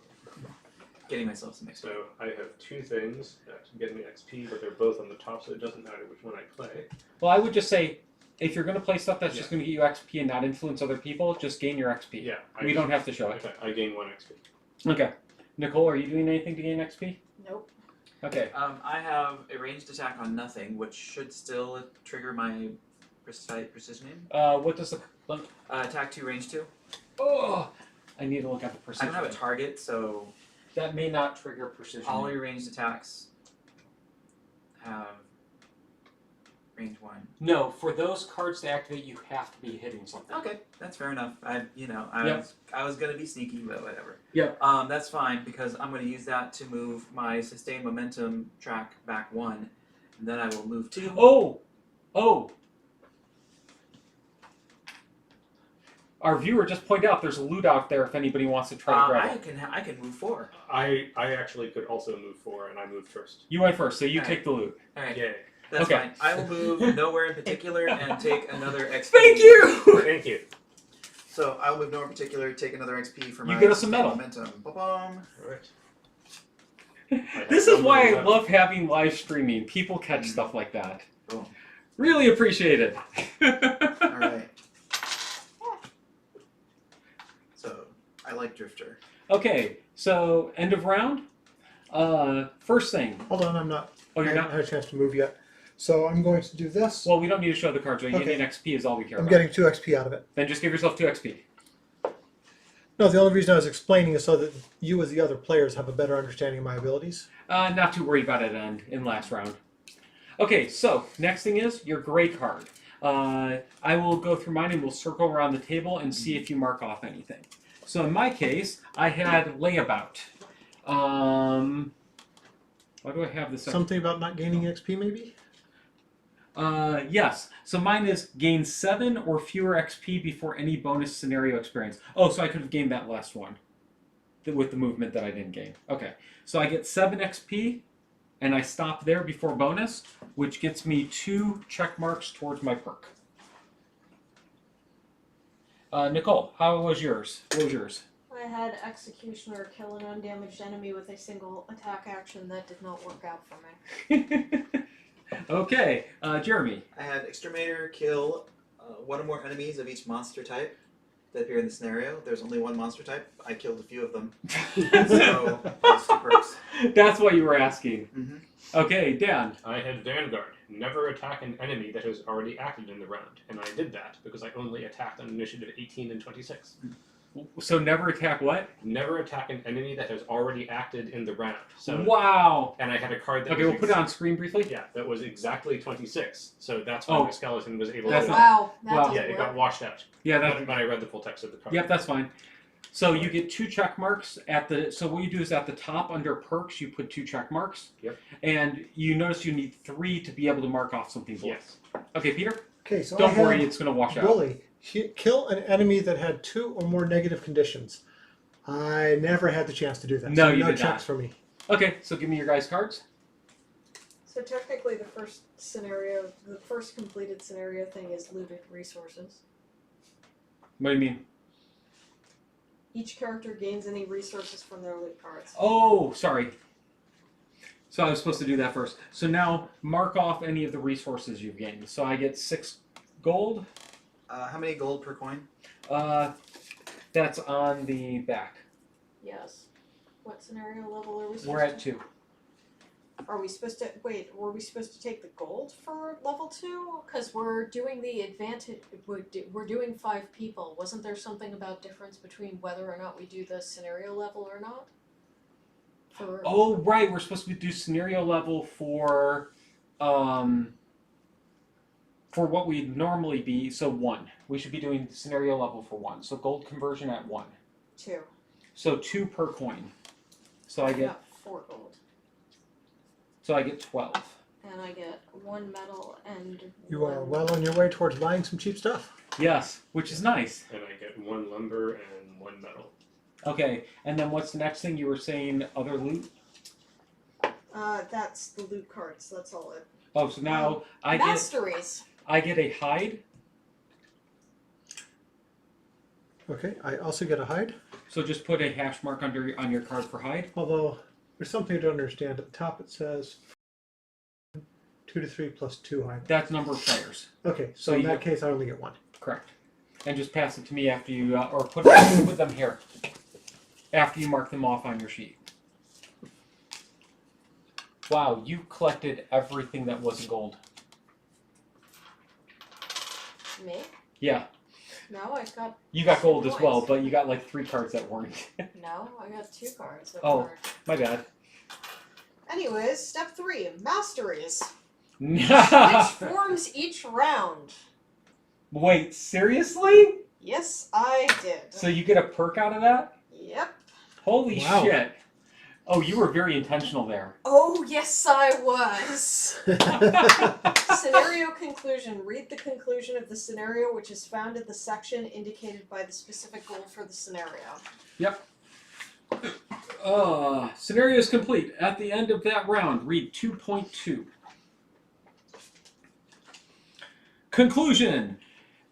getting myself some XP. So I have two things that get me XP, but they're both on the top, so it doesn't matter which one I play. Well, I would just say, if you're going to play stuff that's just Yeah. going to get you XP and not influence other people, just gain your XP. Yeah. We don't have to show it. Okay, I gain 1 XP. Okay. Nicole, are you doing anything to gain XP? Nope. Okay. I have a ranged attack on nothing, which should still trigger my precisioning. What does the... Attack 2, range 2. Oh! I need to look at the I precision. don't have a target, so That may not trigger precision. all your ranged attacks have range 1. No, for those cards to activate, you have to be hitting something. Okay, that's fair enough. I Yep. was gonna be sneaky, but whatever. Yep. That's fine because I'm gonna use that to move my sustained momentum track back 1, and then I will move 2. Oh! Our viewer just pointed out there's a loot out there if anybody wants to try to grab it. I can move 4. I actually could also move 4, and I moved first. You went first, so you Alright. take the loot. All right, Yay. that's Okay. fine. I will move nowhere in particular and take another XP. Thank you! Thank you. So I'll move nowhere in particular, take another XP for You my get us a sustained medal. momentum. Ba-bum. Alright. This is why I love having live streaming. People catch stuff like that. Boom. Really appreciate it. All right. So I like Drifter. Okay, so end of round. First thing. Hold on, I'm not. Oh, I you're haven't not. had a chance to move yet. So I'm going to do this. Well, we don't need to show the cards. Right? Okay. Getting XP is all we care I'm about. getting 2 XP out of it. Then just give yourself 2 XP. No, the only reason I was explaining is so that you as the other players have a better understanding of my abilities. Not too worried about it in last round. Okay, so next thing is your gray card. I will go through mine and we'll circle around the table and see if you mark off anything. So in my case, I had layabout. Why do I have this? Something about not gaining XP, maybe? Yes. So mine is gain 7 or fewer XP before any bonus scenario experience. Oh, so I could have gained that last one with the movement that I didn't gain. Okay. So I get 7 XP, and I stop there before bonus, which gets me 2 check marks towards my perk. Nicole, how was yours? What was yours? I had Executioner kill an undamaged enemy with a single attack action. That did not work out for me. Okay, Jeremy. I had Exterminator kill 1 or more enemies of each monster type that appear in the scenario. There's only 1 monster type. I killed a few of them. So those 2 perks. That's what you were asking. Mm-hmm. Okay, Dan. I had Vanguard. Never attack an enemy that has already acted in the round. And I did that because I only attacked on initiative 18 and 26. So never attack what? Never attack an enemy that has already acted in the round. So, Wow. and I had a card that Okay, was we'll put it on screen briefly. Yeah, that was exactly 26. So that's why Oh. my skeleton was able That's to... not- Wow, that Wow. didn't Yeah, it got work. washed out. Yeah, that. But I read the full text of the card. Yep, that's fine. So you get 2 check marks at the. So what you do is at the top under perks, you put 2 check marks. Yep. And you notice you need 3 to be able to mark off something. Below. Yes. Okay, Peter. Okay, so Don't I had worry, it's going to wash out. Bully. Kill an enemy that had 2 or more negative conditions. I never had the chance to do that. No, so you no did checks not. for me. Okay, so give me your guys' cards. So technically, the first scenario, the first completed scenario thing is looted resources. What do you mean? Each character gains any resources from their loot cards. Oh, sorry. So I was supposed to do that first. So now mark off any of the resources you've gained. So I get 6 gold. How many gold per coin? That's on the back. Yes. What scenario level are we supposed We're at 2. Are we supposed to wait? Were we supposed to take the gold for level 2? Because we're doing the advantage. We're doing 5 people. Wasn't there something about difference between whether or not we do the scenario level or not? Oh, right. We're supposed to do scenario level for what we'd normally be. So 1. We should be doing scenario level for 1. So gold conversion at 1. 2. So 2 per coin. So I get got 4 gold, 12. and I get 1 metal and. You are well on your way towards buying some cheap stuff. Yes, which is nice. And I get 1 lumber and 1 metal. Okay, and then what's the next thing you were saying? Other loot? That's the loot cards. That's all it. Oh, so now I Masteries. get a hide. Okay, I also get a hide. So just put a hash mark on your card for hide. Although there's something to understand. At the top it says 2 to 3 plus 2 hide. That's number of players. Okay, so So in you- that case I only get 1. Correct. And just pass it to me after you, or put them here. After you mark them off on your sheet. Wow, you collected everything that wasn't gold. Me? Yeah, No, I got you got gold as well, Points. but you got like 3 cards that weren't. no. I got 2 cards. That Oh. weren't. My bad. Anyways, step 3: masteries. Wait, Switch forms each round. seriously? Yes, I did. So you get a perk out of that? Yep. Holy Wow. shit. Oh, you were very intentional there. Oh, yes, I was. Scenario conclusion. Read the conclusion of the scenario, which is found in the section indicated by the specific goal for the scenario. Scenario is complete. At the end of that round, read 2.2. Conclusion.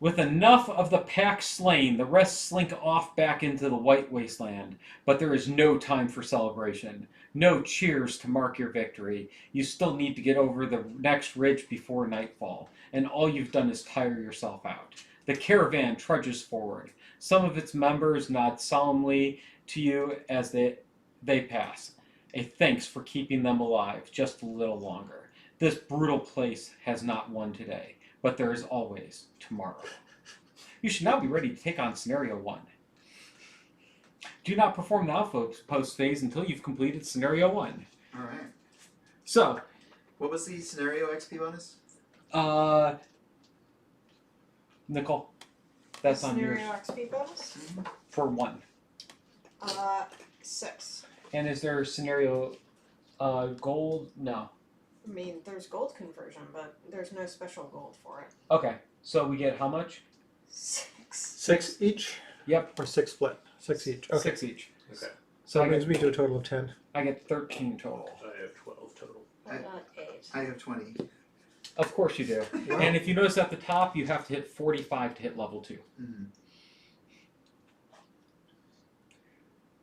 With enough of the pack slain, the rest slink off back into the white wasteland. But there is no time for celebration. No cheers to mark your victory. You still need to get over the next ridge before nightfall. And all you've done is tire yourself out. The caravan trudges forward. Some of its members nod solemnly to you as they pass. A thanks for keeping them alive just a little longer. This brutal place has not won today. But there is always tomorrow. You should now be ready to take on Scenario 1. Do not perform the outpost phase until you've completed Scenario 1. Alright. So, What was the scenario XP bonus? Nicole, that's on yours Scenario XP bonus? for 1. 6. And is there Scenario gold? No. I mean, there's gold conversion, but there's no special gold for it. Okay, so we get how much? 6. 6 each? Yep, Or 6 split? 6 each. Okay. 6 each. Okay. So I that brings get, me to a total of 10. I get 13 total. I have 12 total. I got 8. I have 20. Of course you do. Wow. And if you notice at the top, you have to hit 45 to hit level 2. Mm-hmm.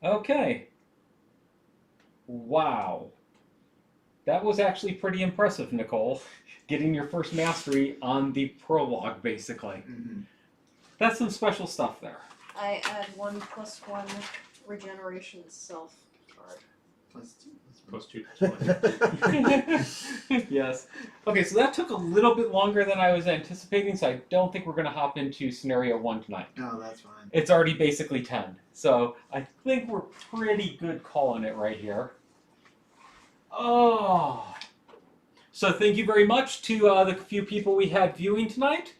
Okay. Wow. That was actually pretty impressive, Nicole. Getting your first mastery on the prologue, basically. Mm-hmm. That's some special stuff there. I add 1+1 regeneration self card. Plus 2. Plus 2 plus 1. Yes. Okay, so that took a little bit longer than I was anticipating, so I don't think we're going to hop into Scenario 1 tonight. No, that's fine. It's already basically 10. So I think we're pretty good calling it right here. Oh. So thank you very much to the few people we had viewing tonight.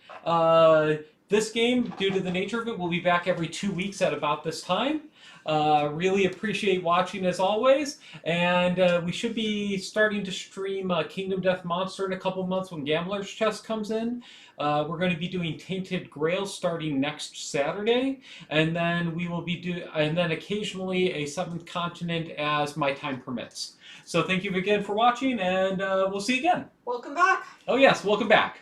This game, due to the nature of it, will be back every 2 weeks at about this time. Really appreciate watching as always. And we should be starting to stream Kingdom Death Monster in a couple months when Gambler's Chest comes in. We're going to be doing Tainted Grail starting next Saturday. And then we will be and then occasionally a Seventh Continent as my time permits. So thank you again for watching, and we'll see you again. Welcome back! Oh yes, welcome back.